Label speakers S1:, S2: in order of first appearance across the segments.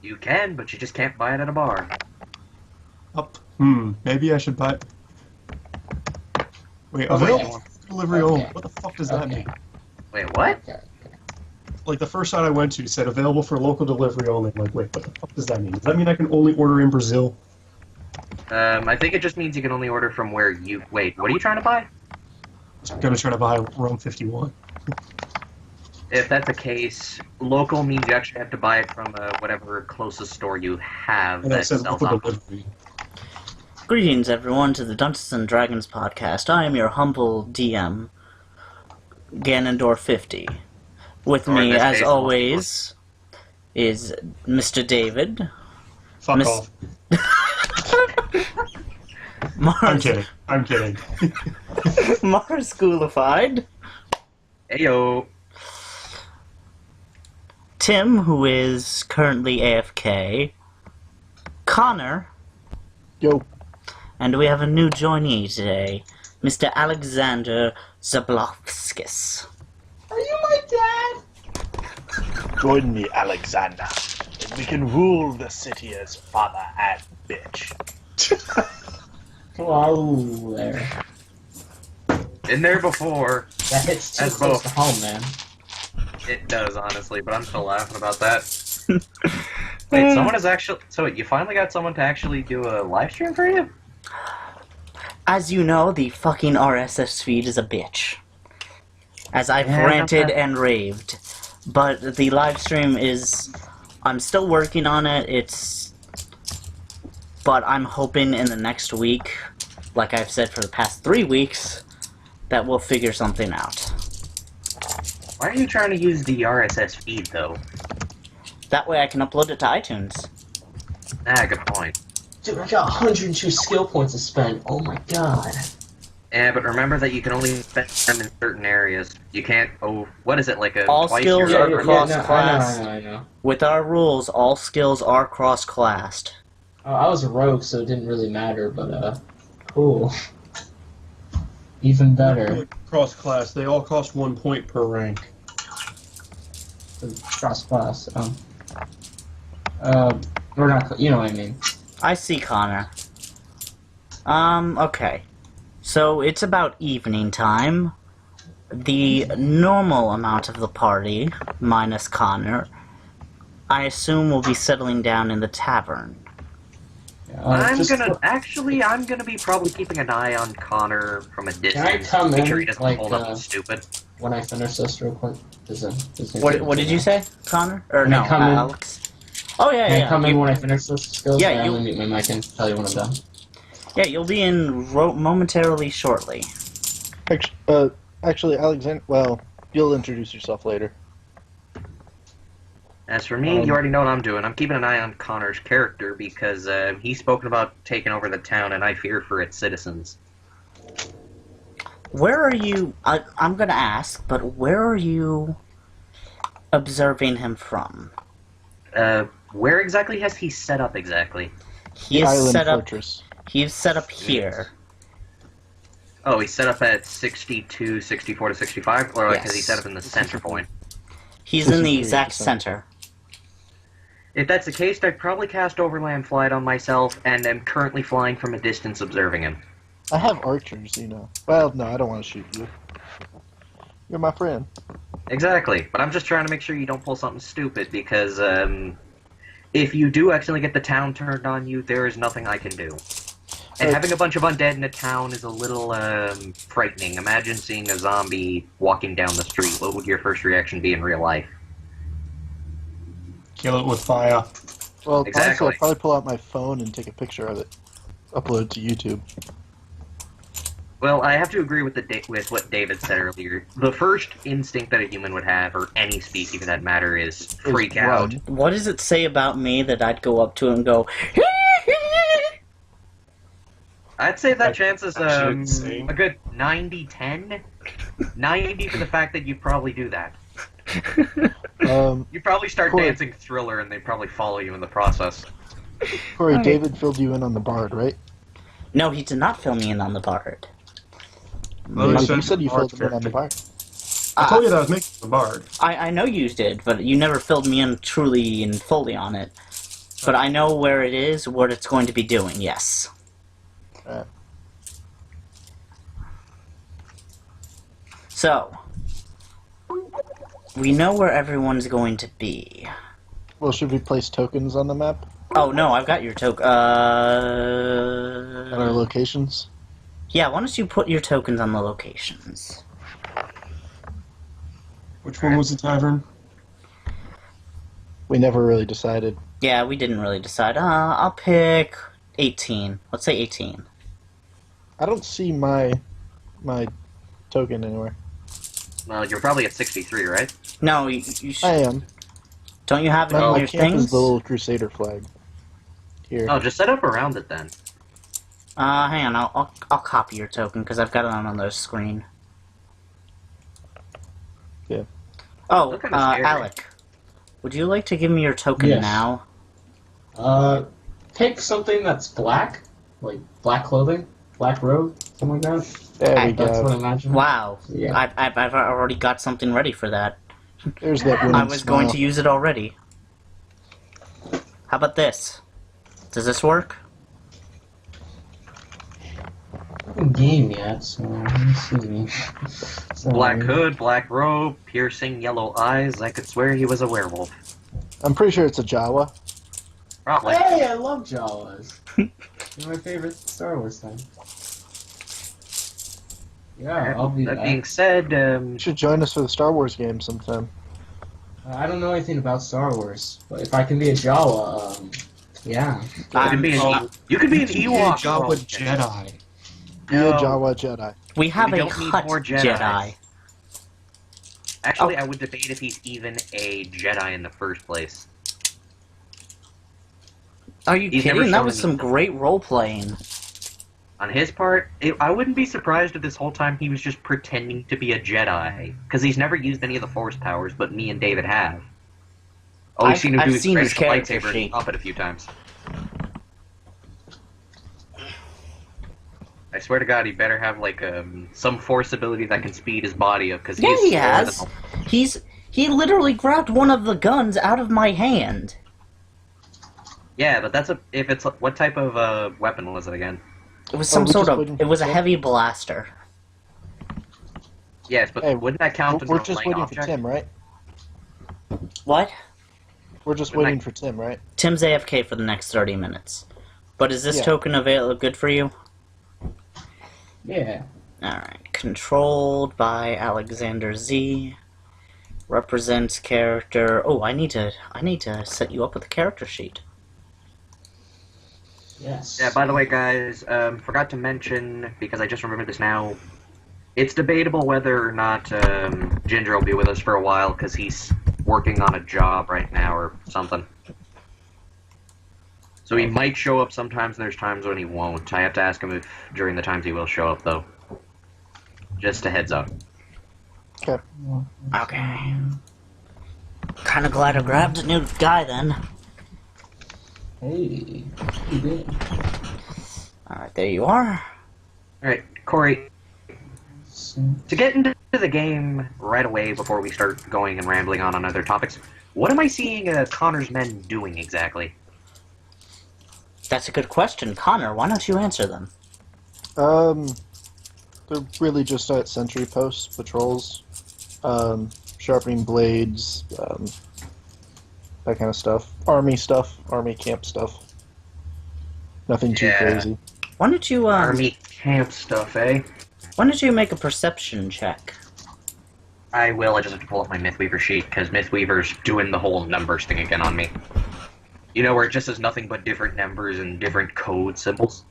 S1: You can, but you just can't buy it at a bar.
S2: Up. Maybe I should buy... Wait,
S3: Okay.
S2: available for delivery only.
S3: Okay.
S2: What the fuck does that
S3: Okay.
S2: mean?
S1: Wait, what?
S3: Okay.
S2: Like, the first site I went to said available for local delivery only. I'm like, wait, what the fuck does that mean? Does that mean I can only order in Brazil?
S1: I think it just means you can only order from where you... Wait, what are you trying to buy?
S2: I'm gonna try to buy Rome 51.
S1: If that's the case, local means you actually have to buy it from whatever closest store you have
S2: And I
S1: that
S2: said
S1: sells
S2: local
S1: alcohol.
S2: delivery.
S4: Greetings, everyone, to the Dungeons and Dragons podcast. I am your humble DM, Ganondorf50. With
S1: Or in
S4: me,
S1: this
S4: as
S1: case,
S4: always, is Mr. David.
S2: Fuck
S4: Miss-
S2: off.
S4: Mars,
S2: I'm kidding.
S4: Mars Schoolified.
S1: Heyo.
S4: Tim, who is currently AFK. Connor.
S5: Yo.
S4: And we have a new joinee today, Mr. Alexander Zablowskis.
S3: Are you my dad?
S5: Join me, Alexander, and we can rule the city as father and bitch.
S3: Whoa there.
S1: Been there before.
S3: That hits too
S1: That's
S3: close
S1: both.
S3: to home, man.
S1: It does, honestly, but I'm still laughing about that. Wait, someone is actually... So you finally got someone to actually do a live stream for you?
S4: As you know, the fucking RSS feed is a bitch. As I've
S1: Yeah,
S4: ranted
S1: not
S4: and raved. But the live stream is... I'm still working on it, but I'm hoping in the next week, like I've said for the past 3 weeks, that we'll figure something out.
S1: Why are you trying to use the RSS feed, though?
S4: That way I can upload it to iTunes.
S1: Ah, good point.
S3: Dude, I got 102 skill points to spend. Oh my god.
S1: Yeah, but remember that you can only spend them in certain areas. You can't... Oh, what is it, like a...
S4: All
S1: twice
S4: skills
S1: your-
S4: are cross
S3: no,
S4: class.
S3: I know.
S4: With our rules, all skills are cross-classed.
S3: Oh, I was a rogue, so it didn't really matter, but, cool. Even better.
S2: Cross class, they all cost 1 point per rank.
S3: Cross class. We're not, you know what I mean.
S4: I see, Connor. Okay. So, it's about evening time. The normal amount of the party, minus Connor, I assume will be settling down in the tavern.
S1: I'm
S3: Just-
S1: gonna be probably keeping an eye on Connor from a distance.
S3: come
S1: Make
S3: in,
S1: sure he doesn't
S3: like,
S1: pull nothing stupid.
S3: When I finish this real quick,
S4: What did you say, Connor? Or
S3: Can I
S4: no,
S3: come in?
S4: Alex? Oh, yeah,
S3: Can
S4: yeah.
S3: I come in when I finish this skills?
S4: Yeah,
S3: I
S4: you-
S3: only mute my mic and tell you when I'm done.
S4: Yeah, you'll be in momentarily shortly.
S5: Actually, Alexander. Well, you'll introduce yourself later.
S1: As for me, you already know what I'm doing. I'm keeping an eye on Connor's character because he's spoken about taking over the town, and I fear for its citizens.
S4: Where are you... I'm gonna ask, but where are you observing him from?
S1: Where exactly has he set up exactly?
S4: He
S5: The
S4: is
S5: Island
S4: set up...
S5: Fortress.
S4: He's set up here.
S1: Oh, he's set up at 62, 64 to 65, or like has he
S4: Yes.
S1: set up in the center point?
S4: He's in the
S5: 63%.
S4: exact center.
S1: If that's the case, I'd probably cast Overland Flight on myself, and am currently flying from a distance observing him.
S5: I have archers, you know. Well, no, I don't want to shoot you. You're my friend.
S1: Exactly, but I'm just trying to make sure you don't pull something stupid, because if you do accidentally get the town turned on you, there is nothing I can do. And having a bunch of undead in a town is a little frightening. Imagine seeing a zombie walking down the street. What would your first reaction be in real life?
S2: Kill it with fire.
S5: Well,
S1: Exactly.
S5: honestly, I'll probably pull out my phone and take a picture of it. Upload it to YouTube.
S1: Well, I have to agree with with what David said earlier. The first instinct that a human would have, or any species for that matter, is freak out.
S5: run.
S4: What does it say about me that I'd go up to him and go...
S1: I'd say that chance is
S2: actually insane.
S1: a good 90-10. 90 for the fact that you probably do that. You probably start
S5: Corey.
S1: dancing Thriller and they probably follow you in the process.
S5: Corey,
S4: Alright.
S5: David filled you in on the bard, right?
S4: No, he did not fill me in on the bard.
S2: Well,
S5: You
S2: said
S5: said you
S2: bard
S5: filled him in on the bard.
S2: I told you that I was making the bard.
S4: I know you did, but you never filled me in truly and fully on it. But I know where it is, what it's going to be doing, yes.
S6: Alright.
S4: So, we know where everyone's going to be.
S6: Well, should we place tokens on the map?
S4: Oh, no, I've got your token.
S6: On our locations?
S4: Yeah, why don't you put your tokens on the locations?
S2: Which one was the tavern?
S6: We never really decided.
S4: Yeah, we didn't really decide. I'll pick 18. Let's say 18.
S6: I don't see my token anywhere.
S1: Well, you're probably at 63, right?
S4: No, you should.
S6: I am.
S4: Don't you have it
S6: My
S4: on your
S6: camp is
S4: things?
S6: the little Crusader flag. Here.
S1: Oh, just set up around it then.
S4: Hang on, I'll copy your token because I've got it on the screen.
S6: Yeah.
S4: Oh,
S1: Look kinda scary.
S4: Alec, would you like to give me your token
S3: Yes.
S4: now?
S3: Pick something that's black, like black clothing, black robe, something like that.
S6: There we
S3: That's what I
S6: go.
S3: imagine.
S4: Wow,
S3: Yeah.
S4: I've already got something ready for that.
S6: There's that winning
S4: I was going
S6: smile.
S4: to use it already. How about this? Does this work?
S3: I haven't game yet, so let me see. So,
S1: Black hood, black robe, piercing yellow eyes. I could swear he was a werewolf.
S6: I'm pretty sure it's a Jawa.
S1: Probably.
S3: Hey, I love Jawas. They're my favorite Star Wars thing. Yeah, I'll be
S1: That
S3: that.
S1: being said,
S6: You should join us for the Star Wars game sometime.
S3: I don't know anything about Star Wars, but if I can be a Jawa, yeah.
S1: you could be an,
S4: Oh,
S1: you could be an
S2: Yeah,
S1: Ewok.
S2: Jawa
S1: bro.
S2: Jedi.
S6: Be
S1: No.
S6: a Jawa Jedi.
S4: we have
S1: We
S4: a
S1: don't need
S4: Hutt
S1: more
S4: Jedi.
S1: Jedis. Actually,
S4: Oh.
S1: I would debate if he's even a Jedi in the first place.
S4: Are you
S1: He's never
S4: kidding? That
S1: shown
S4: was some
S1: anything.
S4: great role playing.
S1: On his part, I wouldn't be surprised if this whole time he was just pretending to be a Jedi, because he's never used any of the Force powers, but me and David have. All we've seen him
S4: I've
S1: do is
S4: seen his
S1: crash the
S4: character
S1: lightsaber
S4: sheet.
S1: and up it a few times. I swear to God, he better have like some Force ability that can speed his body up, because
S4: Yeah,
S1: he's
S4: he
S1: slower
S4: has.
S1: than-
S4: He literally grabbed one of the guns out of my hand.
S1: Yeah, but that's what type of weapon was it again?
S4: It was
S6: Oh,
S4: some
S6: we're
S4: sort
S6: just
S4: of.
S6: waiting
S4: It was a
S6: for-
S4: heavy blaster.
S1: Yes, but
S6: Hey,
S1: wouldn't that count as
S6: We're
S1: a
S6: just
S1: light
S6: waiting
S1: object?
S6: for Tim, right?
S4: What?
S6: We're just
S1: Wouldn't
S6: waiting
S1: I-
S6: for Tim, right?
S4: Tim's AFK for the next 30 minutes. But is this
S6: Yeah.
S4: token good for you?
S3: Yeah.
S4: Alright. Controlled by Alexander Z. Represents character. Oh, I need to set you up with a character sheet.
S3: Yes.
S1: Yeah, by the way, guys, forgot to mention, because I just remembered this now, it's debatable whether or not Ginger will be with us for a while, because he's working on a job right now or something. So he might show up sometimes, and there's times when he won't. I have to ask him if during the times he will show up, though. Just a heads up.
S4: Okay. Kinda glad I grabbed a new guy then.
S3: Hey. You did.
S4: Alright, there you are.
S1: Alright, Corey,
S3: So,
S1: to get into the game right away before we start going and rambling on other topics, what am I seeing Connor's men doing exactly?
S4: That's a good question. Connor, why don't you answer them?
S6: They're really just at sentry posts, patrols, sharpening blades, that kind of stuff. Army camp stuff. Nothing too
S1: Yeah.
S6: crazy.
S4: Why don't you
S1: Army camp stuff, eh?
S4: why don't you make a perception check?
S1: I will, I just have to pull up my Mythweaver sheet, because Mythweaver's doing the whole numbers thing again on me. You know, where it just says nothing but different numbers and different code symbols?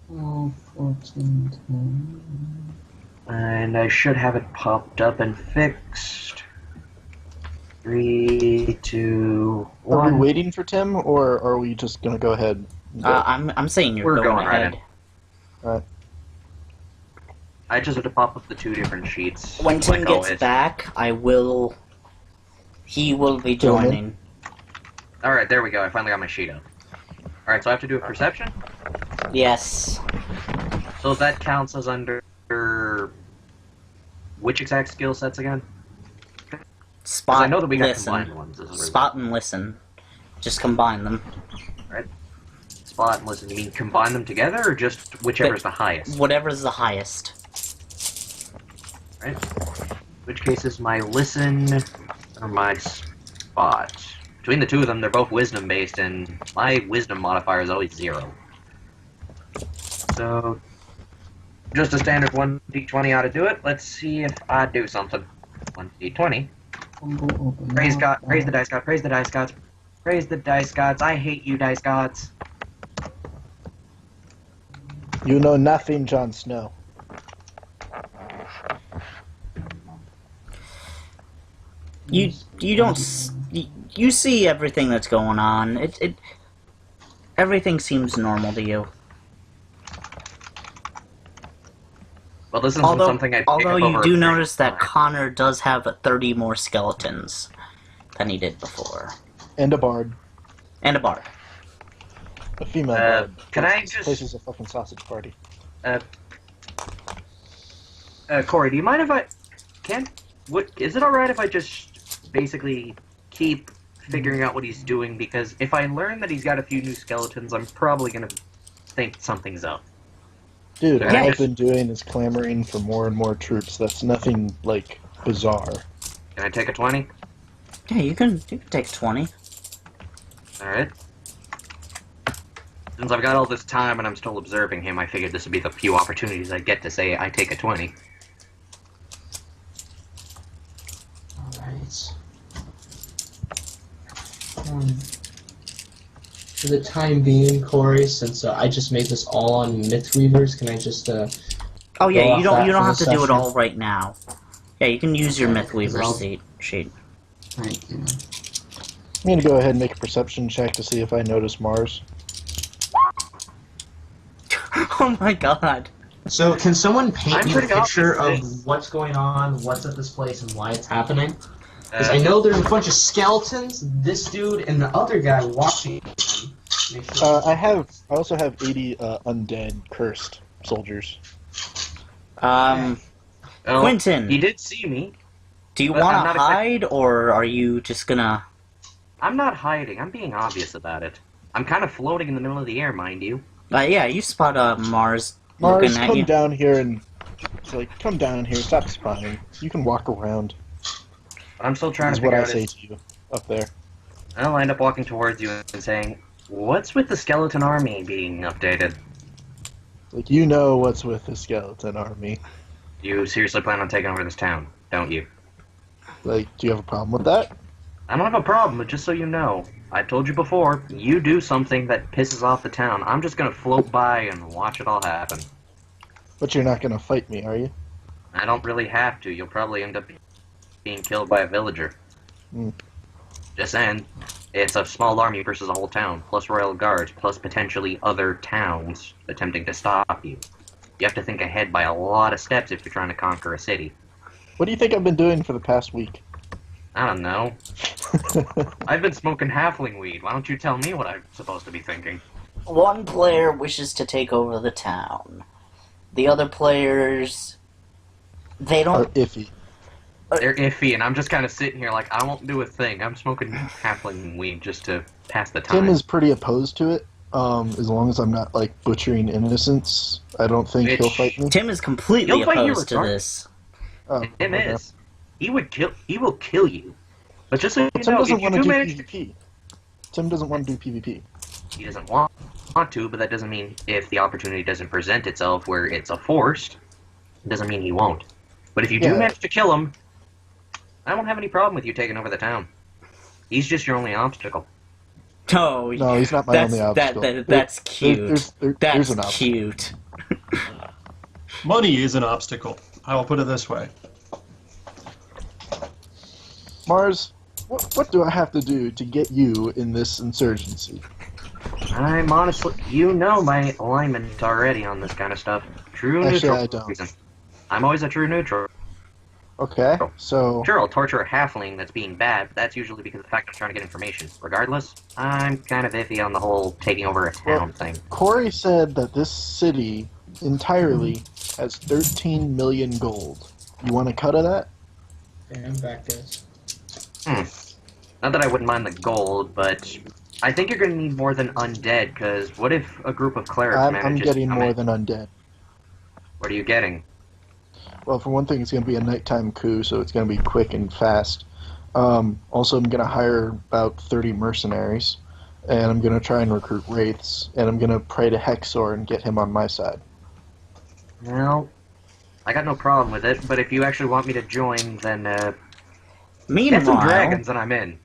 S3: 12, 14, 10.
S1: And I should have it popped up and fixed. 3, 2,
S6: Are we
S1: 1.
S6: waiting for Tim, or are we just gonna go ahead? And go?
S4: I'm saying you're
S1: We're going right
S4: ahead.
S1: in. I just have to pop up the two different sheets.
S4: When Tim
S1: like
S4: gets
S1: always.
S4: back, he will be
S6: Go ahead.
S4: joining.
S1: Alright, there we go. I finally got my sheet up. Alright, so I have to do a perception?
S4: Yes.
S1: So that counts as under which exact skill sets again? 'Cause
S4: Spot,
S1: I know that we got
S4: listen.
S1: combined ones. This is
S4: Spot and listen. Just combine them.
S1: Spot and listen. You mean combine them together, or just whichever's the highest?
S4: Whatever's the highest.
S1: Right. Which case is my listen or my spot? Between the two of them, they're both wisdom based, and my wisdom modifier is always 0. So, just a standard 1d20 ought to do it. Let's see if I do something. 1d20. Praise God, praise the dice god, praise the dice gods, praise the dice gods. I hate you, dice gods.
S6: You know nothing, Jon Snow.
S4: You don't you see everything that's going on. Everything seems normal to you.
S1: Well, this isn't something I pick
S4: Although
S1: up
S4: you
S1: over
S4: do
S1: a
S4: notice that
S1: time.
S4: Connor does have 30 more skeletons than he did before,
S6: And a bard.
S4: and a bard.
S6: A female bard.
S1: can I
S6: This
S1: just-
S6: place is a fucking sausage party.
S1: Corey, do you mind if I is it alright if I just basically keep figuring out what he's doing? Because if I learn that he's got a few new skeletons, I'm probably gonna think something's up.
S6: Dude,
S1: Yeah,
S6: all I've
S1: just-
S6: been doing is clamoring for more and more troops. That's nothing, like, bizarre.
S1: Can I take a 20?
S4: Yeah, you can take 20.
S1: Alright. Since I've got all this time and I'm still observing him, I figured this would be the few opportunities I get to say I take a 20.
S3: Alright. For the time being, Corey, since I just made this all on Mythweavers, can I just
S4: Oh yeah,
S3: Go
S4: you
S3: off
S4: don't
S3: that for
S4: have
S3: the
S4: to do it
S3: session.
S4: all right now. Yeah, you can use your
S3: Okay,
S4: Mythweaver
S3: 'cause I'll-
S4: sheet.
S3: Thank you.
S6: I'm gonna go ahead and make a perception check to see if I notice Mars.
S4: Oh my god.
S3: So, can someone paint
S1: I'm
S3: me a
S1: pretty
S3: picture
S1: optimistic.
S3: of what's going on, what's at this place, and why it's happening? Because
S1: Uh,
S3: I know there's a bunch of skeletons, this dude, and the other guy watching them. Make sure-
S6: I also have 80 undead, cursed soldiers.
S1: oh,
S4: Quentin,
S1: he did see me.
S4: do you
S1: but I'm
S4: want
S1: not
S4: to hide, or are you just gonna...
S1: I'm not hiding. I'm being obvious about it. I'm kind of floating in the middle of the air, mind you.
S4: Yeah, you spot Mars
S6: Mars,
S4: looking at
S6: come
S4: you.
S6: down here and... It's like, come down here, stop spying. You can walk around,
S1: But I'm still trying
S6: is
S1: to
S6: what
S1: figure
S6: I
S1: out
S6: say
S1: his...
S6: to you, up there.
S1: I'll end up walking towards you and saying, "What's with the skeleton army being updated?
S6: Like, you know what's with the skeleton army.
S1: You seriously plan on taking over this town, don't you?"
S6: Like, do you have a problem with that?
S1: I don't have a problem, but just so you know, I told you before, you do something that pisses off the town, I'm just gonna float by and watch it all happen.
S6: But you're not gonna fight me, are you?
S1: I don't really have to. You'll probably end up being killed by a villager.
S6: Hmm.
S1: Just saying, it's a small army versus a whole town, plus royal guards, plus potentially other towns attempting to stop you. You have to think ahead by a lot of steps if you're trying to conquer a city.
S6: What do you think I've been doing for the past week?
S1: I don't know. I've been smoking halfling weed. Why don't you tell me what I'm supposed to be thinking?
S4: One player wishes to take over the town. The other players... They
S6: Are
S4: don't...
S6: iffy.
S1: They're iffy, and I'm just kind of sitting here like, I won't do a thing. I'm smoking halfling weed just to pass the time.
S6: Tim is pretty opposed to it. As long as I'm not, like, butchering innocents, I don't think he'll
S1: Bitch.
S6: fight me.
S4: Tim is completely
S1: You'll fight you
S4: opposed to
S1: regardless.
S4: this.
S6: Oh,
S1: Tim
S6: okay.
S1: is. He will kill you. But just so you
S6: Tim
S1: know,
S6: doesn't
S1: if you
S6: want to
S1: do
S6: do
S1: manage to...
S6: PvP. Tim doesn't want to do PvP.
S1: He doesn't want to, but that doesn't mean if the opportunity doesn't present itself where it's a forced, it doesn't mean he won't. But if you do
S6: Yeah.
S1: manage to kill him, I won't have any problem with you taking over the town. He's just your only obstacle.
S4: Oh,
S6: No, he's not my
S4: that's,
S6: only obstacle.
S4: that's cute.
S6: There's
S4: That's
S6: an obstacle.
S4: cute.
S2: Money is an obstacle. I will put it this way.
S6: Mars, what do I have to do to get you in this insurgency?
S1: I'm honestly... You know my alignment already on this kind of stuff. True
S6: Actually,
S1: neutral.
S6: I don't.
S1: Reason. I'm always a true neutral.
S6: Okay,
S1: Oh.
S6: so
S1: Sure, I'll torture a halfling that's being bad, but that's usually because of the fact I'm trying to get information. Regardless, I'm kind of iffy on the whole taking over a town thing.
S6: Corey said that this city entirely has 13 million gold. You want a cut of that?
S3: Okay, I'm back, guys.
S1: Not that I wouldn't mind the gold, but I think you're gonna need more than undead, because what if a group of clerics
S6: I'm
S1: manages
S6: getting
S1: to come
S6: more
S1: in?
S6: than undead.
S1: What are you getting?
S6: Well, for one thing, it's going to be a nighttime coup, so it's going to be quick and fast. Also, I'm going to hire about 30 mercenaries, and I'm going to try and recruit wraiths, and I'm going to pray to Hexor and get him on my side.
S1: Well, I got no problem with it, but if you actually want me to join, then get some
S4: Meanwhile,
S1: dragons and I'm in.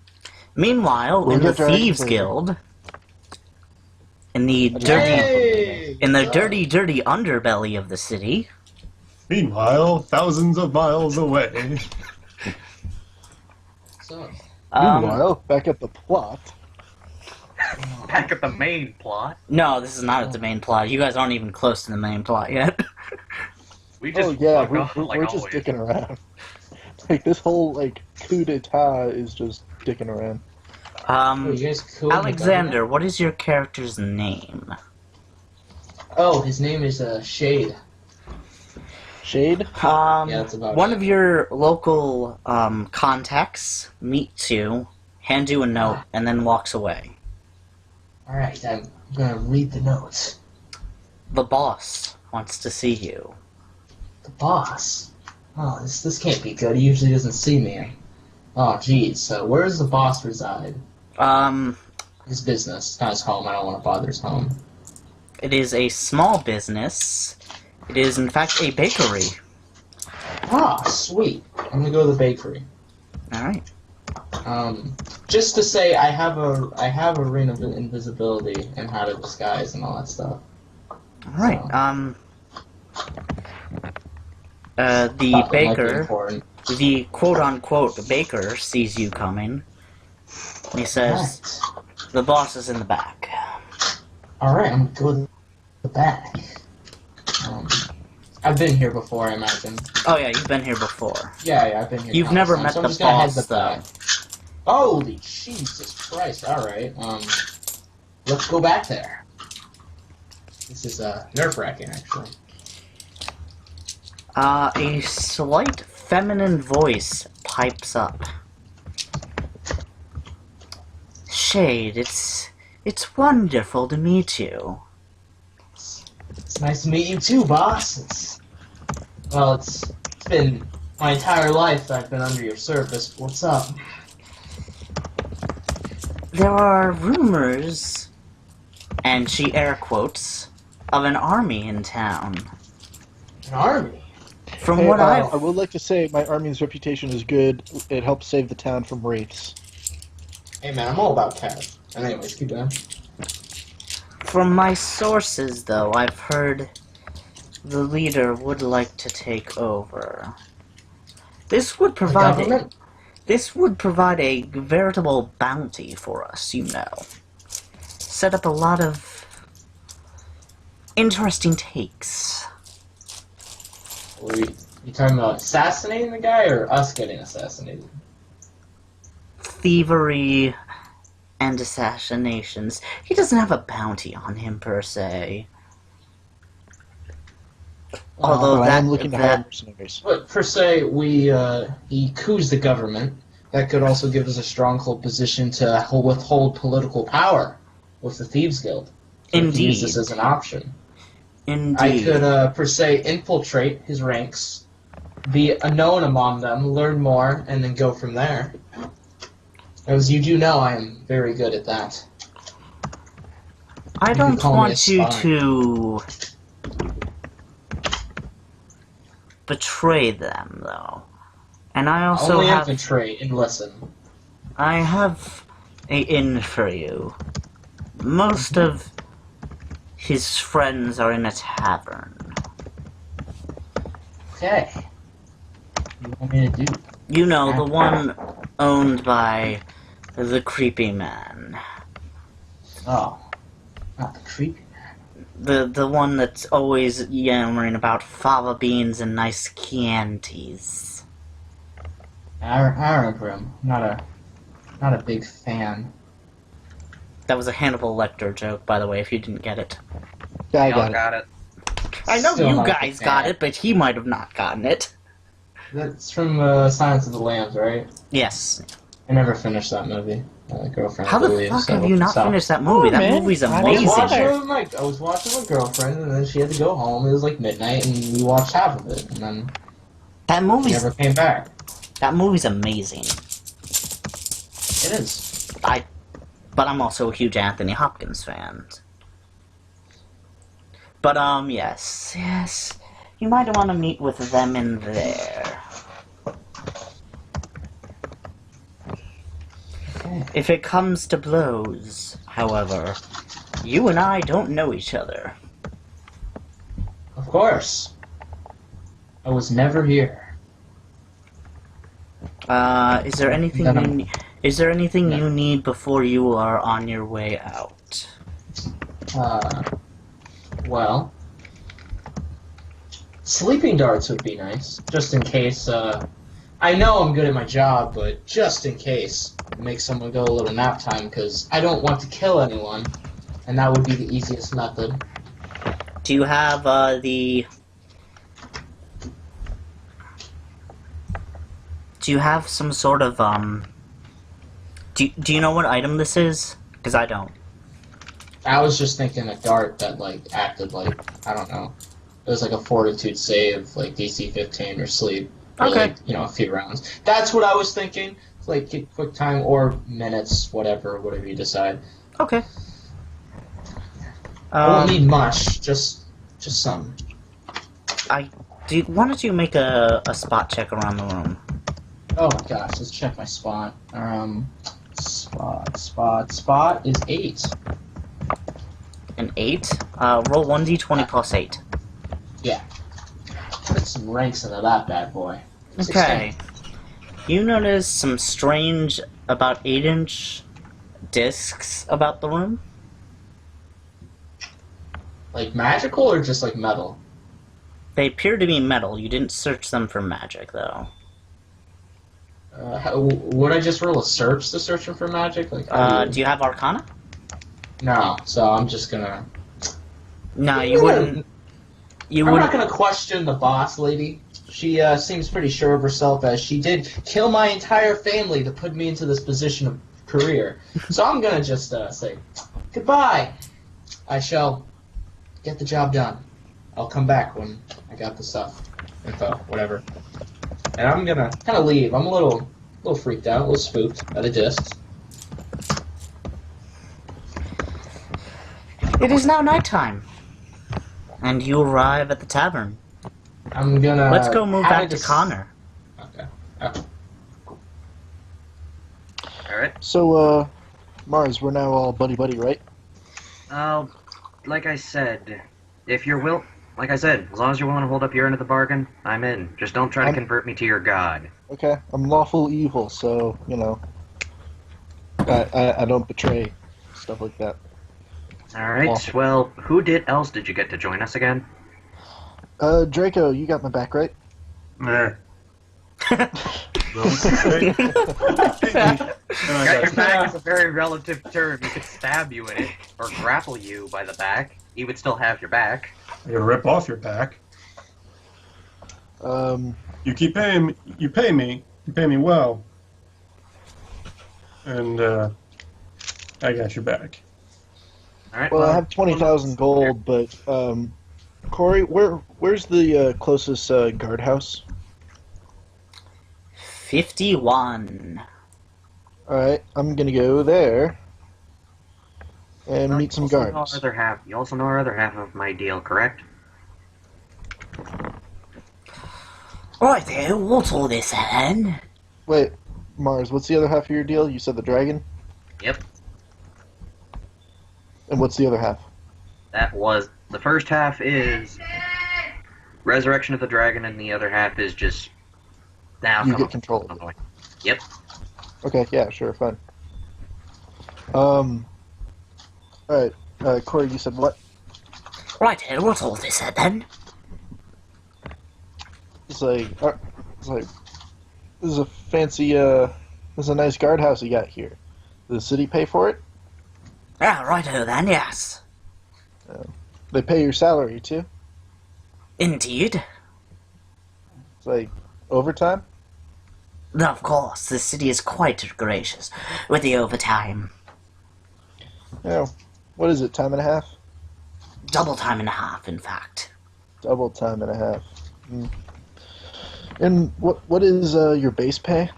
S6: We'll
S4: in the
S6: get dragons
S4: Thieves
S6: later.
S4: Guild, in the dirty,
S3: Hey!
S4: in the dirty underbelly of the city,
S2: Meanwhile, thousands of miles away.
S3: So,
S6: Meanwhile, back at the plot,
S1: Back at the main plot.
S4: no, this is not at the main plot. You guys aren't even close to the main plot yet.
S1: We just
S6: oh yeah,
S1: fuck off like
S6: we're just
S1: always.
S6: dicking around. Like, this whole, like, coup d'etat is just dicking around.
S3: oh, you guys cool? with
S4: Alexander, what is your character's name?
S3: that? Oh, his name is Shade.
S6: Shade?
S3: Yeah, that's about
S4: One
S3: it.
S4: of your local contacts meets you, hands you a note, and then walks away.
S3: Alright, I'm gonna read the notes.
S4: The boss wants to see you.
S3: The boss. Oh, this can't be good. He usually doesn't see me. Oh, geez. So, where does the boss reside? His business, not his home. I don't want to bother his home.
S4: It is a small business. It is, in fact, a bakery.
S3: Ah, sweet. I'm gonna go to the bakery.
S4: Alright.
S3: Just to say, I have a ring of invisibility and how to disguise and all that stuff.
S4: Alright, the
S3: Thought that might be
S4: baker,
S3: important.
S4: the quote-unquote baker sees you coming. And he says,
S3: Right.
S4: the boss is in the back.
S3: Alright, I'm gonna go to the back. I've been here before, I imagine.
S4: Oh yeah, you've been here before.
S3: Yeah, I've been here.
S4: You've
S3: countless
S4: never
S3: times,
S4: met
S3: so I'm
S4: the
S3: just gonna head
S4: boss,
S3: the back. Holy Jesus Christ! All right, let's go back there. This is nerve-wracking, actually.
S4: A slight feminine voice pipes up. Shade, it's wonderful to meet you.
S3: It's nice to meet you too, boss. It's been my entire life that I've been under your service. What's up?
S4: There are rumors, and she air quotes, of an army in town.
S3: An army?
S4: From
S6: Hey,
S4: what
S6: I
S4: I've...
S6: would like to say my army's reputation is good. It helps save the town from wraiths.
S3: Hey man, I'm all about cash. Anyways, keep going.
S4: From my sources, though, I've heard the leader would like to take over. This would
S3: The
S4: provide
S3: government?
S4: this would provide a veritable bounty for us, you know. Set up a lot of interesting takes.
S3: You talking about assassinating the guy or us getting assassinated?
S4: Thievery and assassinations. He doesn't have a bounty on him per se. Although
S6: But I
S4: that,
S6: am looking to hire mercenaries.
S3: But per se, he coups the government. That could also give us a stronghold position to withhold political power with the Thieves Guild. So we can
S4: Indeed.
S3: use this as an option. I
S4: Indeed.
S3: could, per se, infiltrate his ranks, be known among them, learn more, and then go from there. As you do know, I am very good at that.
S4: I
S3: You
S4: don't
S3: can call me a
S4: want you
S3: spy.
S4: to betray them, though. And I also
S3: Only
S4: have
S3: infiltrate and listen.
S4: I have a in for you. Most of his friends are in a tavern.
S3: Okay. What do you want me to do?
S4: You know, the one owned by the creepy man.
S3: Oh. Not the creepy.
S4: The one that's always yammering about fava beans and nice Chiantis.
S3: I remember him. Not a big fan.
S4: That was a Hannibal Lecter joke, by the way, if you didn't get it.
S6: Yeah, I
S1: Y'all
S6: got it.
S1: got it.
S4: I know
S3: Still
S4: you
S3: not a
S4: guys
S3: big
S4: got
S3: fan.
S4: it, but he might have not gotten it.
S3: That's from Silence of the Lambs, right?
S4: Yes.
S3: I never finished that movie. Girlfriend.
S4: How
S3: I
S4: the
S3: believe,
S4: fuck
S3: so
S4: have you not
S3: stop.
S4: finished that movie?
S6: Oh,
S4: That
S6: man.
S4: movie's
S6: I
S3: I was,
S6: was
S4: amazing.
S3: watching with I was watching with my girlfriend, and then she had to go home. It was like midnight, and we watched half of it, and then
S4: That
S3: we
S4: movie's
S3: never came back.
S4: amazing.
S3: It is.
S4: But I'm also a huge Anthony Hopkins fan. But yes. You might want to meet with them in there. If it comes to blows, however, you and I don't know each other.
S3: Of course. I was never here.
S4: Is there anything
S3: No.
S4: is there anything
S3: No.
S4: you need before you are on your way out?
S3: Well, sleeping darts would be nice, just in case. I know I'm good at my job, but just in case, make someone go a little nap time, because I don't want to kill anyone, and that would be the easiest method.
S4: Do you have the? Do you have some sort of Do you know what item this is? Because I don't.
S3: I was just thinking a dart that like acted like, I don't know, it was like a fortitude save, like DC 15 or sleep, or
S4: Okay.
S3: like, you know, a few rounds. That's what I was thinking. Like quick time or minutes, whatever you decide.
S4: Okay.
S3: I won't need much, just some.
S4: Why don't you make a spot check around the room?
S3: Oh my gosh, let's check my spot. Spot is 8.
S4: An 8? Roll 1d20 plus 8.
S3: Yeah. Put some ranks into that bad boy.
S4: Okay. You notice some strange, about 8-inch discs about the room?
S3: Like magical or just like metal?
S4: They appear to be metal. You didn't search them for magic, though.
S3: Would I just roll a search to search them for magic? Like,
S4: Do you have Arcana?
S3: No, so I'm just gonna.
S4: No, you wouldn't. You
S3: I'm not
S4: wouldn't.
S3: gonna question the boss lady. She seems pretty sure of herself, as she did kill my entire family to put me into this position of career. So I'm gonna just say goodbye. I shall get the job done. I'll come back when I got the stuff, info, whatever. And I'm gonna kind of leave. I'm a little freaked out, a little spooked by the discs.
S4: It is now nighttime. And you arrive at the tavern.
S3: I'm gonna.
S4: Let's go move
S3: have
S4: back
S3: a
S4: to
S3: dis-
S4: Connor.
S3: Okay.
S1: Alright.
S6: So, Mars, we're now all buddy-buddy, right?
S1: Like I said, like I said, as long as you're willing to hold up your end of the bargain, I'm in. Just don't try to convert me to your god.
S6: Okay, I'm lawful evil, so, you know, I don't betray stuff like that.
S1: Alright,
S6: Awful.
S1: well, who else did you get to join us again?
S6: Draco, you got my back, right?
S2: Nah.
S1: Got your back is a very relative term. You could stab you in it, or grapple you by the back. You would still have your back.
S2: I'm gonna rip off your back.
S6: Um,
S2: You keep paying me. You pay me well, and I got your back.
S1: Alright,
S6: well, I have 20,000 gold, but, Corey, where's the closest guardhouse?
S4: 51.
S6: Alright, I'm gonna go there and meet some guards.
S1: You also know our other half of my deal, correct?
S4: Right there, what's all this then?
S6: Wait, Mars, what's the other half of your deal? You said the dragon?
S1: Yep.
S6: And what's the other half?
S1: The first half is Resurrection of the Dragon, and the other half is just... Now,
S6: You get control of it.
S1: Yep.
S6: Okay, yeah, sure, fine. Alright, Corey, you said what?
S4: Right here, what's all this then?
S6: It's like, this is a fancy, this is a nice guardhouse you got here. Does the city pay for it?
S4: Ah, right here then, yes.
S6: They pay your salary, too?
S4: Indeed.
S6: It's like, overtime?
S4: Of course, the city is quite gracious with the overtime.
S6: Yeah. What is it? Time and a half?
S4: Double time and a half, in fact.
S6: Double time and a half. And what is your base pay?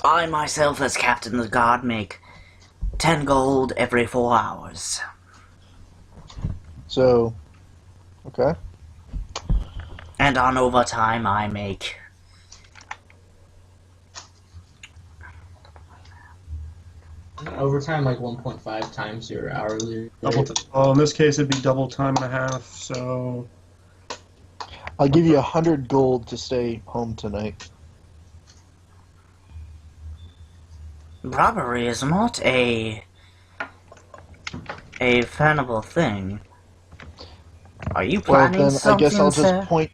S4: I myself, as captain of the guard, make 10 gold every 4 hours.
S6: So, okay.
S4: And on overtime, I make...
S3: Overtime, like 1.5 times your hourly rate.
S2: Well, in this case, it'd be double time and a half. So
S6: I'll give you 100 gold to stay home tonight.
S4: Robbery is not a fashionable thing. Are you
S6: Well,
S4: planning
S6: then
S4: something,
S6: I guess I'll
S4: sir?
S6: just point.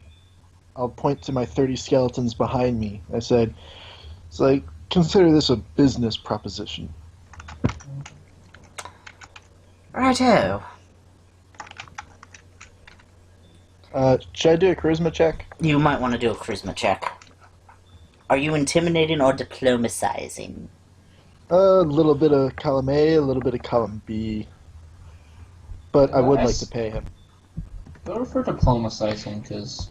S6: I'll point to my 30 skeletons behind me. I said, "It's like consider this a business proposition."
S4: Righto.
S6: Should I do a charisma check?
S4: You might want to do a charisma check. Are you intimidating or diplomatizing?
S6: A little bit of column A, a little bit of column B. But I would like to pay him.
S3: Go for diplomatizing, because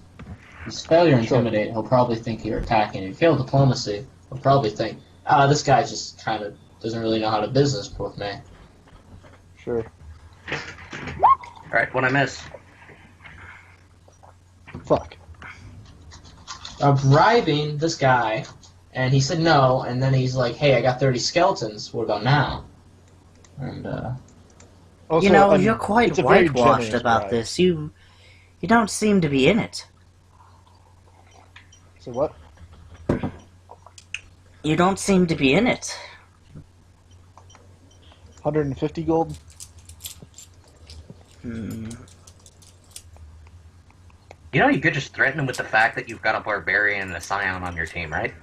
S3: his failure to intimidate, he'll probably think you're attacking. If you fail diplomacy, he'll probably think, this guy just kind of doesn't really know how to business with me.
S6: Sure.
S1: Alright, what I miss?
S6: Fuck.
S3: Bribing this guy, and he said no, and then he's like, hey, I got 30 skeletons, what about now? And,
S6: Also,
S4: You know, you're quite
S6: it's a very
S4: whitewashed
S6: generous
S4: about
S6: bribe.
S4: this. You don't seem to be in it.
S6: So what?
S4: You don't seem to be in it.
S6: 150 gold?
S4: Hmm.
S1: You know, you could just threaten him with the fact that you've got a barbarian and a scion on your team, right?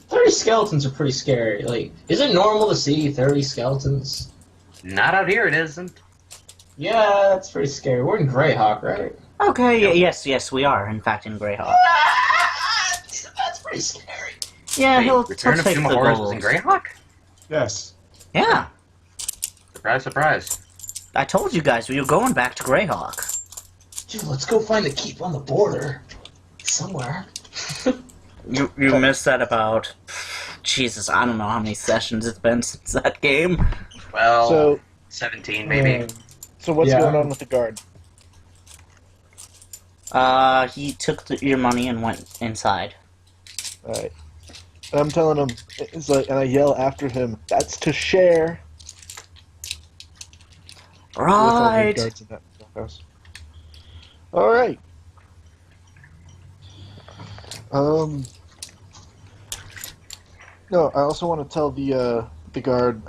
S3: 30 skeletons are pretty scary. Like, is it normal to see 30 skeletons?
S1: Not out here, it isn't.
S3: Yeah, that's pretty scary. We're in Greyhawk, right?
S4: Okay, yes, we are, in fact, in Greyhawk.
S3: That's pretty scary.
S4: Yeah,
S1: Wait,
S4: he'll
S1: Return of
S4: take
S1: Doom
S4: the
S1: Horrors
S4: gold.
S1: in Greyhawk?
S2: yes,
S4: Yeah,
S1: Surprise, surprise.
S4: I told you guys we were going back to Greyhawk.
S3: Dude, let's go find the keep on the border. Somewhere.
S4: You missed that about... Jesus, I don't know how many sessions it's been since that game.
S1: Well,
S6: So,
S1: 17 maybe.
S6: so what's
S3: Yeah.
S6: going on with the guard?
S4: He took your money and went inside.
S6: Alright. And I'm telling him, it's like, and I yell after him, that's to share. With all the
S4: Right.
S6: guards in that house. Alright. No, I also want to tell the guard,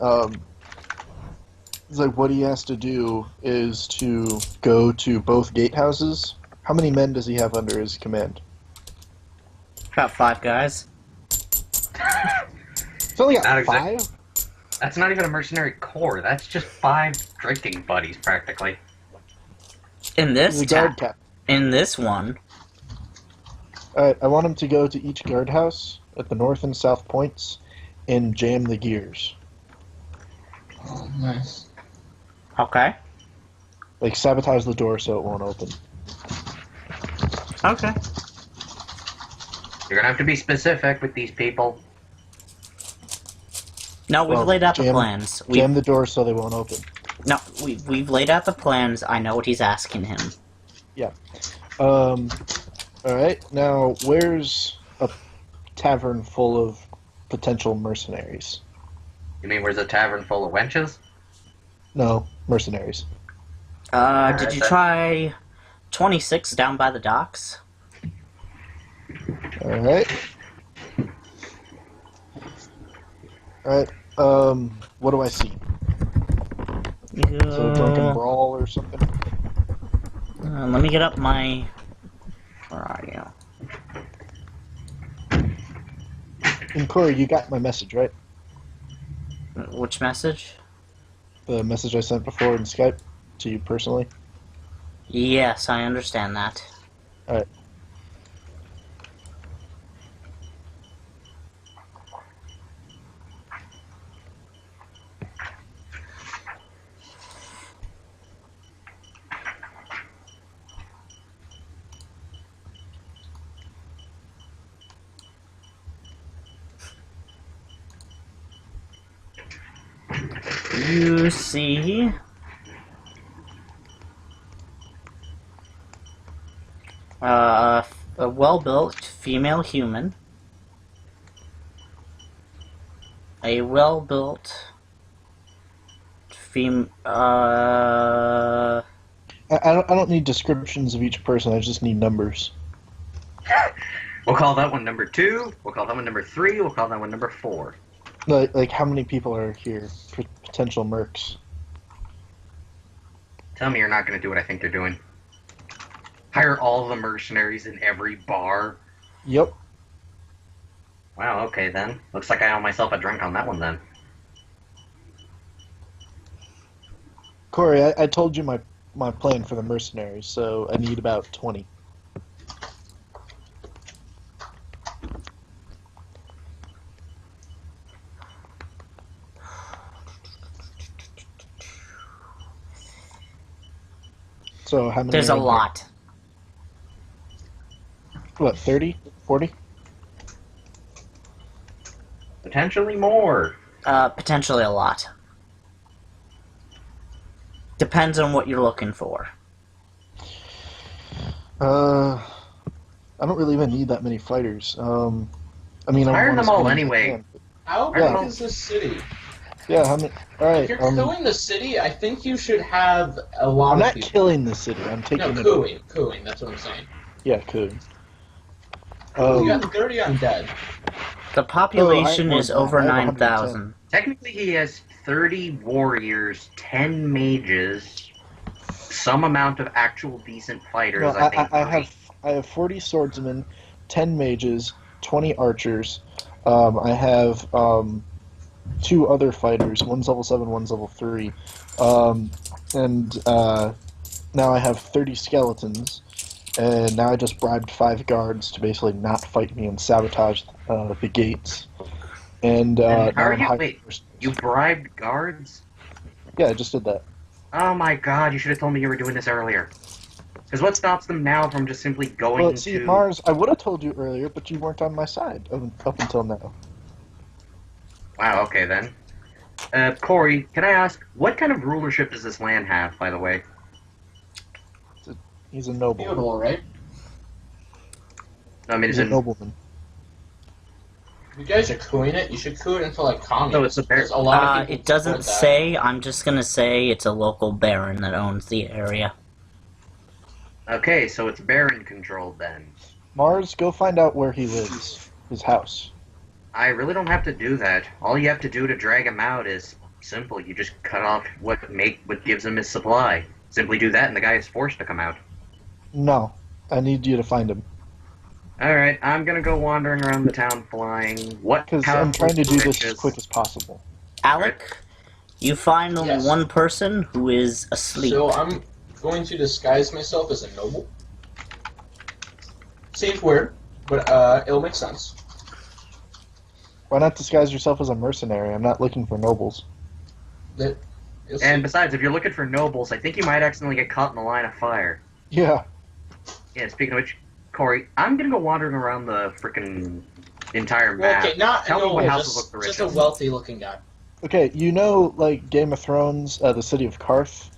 S6: it's like what he has to do is to go to both gatehouses. How many men does he have under his command?
S4: About 5 guys.
S6: He's only got
S1: Not exact-
S6: 5?
S1: That's not even a mercenary corps. That's just 5 drinking buddies, practically.
S4: In this
S6: He's a guard
S4: ta-
S6: cap.
S4: in this one,
S6: Alright, I want him to go to each guardhouse at the north and south points and jam the gears.
S3: Oh, nice.
S4: okay.
S6: Like, sabotage the door so it won't open.
S4: Okay.
S1: You're gonna have to be specific with these people.
S4: No, we've
S6: Well,
S4: laid out the
S6: jam-
S4: plans.
S6: Jam the door so they won't open.
S4: We've laid out the plans. I know what he's asking him.
S6: Alright, now, where's a tavern full of potential mercenaries?
S1: You mean where's a tavern full of wenches?
S6: No, mercenaries.
S4: Did you
S1: then.
S4: try 26 down by the docks?
S6: Alright. Alright, what do I see? So, a drunken brawl or something?
S4: Let me get up my... Where are you?
S6: And Corey, you got my message, right?
S4: Which message?
S6: The message I sent before in Skype to you personally?
S4: Yes, I understand that. You see a well-built female human, a well-built
S6: I don't need descriptions of each person. I just need numbers.
S1: We'll call that one number 2. We'll call that one number 3. We'll call that one number 4.
S6: Like how many people are here? Potential mercs.
S1: Tell me you're not going to do what I think they're doing. Hire all the mercenaries in every bar.
S6: Yep.
S1: Wow, okay then. Looks like I owe myself a drink on that one then.
S6: Corey, I told you my plan for the mercenaries, so I need about 20. So how many?
S4: there's a
S6: are here?
S4: lot.
S6: What, 30? 40?
S1: Potentially more.
S4: Potentially a lot. Depends on what you're looking for.
S6: I don't really even need that many fighters. I mean,
S1: Hire
S6: I'm
S1: them all anyway.
S3: How
S6: Yeah.
S3: big is this city?
S6: Yeah, how many? All right.
S3: If you're killing the city, I think you should have a lot
S6: I'm
S3: of
S6: not
S3: people.
S6: killing the city. I'm taking
S3: No,
S6: it.
S3: cooing. That's what I'm saying.
S6: Yeah, cooing.
S3: You got 30 undead.
S4: The population
S6: Oh, I-
S4: is over
S6: I have
S4: 9,000.
S1: Technically he has 30 warriors, 10 mages, some amount of actual decent fighters,
S6: No,
S1: I think.
S6: I have 40 swordsmen, 10 mages, 20 archers. I have 2 other fighters. One's level 7, one's level 3. Now I have 30 skeletons. And now I just bribed 5 guards to basically not fight me and sabotage the gates. And
S1: How
S6: now
S1: are
S6: I'm
S1: you?
S6: hiring
S1: Wait,
S6: mercenaries.
S1: you bribed guards?
S6: Yeah, I just did that.
S1: Oh my god, you should have told me you were doing this earlier. Because what stops them now from just simply going
S6: Well, see,
S1: to...
S6: Mars, I would have told you earlier, but you weren't on my side up until now.
S1: Wow, okay then. Corey, can I ask, what kind of rulership does this land have, by the way?
S6: He's a noble.
S3: Feudal, right?
S1: I mean,
S6: He's
S1: is
S6: a
S1: it...
S6: nobleman.
S3: You guys are cooing it. You should coo it into like communists.
S1: No, it's a bear-
S3: There's a lot of people
S4: It doesn't
S3: support that.
S4: say. I'm just gonna say it's a local baron that owns the area.
S1: Okay, so it's Baron-controlled then.
S6: Mars, go find out where he lives. His house.
S1: I really don't have to do that. All you have to do to drag him out is simple. You just cut off what gives him his supply. Simply do that and the guy is forced to come out.
S6: No, I need you to find him.
S1: Alright, I'm gonna go wandering around the town flying. What
S6: Because I'm trying to do this as
S1: riches-
S6: quick as possible.
S4: Alec, you find only
S3: Yes.
S4: one person who is asleep.
S3: So I'm going to disguise myself as a noble. Seems weird, but it'll make sense.
S6: Why not disguise yourself as a mercenary? I'm not looking for nobles.
S3: You'll see.
S1: And besides, if you're looking for nobles, I think you might accidentally get caught in the line of fire.
S6: Yeah.
S1: Yeah, speaking of which, Corey, I'm gonna go wandering around the frickin' entire map.
S3: Okay, not
S1: Tell me
S3: no,
S1: what houses
S3: just,
S1: look the
S3: just a
S1: richest.
S3: wealthy-looking guy.
S6: Okay, you know, like Game of Thrones, the city of Karth,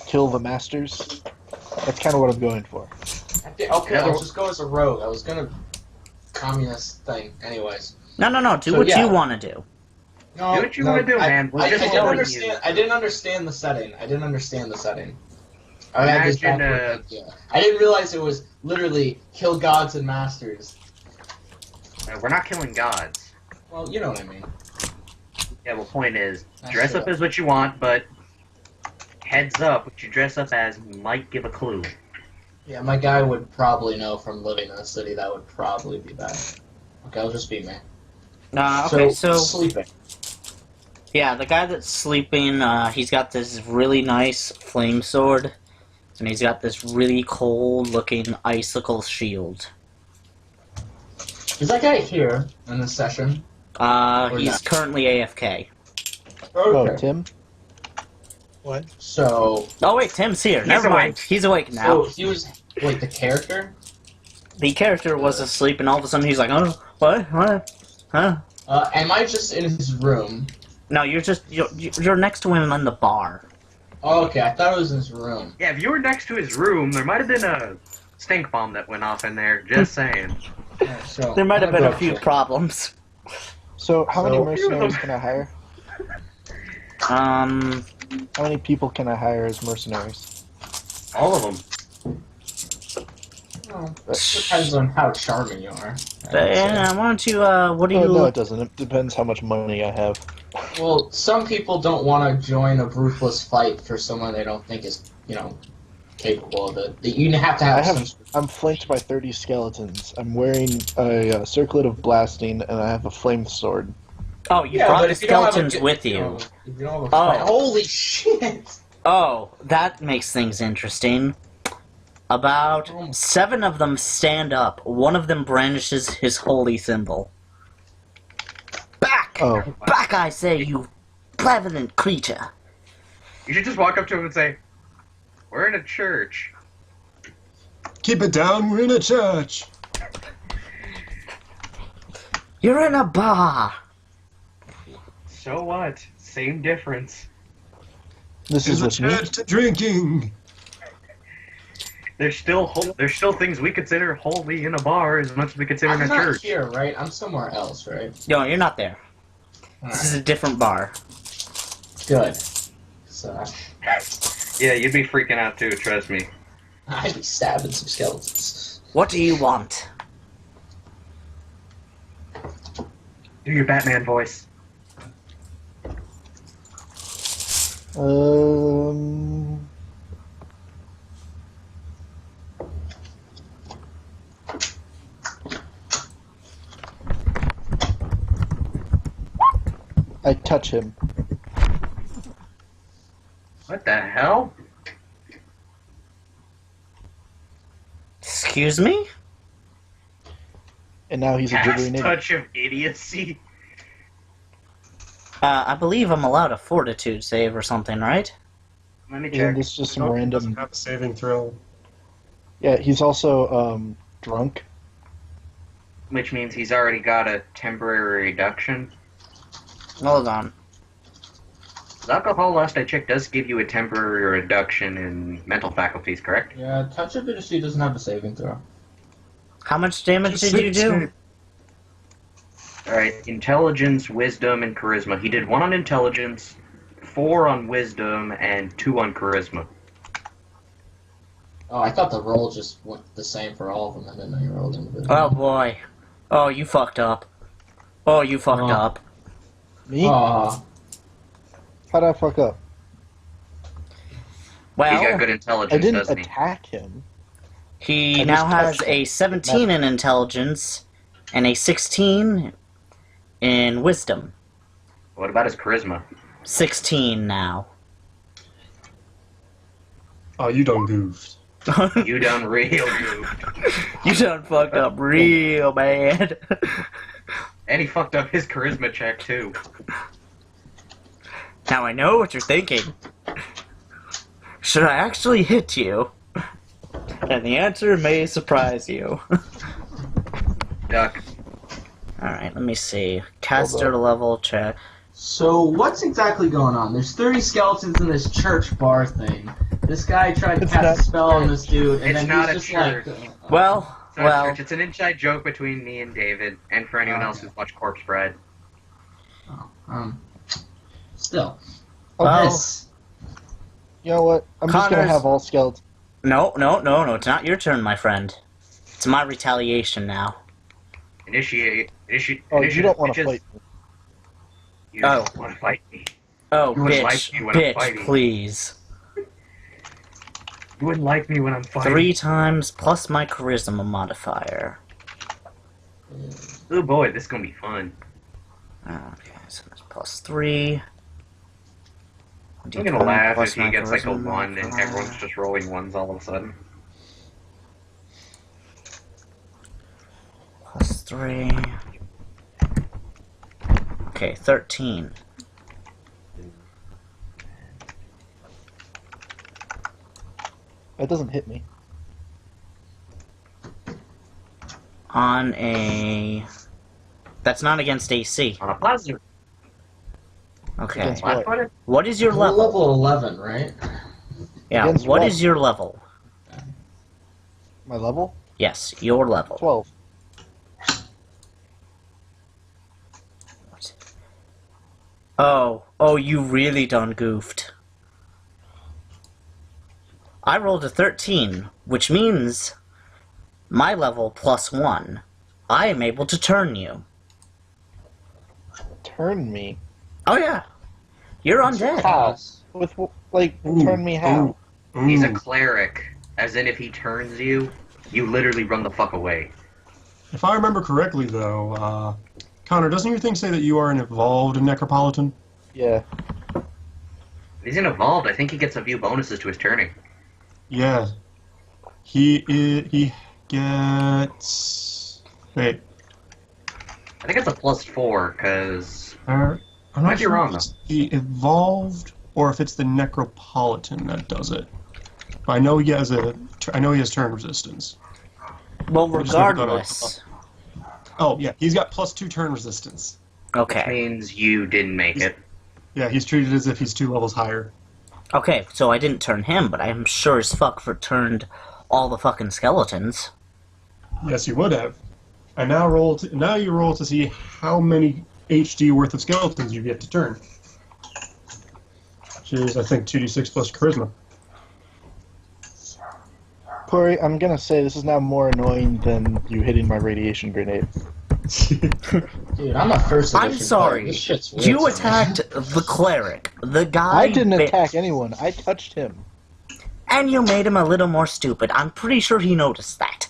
S6: kill the masters. That's kind of what I'm going for.
S3: Okay,
S1: Yeah,
S3: I'll just go as a rogue. I was gonna communist thing, anyways.
S4: No, do
S3: So,
S4: what
S3: yeah.
S4: you want to do.
S3: No,
S1: Do what you wanna do, man. We're
S3: I
S1: just
S3: didn't
S1: telling
S3: understand.
S1: you.
S3: I didn't understand the setting. I had this
S1: Imagine,
S3: backward idea. I didn't realize it was literally kill gods and masters.
S1: We're not killing gods.
S3: Well, you know what I mean.
S1: Yeah, well, point is,
S3: That's
S1: dress
S3: true.
S1: up as what you want, but heads up, what you dress up as might give a clue.
S3: Yeah, my guy would probably know from living in the city. That would probably be bad. Okay, I'll just be me.
S4: Okay, so
S3: sleeping.
S4: yeah, the guy that's sleeping, he's got this really nice flame sword, and he's got this really cold-looking icicle shield.
S3: Is that guy here in this session? Or
S4: He's
S3: not?
S4: currently AFK.
S6: Oh,
S3: Okay.
S6: Tim?
S3: So,
S4: Oh wait, Tim's here.
S1: He's
S4: Never mind.
S1: awake.
S4: He's awake now.
S3: he was wait the character.
S4: The character was asleep, and all of a sudden he's like, "Oh, what? Huh?"
S3: Am I just in his room,
S4: No, you're next to him in the bar.
S3: Oh, okay, I thought it was in his room.
S1: Yeah, if you were next to his room, there might have been a stink bomb that went off in there. Just saying.
S3: Alright, so
S4: There might have
S3: I'm
S4: been
S3: gonna
S4: a few
S3: check.
S4: problems.
S6: So, how many
S2: So-
S6: mercenaries can I hire? How many people can I hire as mercenaries?
S1: All of them.
S3: Well, it depends on how charming you are.
S4: Yeah, why don't you, what do you...
S6: Oh, no, it doesn't. It depends how much money I have.
S3: Well, some people don't want to join a ruthless fight for someone they don't think is, capable of it. You have to have,
S6: I'm flanked by 30 skeletons. I'm wearing a circlet of blasting, and I have a flame sword.
S4: Oh, you
S3: Yeah,
S4: brought
S3: but
S4: the
S3: if you don't have
S4: skeletons
S3: a-
S4: with you.
S3: If you don't have a fight, holy shit!
S4: Oh, that makes things interesting. About 7 of them stand up. One of them brandishes his holy symbol. Back!
S6: Oh,
S4: Back, I say, you malevolent creature!
S1: You should just walk up to him and say, "We're in a church."
S2: Keep it down, we're in a church.
S4: You're in a bar!
S1: So what? Same difference.
S6: this
S2: There's
S6: is
S2: a
S6: with me?
S2: church to drinking.
S1: There's still things we consider holy in a bar as much as we consider in
S3: I'm
S1: a
S3: not
S1: church.
S3: here, right? I'm somewhere else, right?
S4: No, you're not there. This is a different bar.
S3: Good. So,
S1: Yeah, you'd be freaking out too. Trust me.
S3: I'd be stabbing some skeletons.
S4: What do you want?
S1: Do your Batman voice.
S6: I touch him.
S1: What the hell?
S4: Excuse me?
S6: And now he's a
S1: Cast
S6: gibbering idiot.
S1: touch of idiocy.
S4: I believe I'm allowed a fortitude save or something, right?
S1: Let me
S6: Isn't
S1: check.
S6: this just some
S2: Nope,
S6: random...
S2: doesn't have a saving throw.
S6: Yeah, he's also, drunk.
S1: Which means he's already got a temporary reduction.
S4: Hold on.
S1: Alcohol, last I checked, does give you a temporary reduction in mental faculties, correct?
S3: Yeah, touch of idiocy doesn't have a saving throw.
S4: How much damage
S2: Just
S4: did you do?
S2: sit-
S1: Alright, intelligence, wisdom, and charisma. He did 1 on intelligence, 4 on wisdom, and 2 on charisma.
S3: Oh, I thought the roll just went the same for all of them. I didn't know you rolled individually.
S4: Oh boy. Oh, you fucked up. Oh, you fucked
S3: Oh.
S4: up.
S6: Me?
S3: Aw.
S6: How'd I fuck up?
S1: He's got
S4: Well,
S1: good
S6: I
S1: intelligence,
S6: didn't
S1: doesn't he?
S6: attack him.
S4: he
S6: I
S4: now
S6: just
S4: has
S6: touched
S4: a
S6: him.
S4: 17 in intelligence and a 16 in wisdom.
S1: What about his charisma?
S4: 16 now.
S2: Oh, you done goofed.
S1: You done real good.
S4: You done fucked up real bad.
S1: And he fucked up his charisma check, too.
S4: Now I know what you're thinking. Should I actually hit you? And the answer may surprise you.
S1: Duck.
S4: Alright, let me see. Caster level check.
S3: So, what's exactly going on? There's 30 skeletons in this church bar thing. This guy tried to
S6: It's
S3: cast
S6: not
S3: a spell on
S6: church.
S3: this dude, and
S1: It's
S3: then
S1: not
S3: he's
S1: a
S3: just
S1: church.
S3: like...
S4: Well,
S1: It's not church, it's an inside joke between me and David, and for anyone else who's watched Corpse Bride.
S3: Still.
S4: Well,
S3: This.
S6: You know what? I'm just gonna
S4: Connor's-
S6: have all skeletons.
S4: no, it's not your turn, my friend. It's my retaliation now.
S1: Initiate.
S6: Oh, you don't want to
S1: bitches.
S6: fight me.
S1: You
S4: Oh.
S1: don't want to fight me.
S4: Oh,
S1: You wouldn't
S4: bitch,
S1: like me when I'm
S4: bitch,
S1: fighting.
S4: please.
S1: You wouldn't like me when I'm fighting.
S4: 3 times plus my charisma modifier.
S1: Oh boy, this is gonna be fun.
S4: Okay, so that's plus 3.
S1: I'm gonna laugh
S4: plus
S1: if he
S4: my
S1: gets like a
S4: charisma
S1: 1 and
S4: modifier.
S1: everyone's just rolling 1s all of a sudden.
S4: Plus 3. Okay, 13.
S6: That doesn't hit me.
S4: On a... That's not against AC.
S1: On a positive.
S4: Okay.
S6: Against what?
S1: Flat-footed?
S4: What is your
S3: We're
S4: level?
S3: level 11, right?
S4: Yeah,
S6: Against
S4: what
S6: what?
S4: is your level?
S6: My level?
S4: Yes, your level.
S6: 12.
S4: Oh, you really done goofed. I rolled a 13, which means my level plus 1. I am able to turn you.
S6: Turn me?
S4: Oh yeah. You're undead.
S6: How? With, like, turn me how?
S1: He's a
S2: Ooh.
S1: cleric. As in, if he turns you, you literally run the fuck away.
S2: If I remember correctly, though, Connor, doesn't your thing say that you are an evolved Necropolitan?
S6: Yeah.
S1: If he's an evolved, I think he gets a few bonuses to his turning.
S2: Yeah. He gets... Wait.
S1: I think it's a +4, because...
S2: I'm
S1: Might
S2: not
S1: be
S2: sure
S1: wrong,
S2: if it's the evolved or if it's the Necropolitan that does it. But I know he has turn resistance.
S4: Well,
S2: I just never thought
S4: regardless.
S2: Oh, yeah, he's got +2 turn resistance.
S1: Which
S4: Okay.
S1: means you didn't make it.
S2: Yeah, he's treated as if he's 2 levels higher.
S4: Okay, so I didn't turn him, but I'm sure as fuck for turned all the fucking skeletons.
S2: Yes, you would have. And now you roll to see how many HD worth of skeletons you get to turn. Which is, I think, 2d6 plus charisma.
S6: Corey, I'm gonna say this is now more annoying than you hitting my radiation grenade.
S3: Dude, I'm a first edition
S4: I'm sorry.
S3: player. This shit's weird
S4: You
S3: to me.
S4: attacked the cleric, the guy.
S6: I didn't attack anyone. I touched him.
S4: And you made him a little more stupid. I'm pretty sure he noticed that.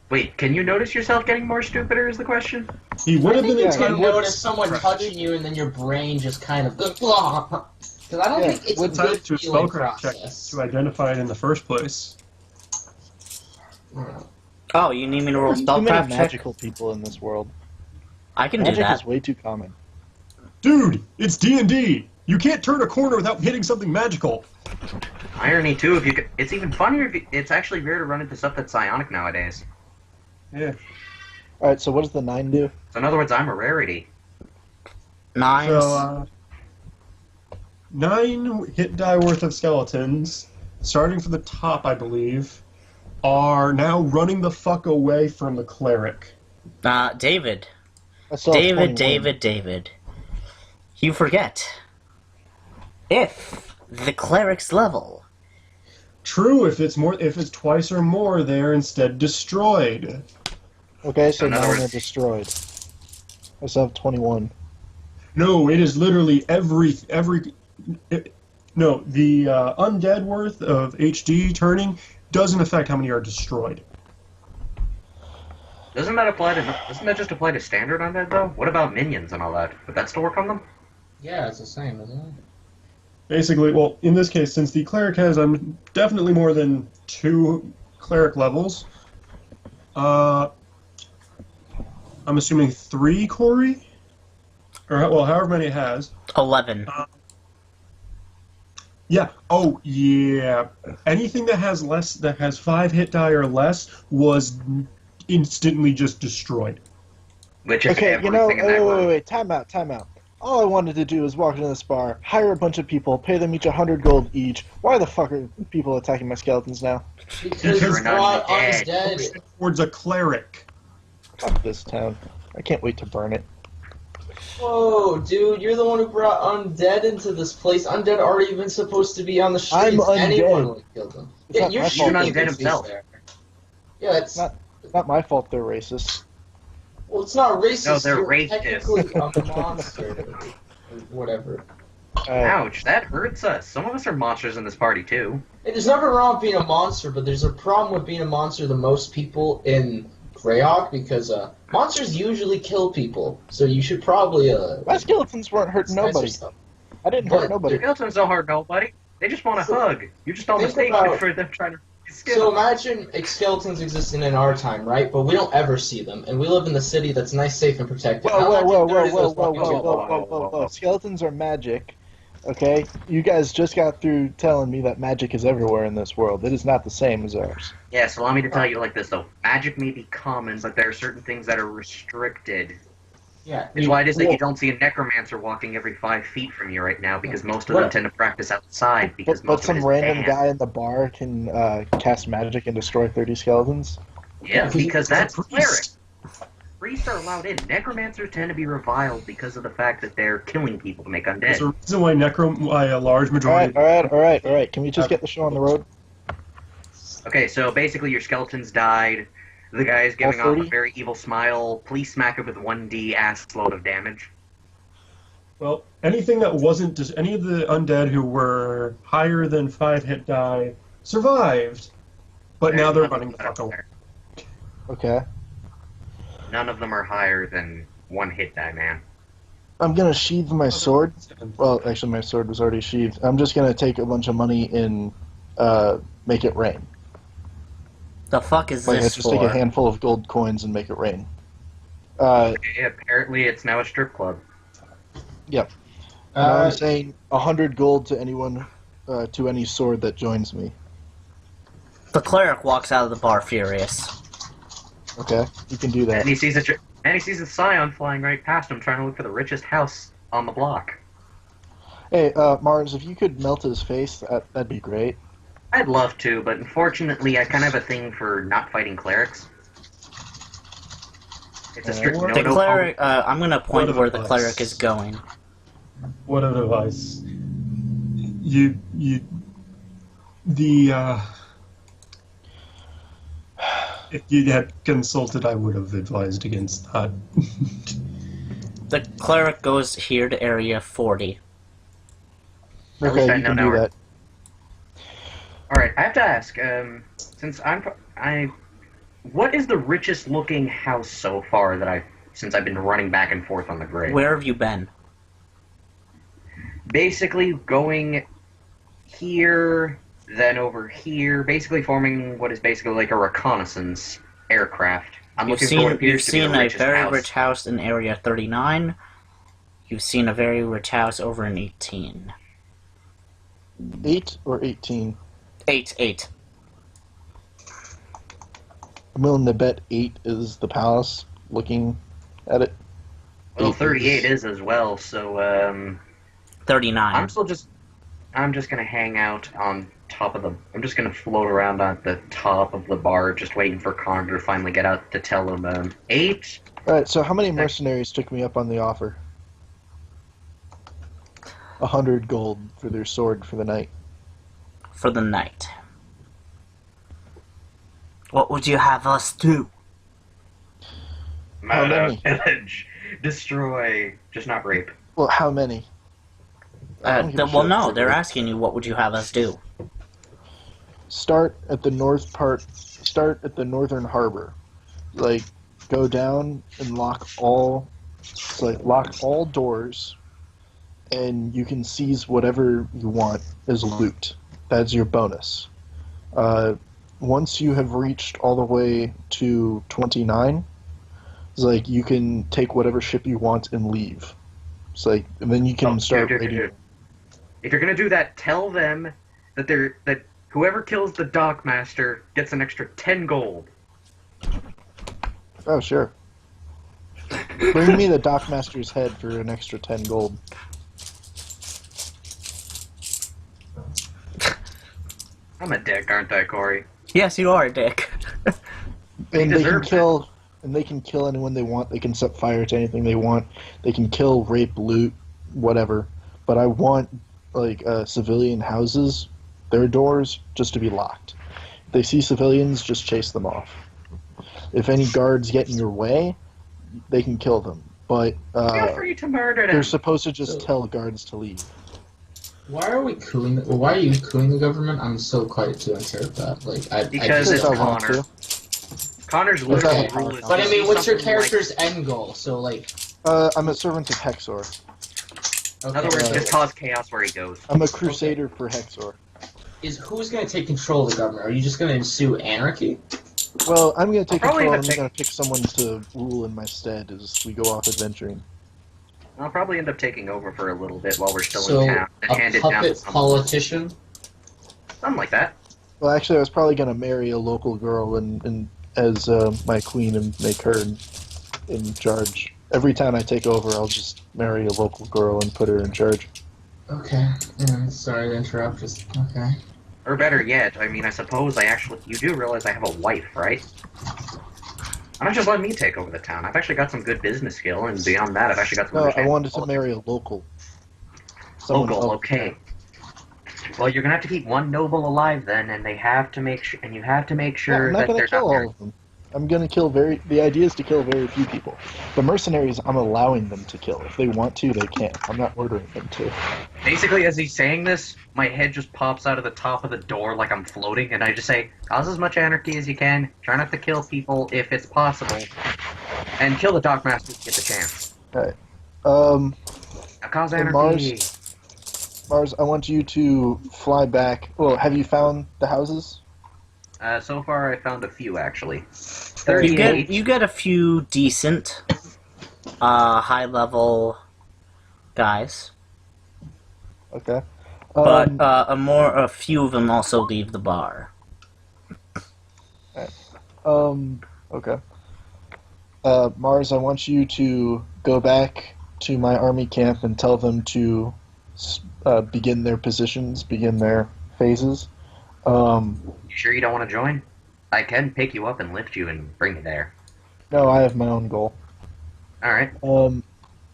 S1: Wait, can you notice yourself getting more stupider is the question?
S2: He would
S3: I
S2: have
S3: think
S2: been
S3: you can
S2: entitled...
S3: notice someone touching you and then your brain just kind of... Because I don't
S6: Yeah,
S3: think it's a
S2: entitled
S3: good
S2: to a
S3: feeling
S2: spellcraft check
S3: process.
S2: to identify it in the first place.
S4: Oh, you need me to roll
S6: There's too many
S4: spellcraft check?
S6: magical people in this world.
S4: I can do
S6: Magic
S4: that.
S6: is way too common.
S2: Dude, it's D&D! You can't turn a corner without hitting something magical!
S1: Irony, too, if you could... It's even funnier if you... It's actually rare to run into stuff that's psionic nowadays.
S2: Yeah.
S6: Alright, so what does the 9 do?
S1: So in other words, I'm a rarity.
S4: 9.
S2: So, 9 hit die worth of skeletons, starting from the top, I believe, are now running the fuck away from the cleric.
S4: David.
S6: I still have 21.
S4: David. You forget. If the cleric's level.
S2: True, if it's twice or more, they're instead destroyed.
S6: Okay, so
S1: In other
S6: 9 are
S1: words-
S6: destroyed. I still have 21.
S2: No, it is literally no, the undead worth of HD turning doesn't affect how many are destroyed.
S1: Doesn't that just apply to standard undead, though? What about minions and all that? Would that still work on them?
S3: Yeah, it's the same, isn't it?
S2: Basically, well, in this case, since the cleric has definitely more than 2 cleric levels, I'm assuming 3, Corey? Or, well, however many it has.
S4: 11.
S2: Yeah. Oh, yeah. Anything that has 5 hit die or less was instantly just destroyed.
S1: Which is
S6: Okay, you know,
S1: everything in that world.
S6: wait, time out. All I wanted to do was walk into this bar, hire a bunch of people, pay them each 100 gold each. Why the fuck are people attacking my skeletons now?
S3: Because
S2: Because
S3: you brought
S1: undead.
S3: undead.
S2: Towards a cleric.
S6: Fuck this town. I can't wait to burn it.
S3: Whoa, dude, you're the one who brought undead into this place. Undead aren't even supposed to be on the streets.
S6: I'm undead.
S3: Anyone would kill them.
S6: It's
S3: Yeah,
S6: not
S3: you're
S6: my
S3: shooting
S6: fault.
S1: Undead
S3: NPCs
S1: himself.
S3: there. Yeah, it's
S6: Not my fault they're racist.
S3: well, it's not racist.
S1: No, they're
S3: you're
S1: racist.
S3: technically a monster, or whatever.
S1: Ouch, that hurts us. Some of us are monsters in this party, too.
S3: Hey, there's nothing wrong with being a monster, but there's a problem with being a monster to most people in Greyhawk because monsters usually kill people. So you should probably
S6: My skeletons weren't hurting
S3: censor
S6: nobody.
S3: stuff.
S6: I didn't
S3: But-
S6: hurt nobody.
S1: Skeletons don't hurt nobody. They just want a
S3: So-
S1: hug. You just don't
S3: think
S1: mistake
S3: about-
S1: it for them trying to
S3: So
S1: skill.
S3: imagine skeletons existing in our time, right? But we don't ever see them, and we live in the city that's nice, safe, and protected.
S6: Whoa,
S3: How
S6: whoa,
S3: much
S6: whoa,
S3: dirt
S6: whoa,
S3: is
S6: whoa,
S3: those
S6: whoa,
S3: fucking
S6: whoa,
S3: people?
S6: whoa, whoa, whoa. Skeletons are magic. Okay? You guys just got through telling me that magic is everywhere in this world. It is not the same as ours.
S1: Yes, allow me to tell you like this, though. Magic may be common, but there are certain things that are restricted.
S3: Yeah.
S1: It's why it is that you don't see a necromancer walking every 5 feet from you right now, because most of them tend to practice outside, because
S6: But
S1: most of
S6: some
S1: it is
S6: random
S1: banned.
S6: guy in the bar can cast magic and destroy 30 skeletons.
S1: Yeah, because that's
S2: Priest.
S1: cleric. Priests are allowed in. Necromancers tend to be reviled because of the fact that they're killing people to make
S2: There's
S1: undead.
S2: a reason why a large majority.
S6: All right. Can we just get the show on the road?
S1: Okay, so basically your skeletons died. The guy is giving
S6: All
S1: off a
S6: 30?
S1: very evil smile. Please smack it with 1d ass load of damage.
S2: Well, anything that wasn't just any of the undead who were higher than 5 hit die survived, but now they're running the fuck away.
S6: Okay.
S1: None of them are higher than 1 hit die, man.
S6: I'm gonna sheathe my sword. Well, actually, my sword was already sheathed. I'm just gonna take a bunch of money and make it rain.
S4: The fuck is
S6: Like, I
S4: this
S6: just take a
S4: for?
S6: handful of gold coins and make it rain.
S1: Okay, apparently it's now a strip club.
S6: And I'm saying 100 gold to anyone, to any sword that joins me.
S4: The cleric walks out of the bar furious.
S6: Okay, you can do that.
S1: And he sees a scion flying right past him, trying to look for the richest house on the block.
S6: Hey, Mars, if you could melt his face, that'd be great.
S1: I'd love to, but unfortunately I kind of have a thing for not fighting clerics. It's a strict
S2: The
S1: no.
S4: The cleric, I'm gonna point
S2: What
S4: where the
S2: advice?
S4: cleric is going.
S2: What a device. If you had consulted, I would have advised against that.
S4: The cleric goes here to area 40.
S1: At least
S6: Okay,
S1: I
S6: you
S1: know
S6: can
S1: now
S6: do
S1: we're-
S6: that.
S1: Alright, I have to ask, since what is the richest looking house so far that since I've been running back and forth on the grid?
S4: Where have you been?
S1: Basically going here, then over here, basically forming what is basically like a reconnaissance aircraft. I'm
S4: You've
S1: looking for what
S4: seen,
S1: appears
S4: you've
S1: to be
S4: seen
S1: the
S4: a
S1: richest
S4: very
S1: house.
S4: rich house in area 39. You've seen a very rich house over in 18.
S6: 8 or 18?
S4: 8.
S6: I'm willing to bet 8 is the palace, looking at it.
S1: Well,
S6: 8
S1: 38 is as well, so,
S4: 39.
S1: I'm just gonna hang out on top of I'm just gonna float around on the top of the bar, just waiting for Connor to finally get out to tell him, 8?
S6: Alright, so how many mercenaries took me up on the offer? 100 gold for their sword for the night.
S4: For the night. What would you have us do?
S6: How
S1: Murder,
S6: many?
S1: pillage, destroy, just not rape.
S6: Well, how many? I don't give a
S4: Well,
S6: shit.
S4: no, they're asking you what would you have us do?
S6: Start at the northern harbor. Like, go down and lock all doors, and you can seize whatever you want as loot. That's your bonus. Once you have reached all the way to 29, it's like you can take whatever ship you want and leave. It's like, and then you can start raiding.
S1: If you're gonna do that, tell them that whoever kills the dockmaster gets an extra 10 gold.
S6: Oh, sure. Bring me the dockmaster's head for an extra 10 gold.
S1: I'm a dick, aren't I, Corey?
S4: Yes, you are, Dick.
S6: And they can
S1: deserves
S6: kill. And they can kill anyone they want. They can set fire to anything they want. They can kill, rape, loot, whatever. But I want civilian houses, their doors just to be locked. If they see civilians, just chase them off. If any guards get in your way, they can kill them. But
S1: Feel free to murder them.
S6: they're supposed to just tell guards to leave.
S3: Why are we cooing? Why are you cooing the government? I'm so quiet to interpret that.
S1: Because it's
S6: I want
S1: Connor.
S6: to.
S1: Connor's literal
S6: Okay.
S1: rule is.
S3: But I
S1: to
S3: mean,
S1: see
S3: what's your
S1: something like-
S3: character's end goal? So like,
S6: I'm a servant of Hexor.
S1: in other words, just cause chaos where he goes.
S6: I'm a crusader for Hexor.
S3: who's going to take control of the government? Are you just going to ensue anarchy?
S6: Well, I'm going to take
S1: Probably
S6: control and
S1: the
S6: I'm going to pick someone to rule in my stead as we go off adventuring.
S1: I'll probably end up taking over for a little bit while we're still
S3: So,
S1: in town and hand
S3: a
S1: it down to
S3: puppet
S1: someone.
S3: politician?
S1: Something like that.
S6: Well, actually, I was probably going to marry a local girl and as my queen and make her in charge. every time I take over, I'll just marry a local girl and put her in charge.
S3: Okay. Sorry to interrupt. Just okay.
S1: Or better yet, I mean, I suppose you do realize I have a wife, right? Why don't you just let me take over the town? I've actually got some good business skill, and beyond that, I've actually got some...
S6: No, I wanted to marry a local. Someone
S1: Local,
S6: else.
S1: okay. Well, you're gonna have to keep one noble alive then, and they have to make sure, and you have to make
S6: No,
S1: sure
S6: I'm not
S1: that
S6: gonna
S1: they're
S6: kill
S1: not
S6: all of them. I'm gonna kill the idea is to kill very few people. The mercenaries, I'm allowing them to kill. If they want to, they can. I'm not ordering them to.
S1: Basically, as he's saying this, my head just pops out of the top of the door like I'm floating, and I just say, cause as much anarchy as you can, try not to kill people if it's possible, and kill the Dockmaster if you get the chance.
S6: Alright.
S1: Now, cause
S6: Hey,
S1: anarchy.
S6: Mars, I want you to fly back. Well, have you found the houses?
S1: So far I found a few, actually.
S4: You
S1: 38.
S4: get a few decent, high-level guys,
S6: Okay.
S4: but a few of them also leave the bar.
S6: Okay. Mars, I want you to go back to my army camp and tell them to begin their positions, begin their phases.
S1: You sure you don't want to join? I can pick you up and lift you and bring you there.
S6: No, I have my own goal.
S1: Alright.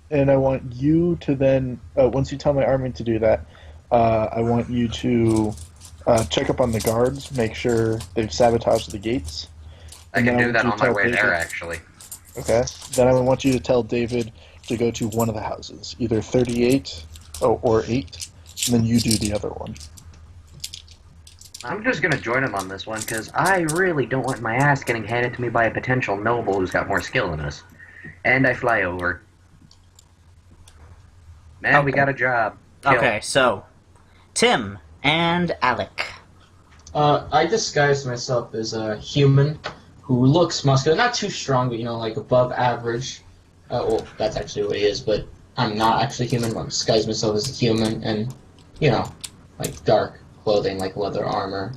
S6: And I want you to then, once you tell my army to do that, I want you to check up on the guards, make sure they've sabotaged the gates.
S1: I
S6: And
S1: can
S6: then
S1: do that
S6: want
S1: on
S6: you to
S1: my
S6: tell
S1: way
S6: David-
S1: there, actually.
S6: Okay. Then I want you to tell David to go to one of the houses, either 38 or 8, and then you do the other one.
S1: I'm just gonna join him on this one, because I really don't want my ass getting handed to me by a potential noble who's got more skill than us. And I fly over. Man, we
S4: Okay.
S1: got a job. Kill.
S4: Okay, so Tim and Alec.
S3: I disguised myself as a human who looks muscular, not too strong, but like above average. Well, that's actually what he is, but I'm not actually human. I disguised myself as a human, and like dark clothing, like leather armor.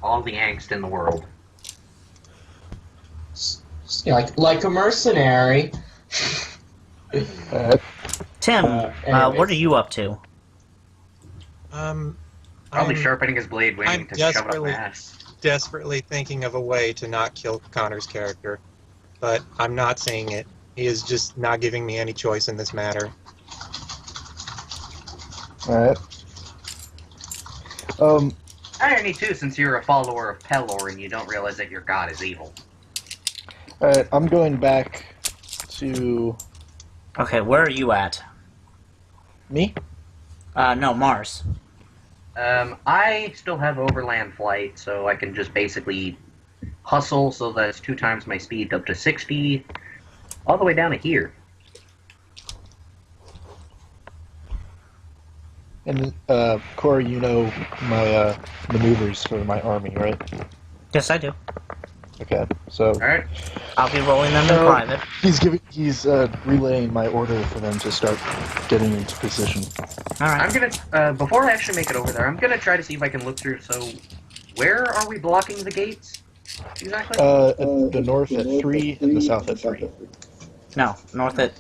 S1: All the angst in the world.
S3: Like a mercenary.
S4: Tim,
S3: anyways.
S4: what are you up to?
S1: Probably
S7: I'm
S1: sharpening his blade, waiting
S7: I'm
S1: to shove it up my
S7: desperately-
S1: ass.
S7: desperately thinking of a way to not kill Connor's character, but I'm not saying it. He is just not giving me any choice in this matter.
S6: Alright.
S1: Irony too, since you're a follower of Pelor and you don't realize that your god is evil.
S6: Alright, I'm going back to
S4: Okay, where are you at?
S6: me.
S4: No, Mars.
S1: I still have overland flight, so I can just basically hustle, so that's 2 times my speed up to 60, all the way down to here.
S6: And Corey, you know my maneuvers for my army, right?
S4: Yes, I do.
S6: Okay, so
S1: Alright?
S4: I'll be rolling them in
S6: So-
S4: private.
S6: he's relaying my order for them to start getting into position.
S4: Alright.
S1: I'm gonna, before I actually make it over there, I'm gonna try to see if I can look through, so, where are we blocking the gates? Exactly?
S6: At the north at 3 and the south at 3.
S4: No, north at...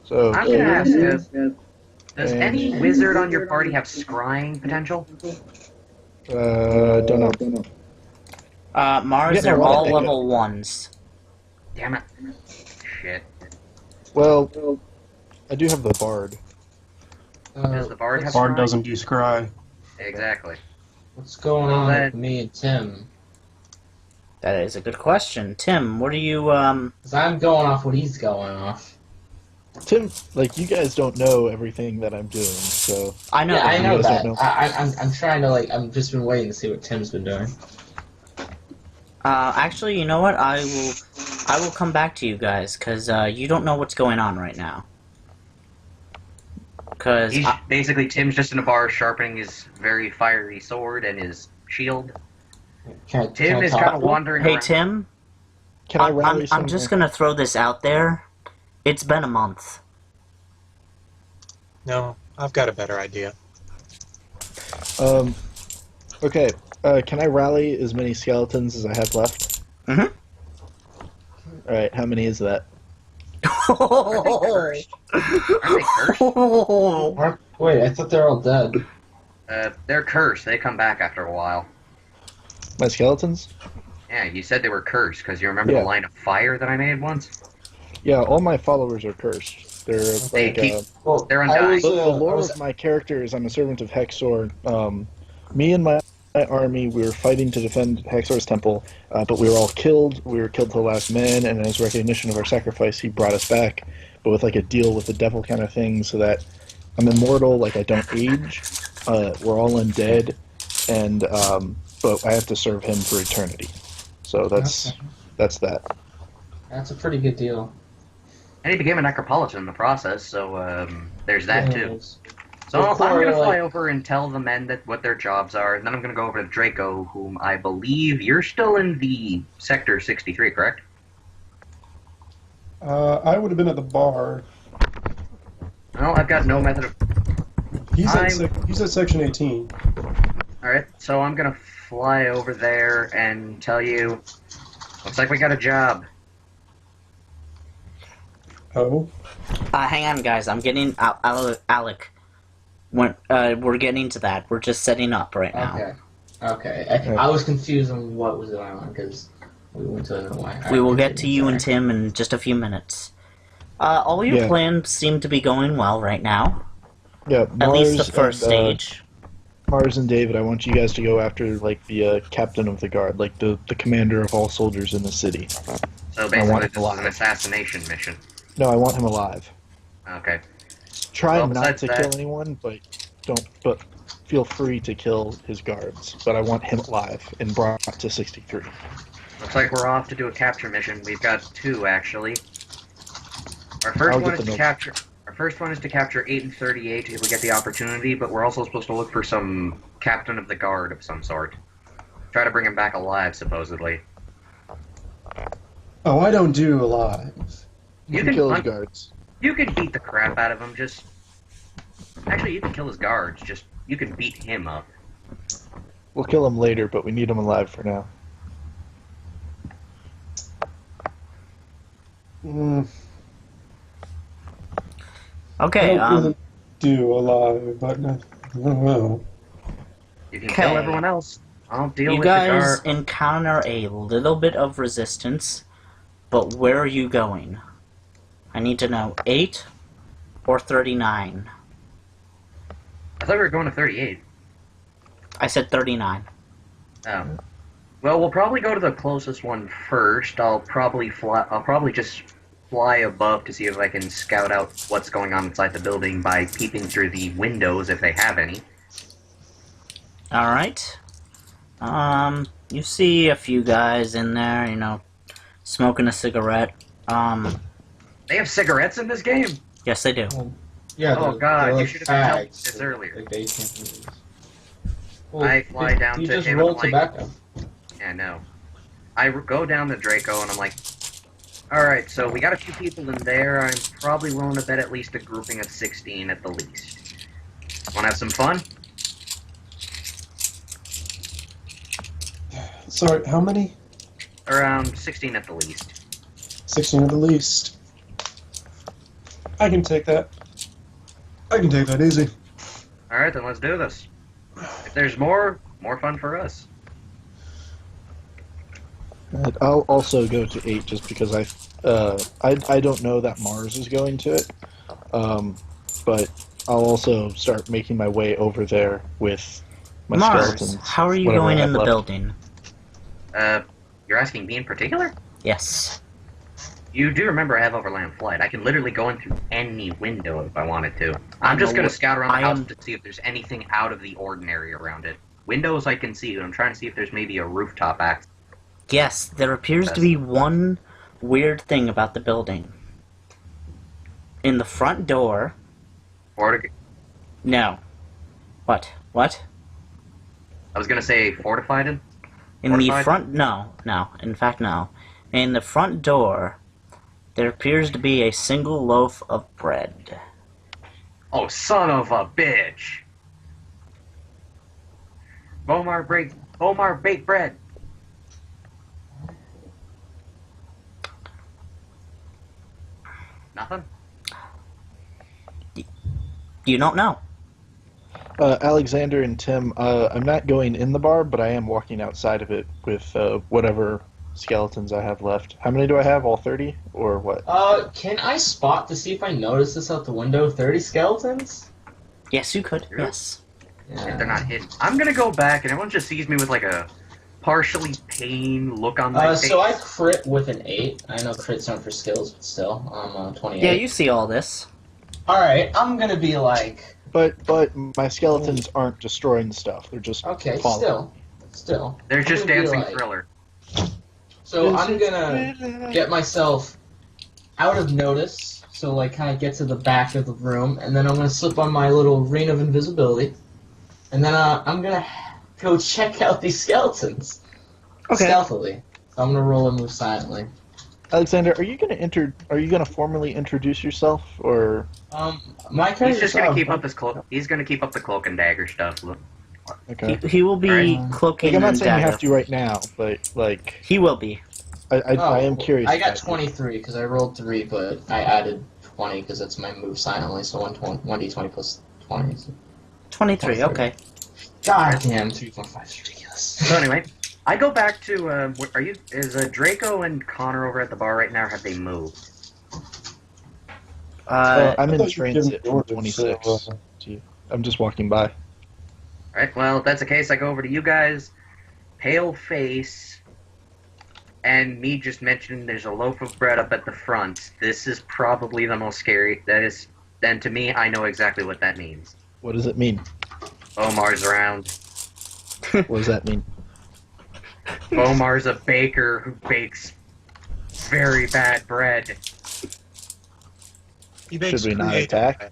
S6: So
S1: I'm gonna ask you, does
S6: And-
S1: any wizard on your party have scrying potential?
S6: don't know.
S4: Mars,
S6: Yeah,
S4: they're
S6: no,
S4: all
S6: they-
S4: level 1s.
S1: Damn it. Shit.
S6: Well, I do have the bard.
S1: Does the bard have
S2: Bard
S1: scrying?
S2: doesn't do scry.
S1: Exactly.
S3: What's going
S1: Well,
S3: on
S1: that-
S3: with me and Tim?
S4: That is a good question. Tim, what are you,
S3: 'Cause I'm going off what he's going off.
S6: Tim, like you guys don't know everything that I'm doing, so
S4: I know
S3: Yeah, I
S4: that.
S3: know
S6: You guys
S3: that.
S6: don't know.
S3: I'm trying to I'm just been waiting to see what Tim's been doing.
S4: Actually, you know what? I will come back to you guys, because, you don't know what's going on right now. Because,
S1: He's basically, Tim's just in a bar sharpening his very fiery sword and his shield.
S3: Can
S1: Tim
S3: I
S1: is
S3: talk
S1: kind of
S3: to him?
S1: wandering
S4: hey,
S1: around.
S4: Tim,
S6: can I rally
S4: I'm just gonna throw this out there. It's been a month.
S7: No, I've got a better idea.
S6: Okay, can I rally as many skeletons as I have left?
S4: Mhm.
S6: Alright, how many is that?
S1: Aren't they cursed?
S3: Wait, I thought they're all dead.
S1: They're cursed. They come back after a while.
S6: My skeletons?
S1: Yeah, you said they were cursed because you remember
S6: Yeah.
S1: the line of fire that I made once?
S6: Yeah, all my followers are cursed. They're
S1: They
S6: like
S1: keep-
S3: Well,
S1: They're
S3: I
S1: undying.
S3: was,
S6: the
S3: I
S6: lore
S3: was-
S6: of my character is I'm a servant of Hexor. Me and my army, we were fighting to defend Hexor's temple, but we were all killed. We were killed to the last man, and as recognition of our sacrifice, he brought us back, but with like a deal with the devil kind of thing, so that I'm immortal, like I don't age. We're all undead, and but I have to serve him for eternity. So that's
S3: Okay.
S6: that's that.
S3: That's a pretty good deal.
S1: And he became a necropolitan in the process, so there's that too.
S3: Yes.
S1: So
S3: Well,
S1: I'm gonna
S3: Cora,
S1: fly
S3: like-
S1: over and tell the men that what their jobs are, and then I'm gonna go over to Draco, whom I believe you're still in the Sector 63, correct?
S2: I would have been at the bar.
S1: No, I've got no method of.
S2: He's
S1: I'm-
S2: he's at section 18.
S1: All right, so I'm gonna fly over there and tell you. Looks like we got a job.
S2: Oh,
S4: Hang on, guys. I'm getting Alec. We're getting to that. We're just setting up right now.
S3: Okay. Okay. I was confused on what was going on because we went to another way.
S4: We will get to you and Tim in just a few minutes. All your
S6: Yeah.
S4: plans seem to be going well right now.
S6: Yeah,
S4: At least the first
S6: and,
S4: stage.
S6: Mars and David, I want you guys to go after like the captain of the guard, like the commander of all soldiers in the city.
S1: So
S6: want
S1: basically,
S6: it
S1: this is
S6: alive.
S1: an assassination mission.
S6: No, I want him alive.
S1: Okay.
S6: Try
S1: Well,
S6: not
S1: besides
S6: to
S1: that-
S6: kill anyone, but don't. But feel free to kill his guards. But I want him alive and brought to 63.
S1: Looks like we're off to do a capture mission. We've got two actually. Our
S6: I'll
S1: first
S6: get
S1: one is
S6: the
S1: to
S6: notes.
S1: capture. Our first one is to capture 8 and 38 if we get the opportunity, but we're also supposed to look for some captain of the guard of some sort. Try to bring him back alive, supposedly.
S2: oh, I don't do alive.
S6: You
S1: You
S6: can
S1: can
S6: kill his
S1: hunt-
S6: guards.
S1: You can beat the crap out of him. Just actually, you can kill his guards. Just you can beat him up.
S6: We'll kill him later, but we need him alive for now.
S2: Mm,
S4: Okay.
S2: I don't really do alive, but I don't know.
S1: You can
S4: Okay.
S1: kill everyone else. I'll deal
S4: You
S1: with the
S4: guys
S1: guard.
S4: encounter a little bit of resistance, but where are you going? I need to know 8 or 39.
S1: I thought we were going to 38.
S4: I said 39.
S1: Oh. Well, we'll probably go to the closest one first. I'll probably just fly above to see if I can scout out what's going on inside the building by peeping through the windows if they have any.
S4: Alright. You see a few guys in there, smoking a cigarette.
S1: They have cigarettes in this game?
S4: Yes, they do.
S3: Yeah.
S1: Oh,
S3: they're-
S1: God,
S3: they're
S1: you
S3: like
S1: should have been telling me
S3: fags.
S1: this earlier.
S3: Like they can't use. Well,
S1: I fly down
S3: you
S1: to
S3: just
S1: him
S3: roll
S1: and, like-
S3: tobacco.
S1: Yeah, no. I go down to Draco and I'm like, alright, so we got a few people in there. I'm probably willing to bet at least a grouping of 16 at the least. Wanna have some fun?
S2: Sorry, how many?
S1: Around 16 at the least.
S2: 16 at the least. I can take that. I can take that easy.
S1: Alright, then let's do this. If there's more fun for us.
S6: And I'll also go to 8 just because I don't know that Mars is going to it, but I'll also start making my way over there with my
S4: Mars,
S6: skeletons.
S4: how are you
S6: whatever
S4: going
S6: I
S4: in
S6: have
S4: the
S6: left.
S4: building?
S1: You're asking me in particular?
S4: Yes.
S1: You do remember I have overland flight. I can literally go in through any window if I wanted to. I'm
S4: I
S1: just
S4: know
S1: gonna
S4: what-
S1: scout around the
S4: I
S1: house
S4: am-
S1: to see if there's anything out of the ordinary around it. Windows I can see, but I'm trying to see if there's maybe a rooftop access.
S4: Yes, there appears to be one weird thing about the building. In the front door...
S1: Or to,
S4: No. What? What?
S1: I was gonna say fortified.
S4: In the
S1: Fortified?
S4: front... No. In fact, no. In the front door, there appears to be a single loaf of bread.
S1: Oh, son of a bitch! Bomar baked bread.
S4: You don't know.
S6: Alexander and Tim, I'm not going in the bar, but I am walking outside of it with whatever skeletons I have left. How many do I have? All 30? Or what?
S3: Can I spot to see if I notice this out the window? 30 skeletons?
S4: Yes, you could.
S1: Sure.
S4: Yes.
S1: If they're not hidden. I'm gonna go back, and everyone just sees me with like a partially pained look on my face.
S3: So I crit with an 8. I know crits aren't for skills, but still, I'm 28.
S4: Yeah, you see all this.
S3: Alright, I'm gonna be like...
S6: But my skeletons aren't destroying the stuff. They're just
S3: Okay,
S6: following.
S3: still.
S1: They're just
S3: I'm gonna be
S1: dancing
S3: like-
S1: Thriller.
S3: So I'm gonna get myself out of notice, so like kind of get to the back of the room, and then I'm gonna slip on my little ring of invisibility, and then I'm gonna go check out these skeletons stealthily. So I'm gonna roll and move silently.
S6: Alexander, are you gonna formally introduce yourself, or?
S3: My
S1: He's
S3: character.
S1: just gonna keep up his cloak. He's gonna keep up the cloak and dagger stuff. Look.
S6: Okay.
S4: He will be
S1: Alright.
S4: cloaking
S6: Like, I'm not
S4: and
S6: saying you
S4: dagger.
S6: have to right now, but like,
S4: He will be.
S6: I am curious.
S3: I got
S6: about
S3: 23 because I rolled 3, but I added 20 because it's my move silently. So 1d20 plus 20.
S4: 23,
S3: 23.
S4: okay.
S3: God damn, 3.5 is ridiculous.
S1: So anyway, I go back to. Is Draco and Connor over at the bar right now? Or have they moved?
S6: I'm
S2: I
S6: in
S2: thought you were
S6: transit
S2: giving
S6: from
S2: orders,
S6: 26.
S2: so,
S6: I'm just walking by.
S1: Alright, well, if that's the case, I go over to you guys, pale face, and me just mentioning there's a loaf of bread up at the front. This is probably the most scary. And to me, I know exactly what that means.
S6: What does it mean?
S1: Omar's around.
S6: What does that mean?
S1: Omar's a baker who bakes very bad bread.
S7: He makes
S6: Should we not
S7: creative
S6: attack?
S7: bread.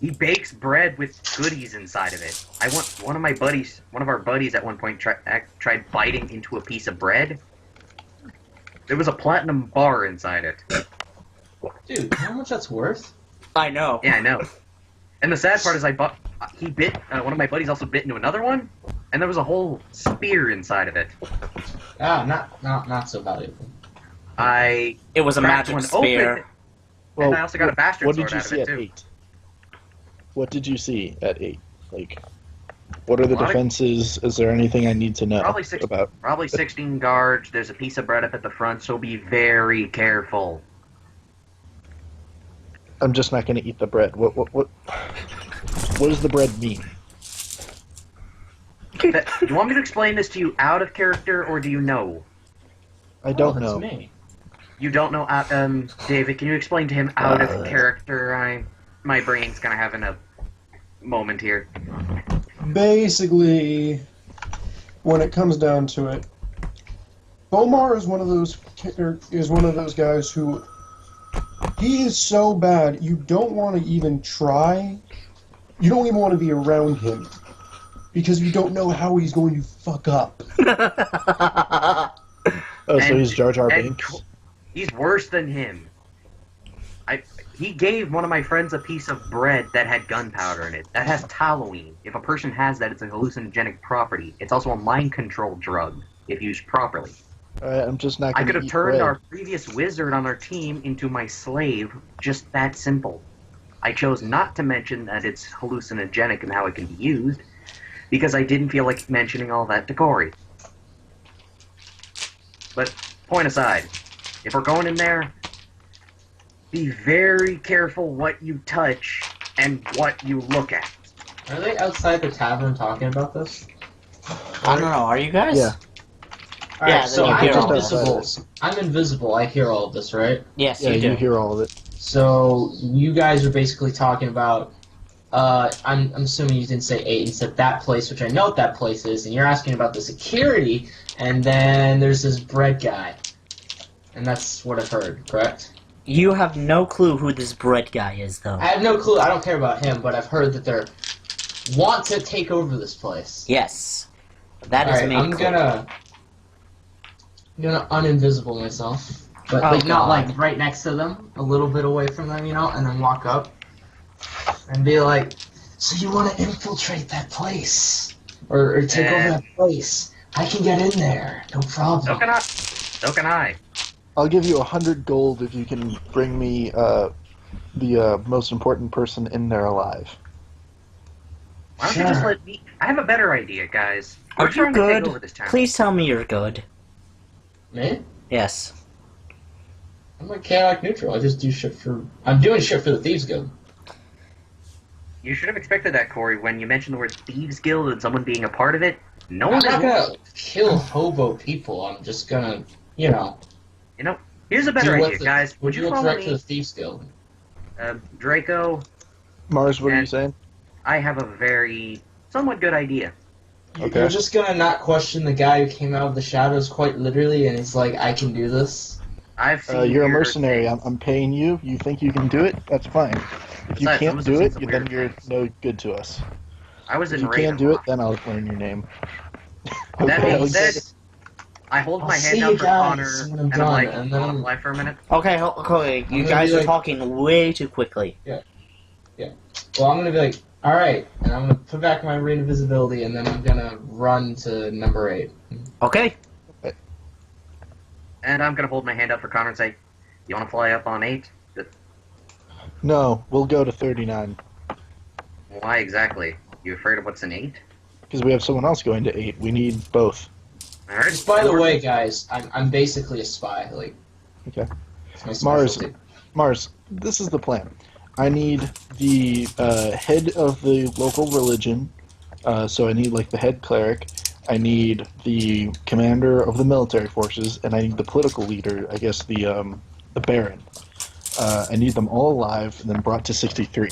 S1: He bakes bread with goodies inside of it. One of our buddies at one point tried biting into a piece of bread. There was a platinum bar inside it.
S3: Dude, how much that's worth?
S4: I know.
S1: Yeah, I know. And the sad part is he bit, one of my buddies also bit into another one, and there was a whole spear inside of it.
S3: Not so valuable.
S4: It was a
S1: Cracked
S4: magic
S1: one
S4: spear.
S1: open, and I also got a bastard
S6: What
S1: sword
S6: did you
S1: out of
S6: see
S1: it,
S6: at
S1: too.
S6: 8? What did you see at 8? Like, what are the
S1: A lot of-
S6: defenses? Is there anything I need to know about?
S1: Probably 16 guards. There's a piece of bread up at the front, so be very careful.
S6: I'm just not going to eat the bread. What does the bread mean?
S1: Do you want me to explain this to you out of character, or do you know?
S6: I don't
S3: that's
S6: know.
S3: me.
S1: You don't know, David, can you explain to him out of character? My brain's kind of having a moment here.
S2: basically, when it comes down to it, Bomar is one of those guys who he is so bad you don't want to even try. You don't even want to be around him because you don't know how he's going to fuck up.
S6: Oh, so
S1: And-
S6: he's Jar Jar
S1: and
S6: Binks?
S1: He's worse than him. He gave one of my friends a piece of bread that had gunpowder in it. That has toluene. If a person has that, it's a hallucinogenic property. It's also a mind control drug, if used properly.
S6: Alright, I'm just not
S1: I
S6: going
S1: could
S6: to
S1: have
S6: eat
S1: turned
S6: bread.
S1: our previous wizard on our team into my slave, just that simple. I chose not to mention that it's hallucinogenic and how it can be used, because I didn't feel like mentioning all that to Corey. But, point aside, if we're going in there, be very careful what you touch and what you look at.
S3: Are they outside the tavern talking about this?
S4: I don't know. Are you guys?
S6: Yeah.
S3: Alright,
S4: Yeah,
S3: so
S4: then you
S3: I'm
S4: hear all
S3: invisible. I'm invisible. I hear all of this, right?
S4: Yes,
S6: Yeah,
S4: you do.
S6: you hear all of it.
S3: So you guys are basically talking about. I'm assuming you didn't say 8. You said that place, which I know what that place is, and you're asking about the security. And then there's this bread guy, and that's what I've heard. Correct?
S4: You have no clue who this bread guy is, though.
S3: I have no clue. I don't care about him, but I've heard that they're want to take over this place.
S4: Yes. That is
S3: Alright,
S4: made
S3: I'm
S4: clear.
S3: gonna uninvisible myself, but
S4: Oh,
S3: like not
S4: God.
S3: like right next to them, a little bit away from them, and then walk up and be like, "So you want to infiltrate that place, or take over that place? I can get in there, no problem."
S1: So can I. So can I.
S6: I'll give you 100 gold if you can bring me the most important person in there alive.
S1: Why don't you just let me... I have a better idea, guys.
S4: Are
S1: We're
S4: you
S1: trying to take over
S4: good?
S1: this town.
S4: Please tell me you're good.
S3: Me?
S4: Yes.
S3: I'm like chaotic neutral. I just do shit for. I'm doing shit for the Thieves Guild.
S1: You should have expected that, Corey, when you mentioned the word Thieves Guild and someone being a part of it. No
S3: I'm
S1: one
S3: not
S1: is...
S3: gonna kill hobo people. I'm just gonna,
S1: You know, here's a better
S3: do
S1: idea, guys. Would you follow
S3: direct to the
S1: me?
S3: Thieves Guild?
S1: Draco,
S6: Mars, what are you
S1: And-
S6: saying?
S1: I have a very... somewhat good idea.
S6: Okay.
S3: You're just gonna not question the guy who came out of the shadows quite literally, and he's like, I can do this.
S1: I've seen
S6: You're a
S1: weirder
S6: mercenary.
S1: things.
S6: I'm paying you. You think you can do it? That's fine. If you
S1: Besides,
S6: can't
S1: those
S6: do
S1: are
S6: it,
S1: some
S6: then
S1: weird
S6: you're
S1: things.
S6: no good to us.
S1: I was
S6: If
S1: in
S6: you can't do it,
S1: Ravenloft.
S6: then I'll learn your name.
S1: That
S6: Okay,
S1: being
S6: Alexander.
S1: said, I hold
S3: I'll
S1: my
S3: see
S1: hand
S3: you
S1: out for
S3: guys
S1: Connor,
S3: when I'm
S1: and I'm
S3: done,
S1: like,
S3: and then
S1: wanna
S3: I'm-
S1: fly for a minute?
S4: Okay, okay, you
S3: gonna
S4: guys
S3: be
S4: are
S3: like-
S4: talking way too quickly.
S3: Well, I'm gonna be like, alright, and I'm gonna put back my ring of invisibility, and then I'm gonna run to number 8.
S4: Okay.
S1: And I'm gonna hold my hand up for Connor and say, you wanna fly up on 8?
S6: No, we'll go to 39
S1: Why exactly? You afraid of what's in 8?
S6: because we have someone else going to 8. We need both.
S1: Alright.
S3: Just by the way, guys, I'm basically a spy. Like,
S6: Okay.
S3: it's my
S6: Mars.
S3: specialty.
S6: Mars, this is the plan. I need the head of the local religion, so I need like the head cleric. I need the commander of the military forces, and I need the political leader. I guess the baron. I need them all alive and then brought to 63.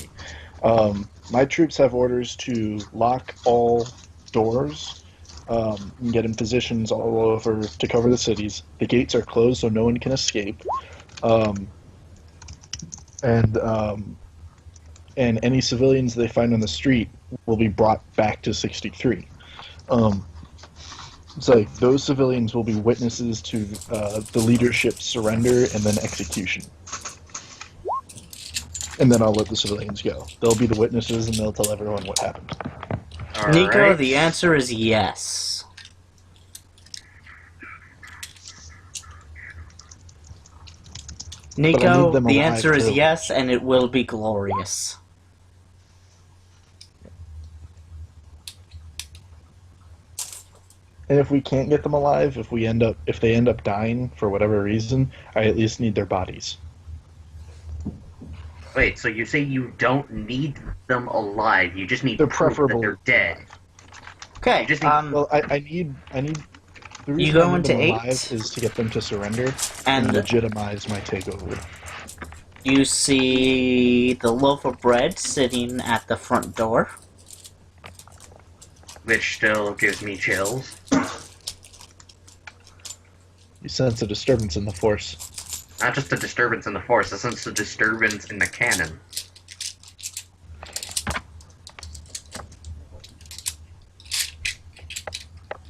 S6: My troops have orders to lock all doors and get in positions all over to cover the cities. The gates are closed so no one can escape. And any civilians they find on the street will be brought back to 63. It's like those civilians will be witnesses to the leadership's surrender and then execution. And then I'll let the civilians go. They'll be the witnesses and they'll tell everyone what happened.
S4: Nico,
S1: Alright.
S4: the answer is yes. Nico,
S6: them
S4: the
S6: alive,
S4: answer is
S6: too.
S4: yes, and it will be glorious.
S6: And if we can't get them alive, if they end up dying for whatever reason, I at least need their bodies.
S1: Wait, so you say you don't need them alive, you just need
S6: They're
S1: proof that
S6: preferable.
S1: they're dead.
S4: Okay,
S1: You just need-
S6: Well, I need. The reason
S4: go
S6: I need
S4: into
S6: them
S4: 8?
S6: alive is to get them to surrender and
S4: and
S6: legitimize my takeover.
S4: you see the loaf of bread sitting at the front door.
S1: Which still gives me chills.
S6: You sense a disturbance in the force.
S1: Not just a disturbance in the force, a sense of disturbance in the canon.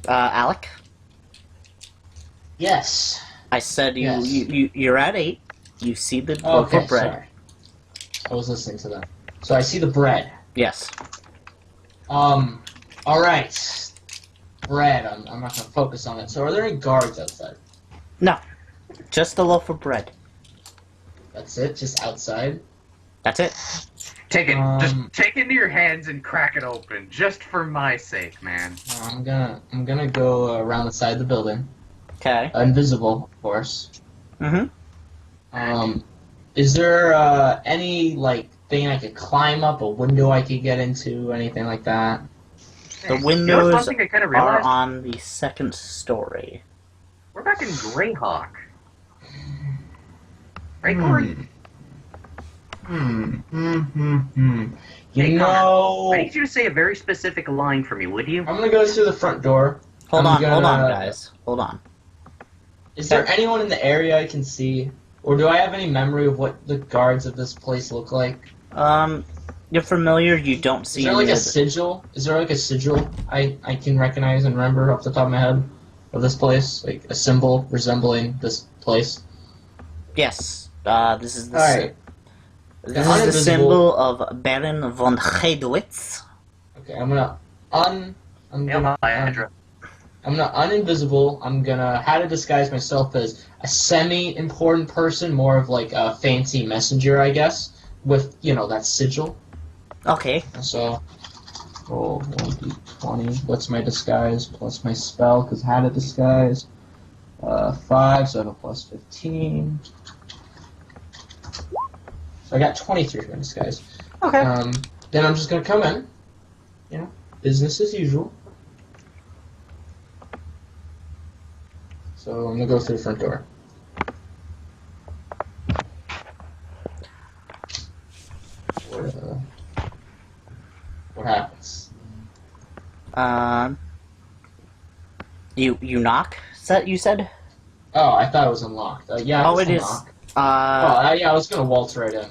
S4: Alec,
S3: Yes.
S4: I said
S3: Yes.
S4: you're at 8. You see the loaf
S3: Okay,
S4: of bread.
S3: sorry. I was listening to that. So I see the bread.
S4: Yes.
S3: Alright. Bread, I'm not gonna focus on it. So are there any guards outside?
S4: No. Just the loaf of bread.
S3: That's it? Just outside?
S4: That's it.
S1: Take it, just
S3: Um,
S1: take it into your hands and crack it open, just for my sake, man.
S3: I'm gonna go around the side of the building.
S4: Okay.
S3: Invisible, of course.
S4: Mm-hmm.
S3: Is there any like thing I could climb up, a window I could get into, anything like that?
S4: The
S1: You know what's one
S4: windows
S1: thing I kind of
S4: are
S1: realized?
S4: on the second story.
S1: We're back in Greyhawk. Right, Corey?
S3: You
S1: Hey,
S3: know,
S1: I need you to say a very specific line for me, would you?
S3: I'm gonna go through the front door.
S4: Hold
S3: I'm
S4: on,
S3: gonna-
S4: guys. Hold on.
S3: Is there anyone in the area I can see? Or do I have any memory of what the guards of this place look like?
S4: You're familiar. You don't
S3: Is
S4: see
S3: there like
S4: any
S3: a
S4: of the-
S3: sigil? Is there like a sigil I can recognize and remember off the top of my head of this place? Like a symbol resembling this place?
S4: Yes. This is the
S3: Alright.
S4: this
S3: The
S4: is the
S3: uninvisible-
S4: symbol of Baron von Heidwitz.
S3: Okay, I'm gonna
S1: Yeah, my address.
S3: I'm gonna uninvisible. I'm gonna how to disguise myself as a semi-important person, more of like a fancy messenger, I guess, with that sigil.
S4: Okay.
S3: So Roll 1d20. What's my disguise plus my spell? Because I had a disguise. 5, so I have a plus 15. So I got 23 for my disguise.
S4: Okay.
S3: Then I'm just gonna come in. You know, business as usual. So I'm gonna go through the front door. What happens?
S4: You knock? Is that you said?
S3: Oh, I thought it was unlocked. Yeah.
S4: Oh,
S3: it's
S4: it is.
S3: unlocked. Yeah, I was gonna waltz right in.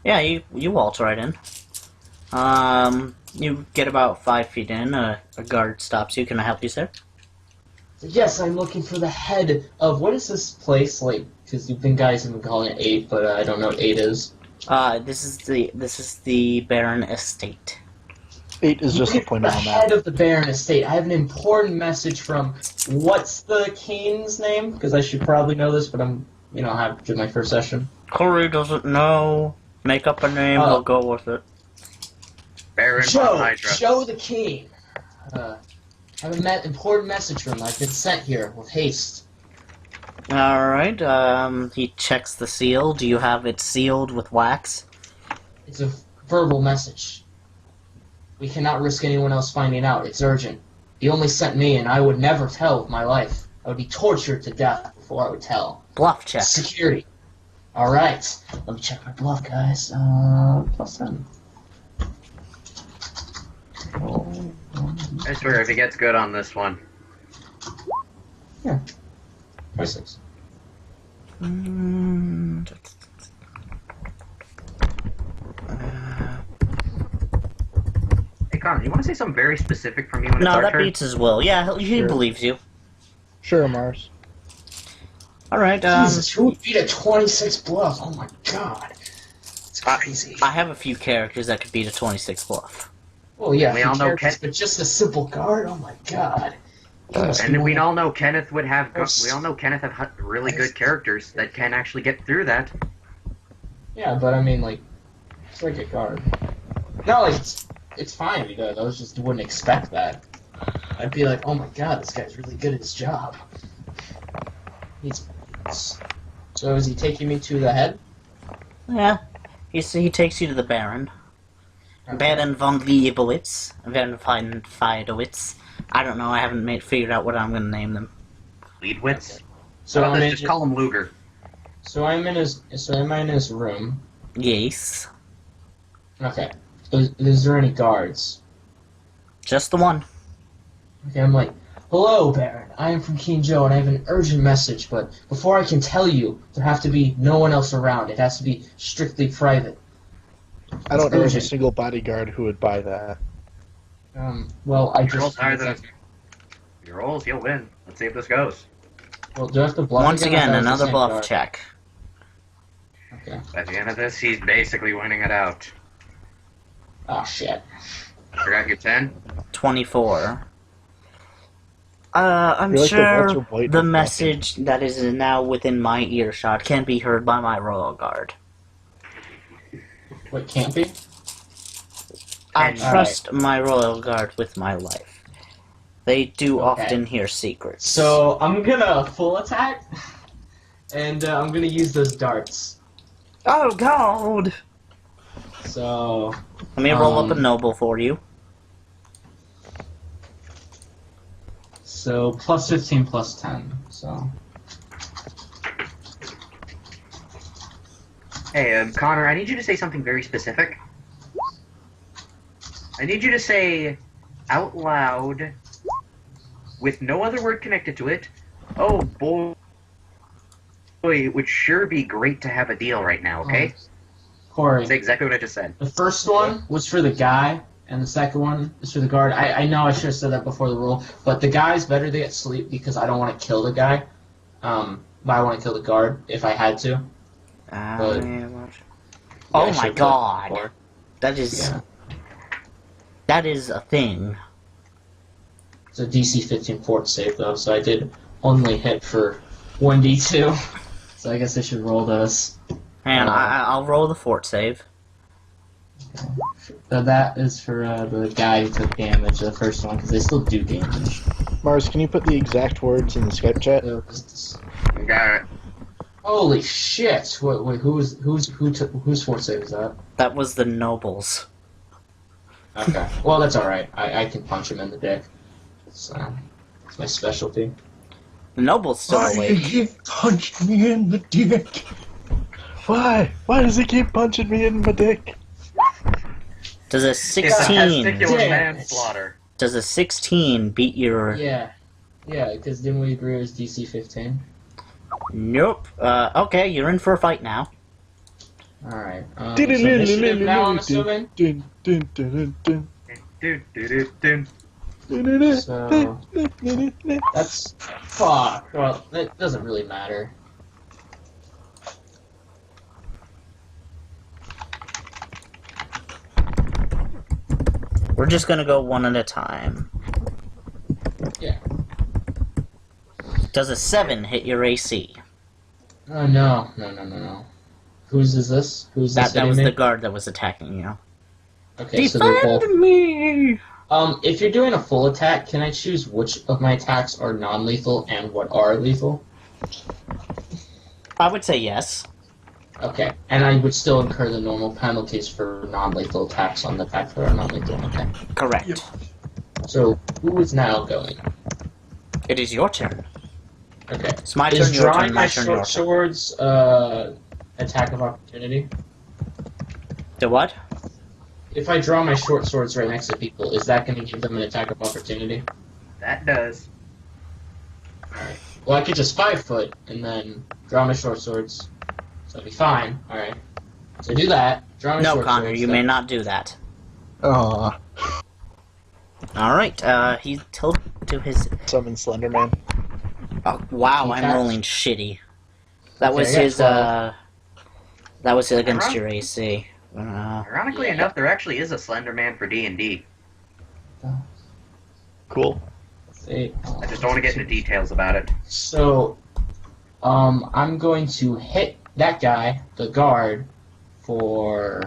S4: Yeah, you waltz right in. You get about 5 feet in. A guard stops you. Can I help you, sir?
S3: Yes, I'm looking for the head of what is this place like? Because you've been guys have been calling it 8, but I don't know what 8 is.
S4: This is the Baron Estate.
S6: 8 is just a point
S3: the
S6: on
S3: head
S6: that.
S3: of the Baron Estate. I have an important message from what's the king's name? Because I should probably know this, but I'm I have to do my first session.
S4: Corey doesn't know. Make up a name.
S3: Oh.
S4: We'll go with it.
S1: Baron von Hydra.
S3: Show the king. I have an important message from him. I've been sent here with haste.
S4: All right. He checks the seal. Do you have it sealed with wax?
S3: It's a verbal message. We cannot risk anyone else finding out. It's urgent. He only sent me, and I would never tell with my life. I would be tortured to death before I would tell.
S4: Bluff check.
S3: Security. All right. Let me check my bluff, guys. Plus 10.
S1: I swear, if he gets good on this one.
S3: 26.
S1: Hey, Connor, you want to say something very specific from you when it's
S4: No,
S1: our
S4: that
S1: turn?
S4: beats his will. Yeah, he
S6: Sure.
S4: believes you.
S6: Sure, Mars.
S4: All right.
S3: Jesus, who would beat a 26 bluff? Oh my god. It's crazy.
S4: I have a few characters that could beat a 26 bluff.
S3: Well, yeah,
S1: We all know
S3: characters, but just a simple guard? Oh my god.
S1: And we all know Kenneth would have. We all know Kenneth have really good characters that can actually get through that.
S3: Yeah, but I mean, like, it's like a guard. No, like, it's fine because I just wouldn't expect that. I'd be like, oh my god, this guy's really good at his job. So is he taking me to the head?
S4: Yeah. He takes you to the Baron. Baron von Liebowitz. Baron von Feidowitz. I don't know, I haven't figured out what I'm going to name them.
S1: Leadwitz.
S3: So I'm in,
S1: Just call him Luger.
S3: so I'm in his room.
S4: Yes.
S3: Okay. Is there any guards?
S4: Just the one.
S3: Okay, I'm like, hello, Baron. I am from King Joe, and I have an urgent message, but before I can tell you, there have to be no one else around. It has to be strictly private.
S6: I don't know of a
S3: urgent.
S6: single bodyguard who would buy that.
S3: Well, I
S1: Your
S3: just...
S1: rolls higher than your rolls, you'll win. Let's see if this goes.
S3: Well, do I have to bluff
S4: Once
S3: again?
S4: again,
S3: I thought it was the
S4: another
S3: same
S4: bluff
S3: card.
S4: check.
S3: Okay.
S1: At the end of this, he's basically winning it out.
S3: Oh, shit.
S1: Forgot your 10?
S4: 24. I'm
S6: You're like the
S4: sure
S6: Walter White
S4: the
S6: of
S4: message that is now within my earshot can be heard by my royal guard.
S3: What, can't be?
S4: I
S1: And-
S4: trust my royal guard with my life. They do
S3: Okay.
S4: often hear secrets.
S3: So, I'm gonna full attack, and I'm gonna use those darts.
S4: Oh god!
S3: So...
S4: Let me roll up a noble for you.
S3: So, plus 15, plus 10, so...
S1: Hey, Connor, I need you to say something very specific. I need you to say out loud, with no other word connected to it, oh boy, it would sure be great to have a deal right now, okay?
S3: Corey,
S1: Say exactly what I just said.
S3: the first one was for the guy, and the second one is for the guard. I know I should have said that before the rule, but the guy's better to get sleep because I don't want to kill the guy. But I want to kill the guard if I had to.
S4: Oh
S3: I
S4: my
S3: should've
S4: god!
S3: put before.
S4: That is...
S3: Yeah.
S4: That is a thing.
S3: It's a DC 15 fort save, though, so I did only hit for 1d2. So I guess I should roll those.
S4: And I'll roll the fort save.
S3: So that is for the guy who took damage, the first one, because they still do damage.
S6: Mars, can you put the exact words in the Skype chat?
S3: So,
S1: Got it.
S3: holy shit! Wait, whose fort save is that?
S4: That was the nobles.
S3: Okay. Well, that's alright. I can punch him in the dick. It's my specialty.
S4: The nobles still awake.
S2: He punched me in the dick.
S6: Why? Why does he keep punching me in my dick?
S4: Does a
S1: It's a
S4: 16?
S1: testicular
S3: Damn.
S1: manslaughter.
S4: Does a 16 beat your?
S3: Yeah, because didn't we agree it was DC 15?
S4: Nope. Okay, you're in for a fight now.
S3: Alright. So initiative now, I'm assuming?
S6: Dun, dun, dun, dun,
S1: Do-do-do-do.
S6: dun.
S3: So, that's... Fuck. Well, it doesn't really matter.
S4: We're just gonna go one at a time.
S3: Yeah.
S4: Does a 7 hit your AC?
S3: Oh, no. Whose is this? Who's this
S4: That was
S3: hitting
S4: the
S3: me?
S4: guard that was attacking you.
S3: Okay, so they're both...
S4: me!
S3: If you're doing a full attack, can I choose which of my attacks are non-lethal and what are lethal?
S4: I would say yes.
S3: Okay, and I would still incur the normal penalties for non-lethal attacks on the attacks that are non-lethal. Okay.
S4: Correct.
S2: Yep.
S3: So, who is now going?
S4: It is your turn.
S3: Okay.
S4: It's my
S3: Is
S4: turn, your
S3: drawing
S4: turn,
S3: my
S4: my turn, your
S3: short
S4: turn.
S3: swords attack of opportunity?
S4: The what?
S3: If I draw my short swords right next to people, is that going to give them an attack of opportunity?
S1: That does.
S3: Alright. Well, I could just 5 foot and then draw my short swords. So it'd be fine. Alright. So do that. Draw my
S4: No,
S3: short
S4: Connor,
S3: swords.
S4: you
S3: then-
S4: may not do that.
S6: Aw,
S4: Alright, he told to his...
S6: summon Slenderman.
S4: Oh, wow, I'm
S3: Okay.
S4: rolling shitty. That
S3: Okay,
S4: was
S3: I got
S4: his,
S3: 12.
S4: That was against your AC.
S1: Ironically
S3: Yeah.
S1: enough, there actually is a Slender Man for D&D.
S6: Cool.
S3: 8.
S1: I just don't want to get into details about it.
S3: So, I'm going to hit that guy, the guard, for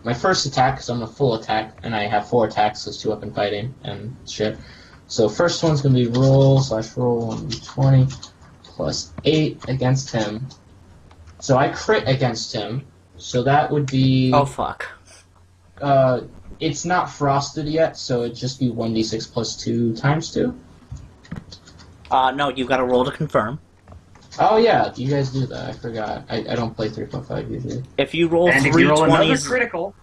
S3: my first attack, because I'm a full attack, and I have 4 attacks, so it's 2 up in fighting and shit. So first one's going to be roll 1d20 plus 8 against him. So I crit against him, so that would be...
S4: Oh, fuck.
S3: It's not frosted yet, so it'd just be 1d6 plus 2 times 2.
S4: No, you gotta roll to confirm.
S3: Oh yeah, you guys do that, I forgot. I don't play 3.5 usually.
S4: If you roll
S1: And if
S4: three
S1: you roll another
S4: 20s...
S1: critical,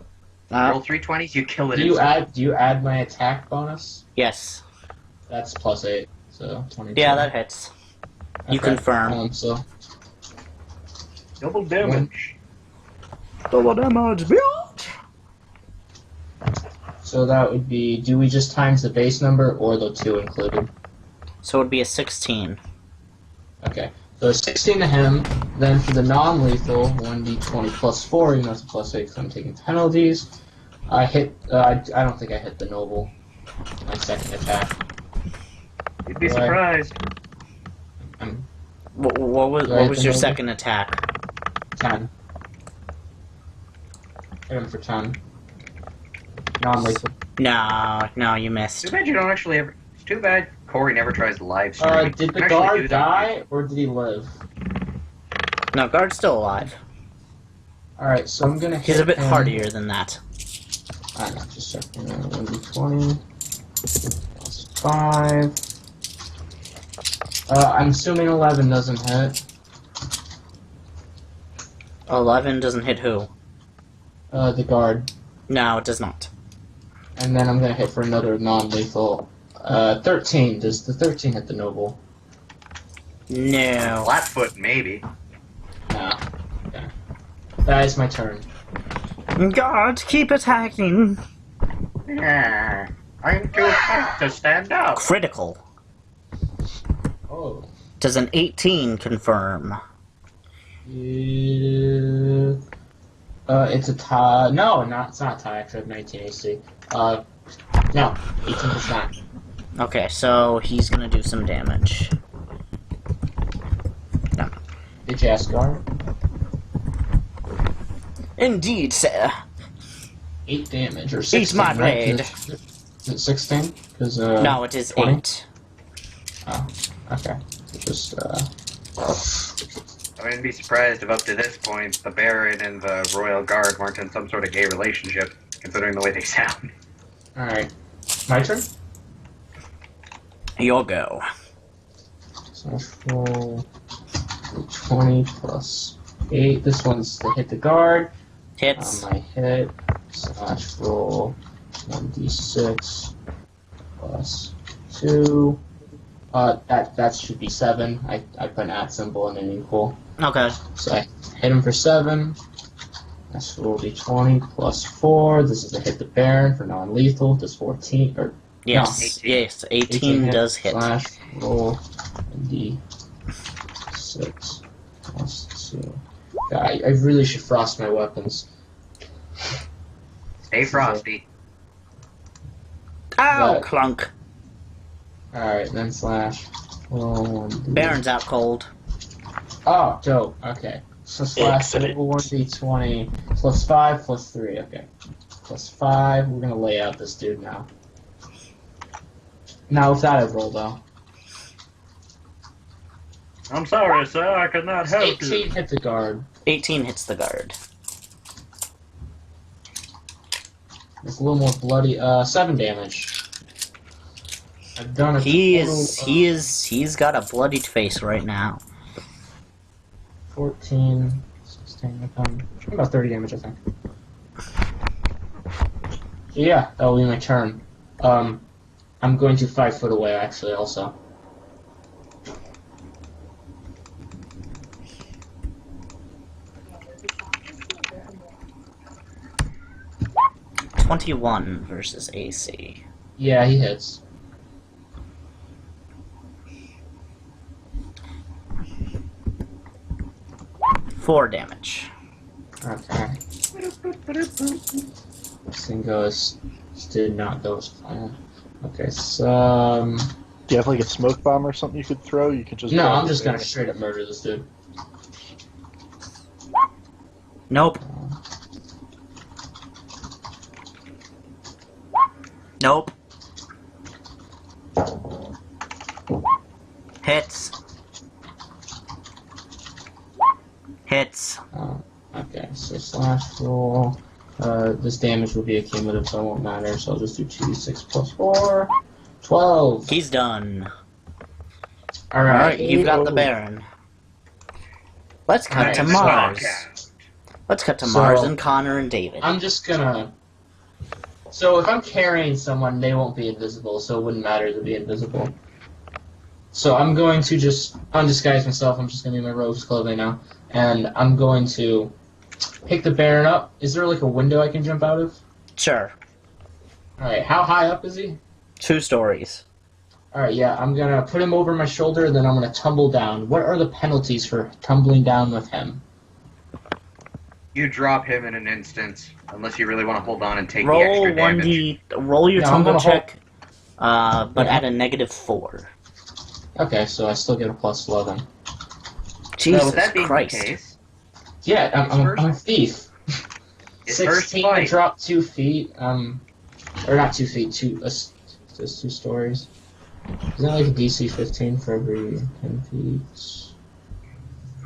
S1: roll 3 20s, you kill it
S3: Do you
S1: instantly.
S3: add my attack bonus?
S4: Yes.
S3: That's plus 8, so 22.
S4: Yeah, that hits. You
S3: Okay.
S4: confirm.
S3: So
S5: Double damage.
S6: Double damage, bitch!
S3: so that would be, do we just times the base number or the 2 included?
S4: So it would be a 16.
S3: Okay. So 16 to him, then for the non-lethal, 1d20 plus 4, even though it's a plus 8 because I'm taking penalties. I hit, I don't think I hit the noble, my second attack.
S1: You'd be
S3: Right.
S1: surprised.
S4: What was,
S3: Do I
S4: what
S3: hit
S4: was
S3: the
S4: your
S3: noble?
S4: second attack?
S3: 10. Hit him for 10. Non-lethal.
S4: No, you missed.
S1: Too bad you don't actually ever... It's too bad Corey never tries to live stream.
S3: Did the
S1: You can actually do
S3: guard
S1: that.
S3: die, or did he live?
S4: No, guard's still alive.
S3: Alright, so I'm gonna hit
S4: He's a bit
S3: him.
S4: hardier than that.
S3: I know, just checking. 1d20 plus 5. I'm assuming 11 doesn't hit.
S4: 11 doesn't hit who?
S3: The guard.
S4: No, it does not.
S3: And then I'm gonna hit for another non-lethal. 13. Does the 13 hit the noble?
S4: No.
S1: Flatfoot, maybe.
S3: No. Okay. That is my turn.
S4: Guard, keep attacking.
S1: Yeah, I'm too fat to stand up.
S4: Critical.
S3: Oh.
S4: Does an 18 confirm?
S3: It's a tie. No, it's not a tie. Actually, I have 19 AC. No, 18%.
S4: Okay, so he's gonna do some damage. No.
S3: Did you ask guard?
S4: Indeed, sir.
S3: 8 damage, or 16,
S4: Eat my
S3: right?
S4: blade.
S3: Is it 16? Because,
S4: No, it is
S3: 20?
S4: 8.
S3: Oh, okay. Just,
S1: I wouldn't be surprised if up to this point the Baron and the Royal Guard weren't in some sort of gay relationship, considering the way they sound.
S3: Alright. My turn?
S4: Your go.
S3: Slash roll 20 plus 8. This one's to hit the guard.
S4: Hits.
S3: On my hit. Slash roll 1d6 plus 2. That should be 7. I put an at symbol and an equal.
S4: Okay.
S3: So I hit him for 7. That's roll d20 plus 4. This is a hit the Baron for non-lethal. Does 14 or
S4: Yes.
S1: No.
S4: Yes. 18 does hit.
S3: Slash roll d6 plus 2. God, I really should frost my weapons.
S1: Stay frosty.
S4: Ow!
S3: But-
S4: Clunk.
S3: Alright, then slash roll 1d.
S4: Baron's out cold.
S3: Oh, dope. Okay. So slash
S5: Excellent.
S3: roll 1d20 plus 5 plus 3. Okay. Plus 5. We're gonna lay out this dude now. Now with that I roll though.
S1: I'm sorry, sir. I could not help
S3: 18 hit the guard.
S4: 18 hits the guard.
S3: It's a little more bloody. 7 damage. I've done a
S4: He's got a bloodied face right now.
S3: 14, 16, I've done about 30 damage, I think. So yeah, that will be my turn. I'm going to 5 foot away, actually, also.
S4: .21 versus AC.
S3: Yeah, he hits.
S4: Four damage.
S3: Okay. This thing goes. This did not go as planned. Okay, so.
S6: Do you have like a smoke bomb or something you could throw? You could just.
S3: No,
S6: grab
S3: I'm
S6: the
S3: just gonna
S6: bear.
S3: straight up murder this dude.
S4: Nope. Nope. Hits. Hits.
S3: Okay, so slash roll. This damage will be a cumulative, so it won't matter. So I'll just do 2d6 plus 4. 12.
S4: He's done.
S3: Alright.
S4: Alright, you've got the Baron. Let's cut to Mars. Let's cut to
S3: So-
S4: Mars and Connor and David.
S3: I'm just gonna. So if I'm carrying someone, they won't be invisible, so it wouldn't matter to be invisible. So I'm going to just undisguise myself. I'm just gonna be my rogue's clothing now, and I'm going to pick the Baron up. Is there like a window I can jump out of?
S4: Sure.
S3: All right. How high up is he?
S4: 2 stories.
S3: All right. Yeah. I'm gonna put him over my shoulder, then I'm gonna tumble down. What are the penalties for tumbling down with him?
S1: You drop him in an instant, unless you really want to hold on and take the
S4: Roll
S1: extra damage.
S4: 1d. Roll your
S3: No, I'm
S4: tumble
S3: gonna
S4: check, but
S3: Yeah.
S4: at a -4.
S3: Okay. So I still get a plus 11.
S4: Jesus
S1: So with that being
S4: Christ.
S1: the case,
S3: Yeah. I'm a thief.
S1: his first
S3: 16
S1: fight.
S3: to drop 2 feet. Or not 2 feet. Just 2 stories. Isn't that like a DC 15 for every 10 feet?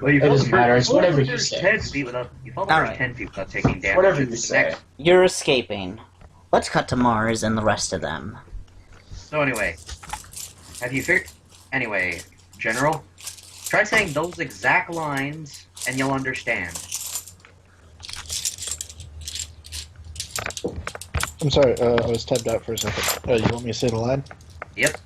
S1: Well, you
S3: It doesn't matter, it's whatever you
S1: first
S3: say.
S1: 10 feet without. You fall the
S4: All
S1: first
S4: right.
S1: 10 feet without taking damage.
S3: Whatever you
S1: The
S3: say.
S1: next-
S4: You're escaping. Let's cut to Mars and the rest of them.
S1: So anyway, have you figured? Anyway, General, try saying those exact lines, and you'll understand.
S6: I'm sorry, I was tabbed out for a second. You want me to say the line?
S1: Yep.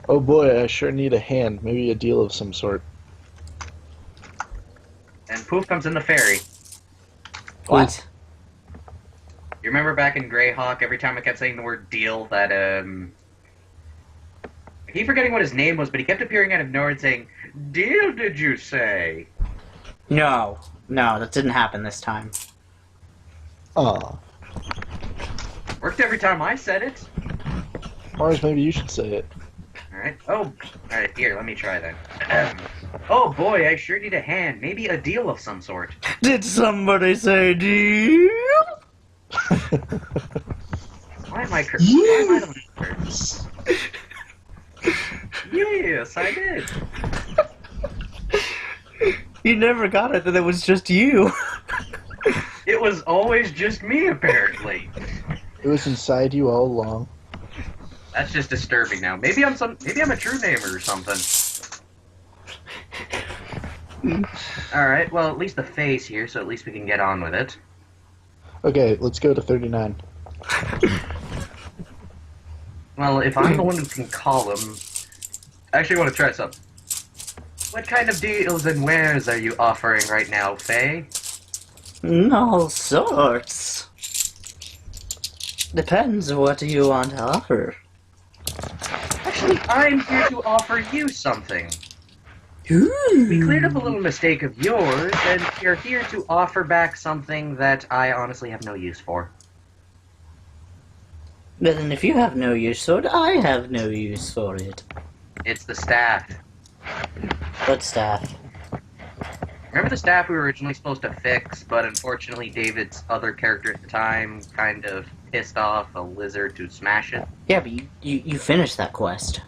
S6: Oh boy, I sure need a hand. Maybe a deal of some sort.
S1: And poof comes in the fairy.
S4: What?
S1: You remember back in Greyhawk, every time I kept saying the word deal, that, I keep forgetting what his name was, but he kept appearing out of nowhere and saying, "Deal, did you say?"
S4: No. No, that didn't happen this time.
S6: Aw.
S1: Worked every time I said it.
S6: Mars, maybe you should say it.
S1: Alright. Oh, alright, here, let me try that. Oh boy, I sure need a hand. Maybe a deal of some sort.
S4: Did somebody say deal?
S1: Why am I cur-
S3: Yes!
S1: Yes, I did.
S4: You never got it that it was just you.
S1: It was always just me, apparently.
S6: It was inside you all along.
S1: That's just disturbing now. Maybe I'm a true namer or something. Alright, well, at least the face here, so at least we can get on with it.
S6: Okay, let's go to 39.
S1: Well, if I'm the one who can call him... I actually want to try something. What kind of deals and wares are you offering right now, Faye?
S4: All sorts. Depends what you want to offer.
S1: Actually, I'm here to offer you something.
S4: Ooh.
S1: We cleared up a little mistake of yours, and you're here to offer back something that I honestly have no use for.
S4: But then if you have no use for it, I have no use for it.
S1: It's the staff.
S4: What staff?
S1: Remember the staff we were originally supposed to fix, but unfortunately David's other character at the time kind of pissed off a lizard to smash it?
S4: Yeah, but you finished that quest.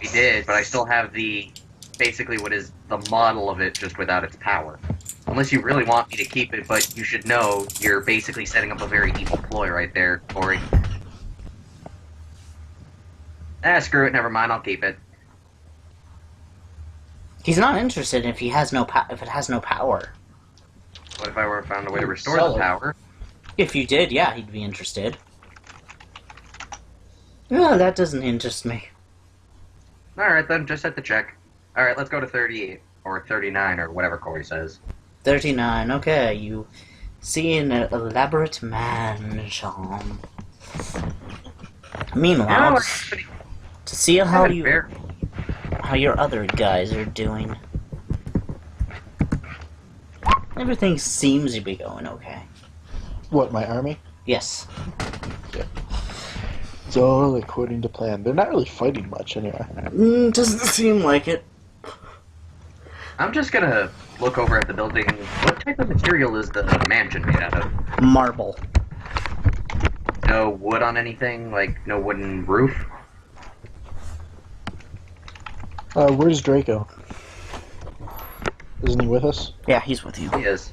S1: We did, but I still have basically what is the model of it, just without its power. Unless you really want me to keep it, but you should know you're basically setting up a very evil ploy right there, Corey. Screw it, never mind, I'll keep it.
S4: He's not interested if he has if it has no power.
S1: What if I were found a way to restore
S3: Sell
S1: the
S3: it.
S1: power?
S4: If you did, yeah, he'd be interested. No, that doesn't interest me.
S1: Alright then, just set the check. Alright, let's go to 38, or 39, or whatever Corey says.
S4: 39, okay, you see an elaborate mansion. Meanwhile,
S1: No,
S4: to see how your other guys are doing. Everything seems to be going okay.
S6: What, my army?
S4: Yes.
S6: It's all according to plan. They're not really fighting much anyway.
S4: Doesn't seem like it.
S1: I'm just gonna look over at the building. What type of material is the mansion made out of?
S4: Marble.
S1: No wood on anything? Like, no wooden roof?
S6: Where's Draco? Isn't he with us?
S4: Yeah, he's with you.
S1: He is.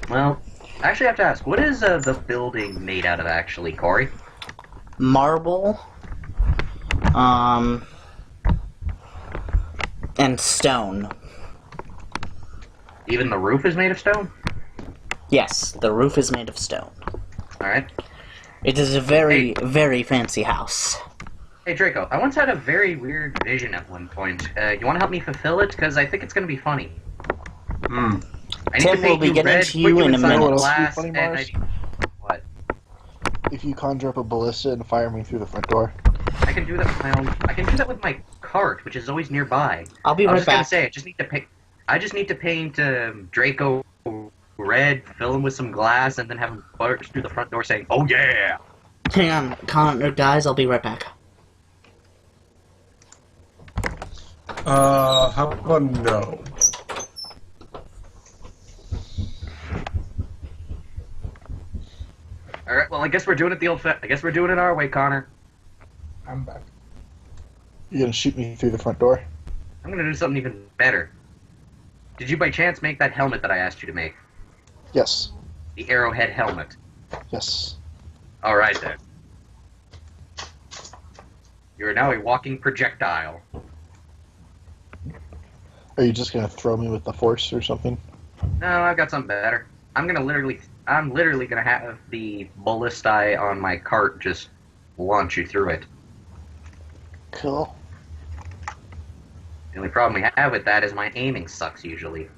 S1: Well, I actually have to ask, what is the building made out of actually, Corey?
S4: Marble. And stone.
S1: Even the roof is made of stone?
S4: Yes, the roof is made of stone.
S1: Alright.
S4: It is a very, very fancy house.
S1: Hey Draco, I once had a very weird vision at one point. You want to help me fulfill it? Because I think it's going to be funny. I need
S4: Tim
S1: to
S4: will
S1: paint
S4: be
S1: you
S4: getting
S1: red,
S4: to
S1: put
S4: you in a
S1: inside
S4: minute.
S6: What else would be
S1: glass,
S6: funny,
S1: and
S6: Mars?
S1: What?
S6: If you conjure up a ballista and fire me through the front door.
S1: I can do that with my own. I can do that with my cart, which is always nearby.
S4: I'll be
S1: I was
S4: right
S1: just gonna
S4: back.
S1: say, I just need to paint Draco red, fill him with some glass, and then have him burst through the front door saying, "Oh yeah!"
S4: Hang on, Connor, guys, I'll be right back.
S2: How about no?
S1: All right. Well, I guess we're doing it I guess we're doing it our way, Connor.
S3: I'm back.
S6: You're gonna shoot me through the front door?
S1: I'm gonna do something even better. Did you by chance make that helmet that I asked you to make?
S6: Yes.
S1: The arrowhead helmet.
S6: Yes.
S1: All right then. You are now a walking projectile.
S6: Are you just gonna throw me with the force or something?
S1: No, I've got something better. I'm literally gonna have the ballistae on my cart just launch you through it.
S6: Cool.
S1: The only problem we have with that is my aiming sucks usually.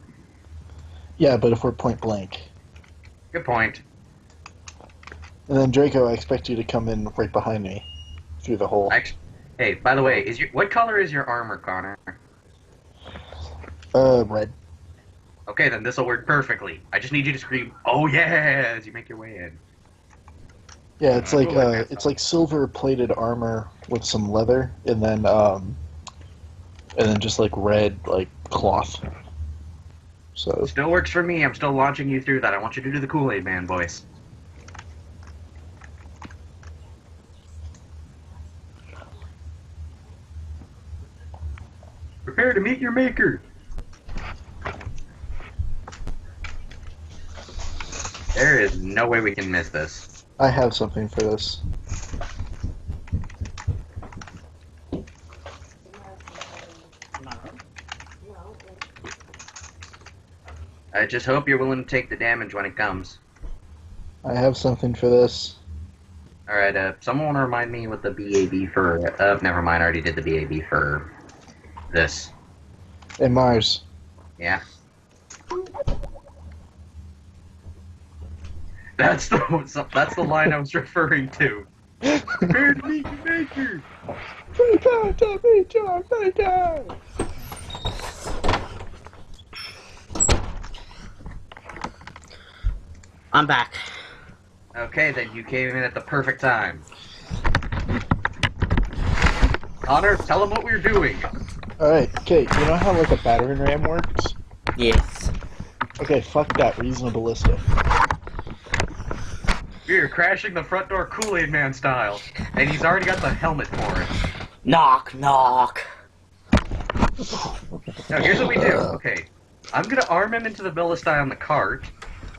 S6: Yeah, but if we're point blank.
S1: Good point.
S6: And then Draco, I expect you to come in right behind me. Through the hole.
S1: Hey, by the way, what color is your armor, Connor?
S6: Red.
S1: Okay, then this'll work perfectly. I just need you to scream, "Oh yeah!" as you make your way in.
S6: Yeah, it's like silver-plated armor with some leather, and then just like red like cloth. So
S1: Still works for me. I'm still launching you through that. I want you to do the Kool-Aid Man voice. Prepare to meet your maker. There is no way we can miss this.
S6: I have something for this.
S1: I just hope you're willing to take the damage when it comes.
S6: I have something for this.
S1: Alright, someone want to remind me what the BAB for... never mind, I already did the BAB for this.
S6: And Mars.
S1: Yeah. That's the line I was referring to. Prepare to meet your maker!
S6: Prepare to meet your maker!
S4: I'm back.
S1: Okay, then you came in at the perfect time. Connor, tell them what we're doing.
S6: Alright, okay, you know how like a battering ram works?
S4: Yes.
S6: Okay, fuck that, we're using a ballista.
S1: We're crashing the front door Kool-Aid Man style. And he's already got the helmet for it.
S4: Knock, knock.
S1: Now, here's what we do. Okay, I'm gonna arm him into the ballista on the cart.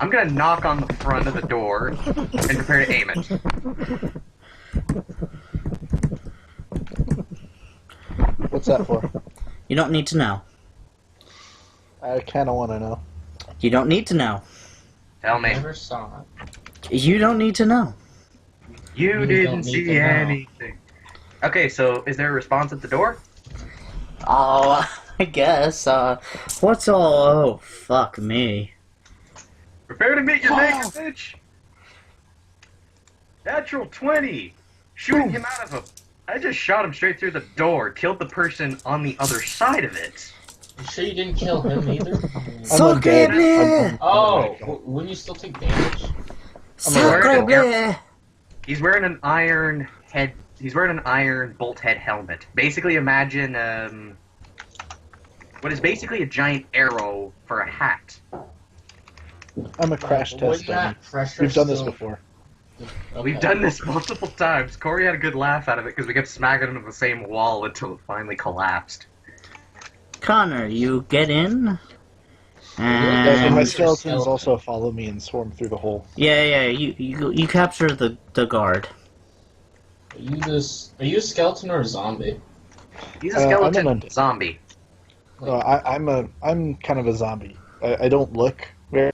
S1: I'm gonna knock on the front of the door and prepare to aim it.
S6: What's that for?
S4: You don't need to know.
S6: I kinda wanna know.
S4: You don't need to know.
S1: Tell me.
S3: Never saw it.
S4: You don't need to know.
S1: You
S3: don't
S1: didn't
S3: need
S1: see
S3: to know.
S1: anything. Okay, so is there a response at the door?
S4: Oh, I guess, what's all... Oh, fuck me.
S1: Prepare to meet your maker, bitch! Natural 20! Shooting him out of a... I just shot him straight through the door, killed the person on the other side of it.
S3: You sure you didn't kill him either?
S4: Sacre bleu!
S3: Wouldn't you still take damage?
S4: Sacre bleu!
S1: He's wearing an iron head... He's wearing an iron bolt head helmet. Basically imagine, what is basically a giant arrow for a hat.
S6: I'm a crash test dummy. We've done this before.
S3: Okay.
S1: We've done this multiple times. Corey had a good laugh out of it because we kept smacking him to the same wall until it finally collapsed.
S4: Connor, you get in.
S6: And my
S4: And
S6: skeletons also follow me and swarm through the hole.
S4: yeah, you capture the guard.
S3: Are you a skeleton or a zombie?
S1: He's a skeleton
S6: I'm an undead.
S1: zombie.
S6: I'm kind of a zombie. I don't look very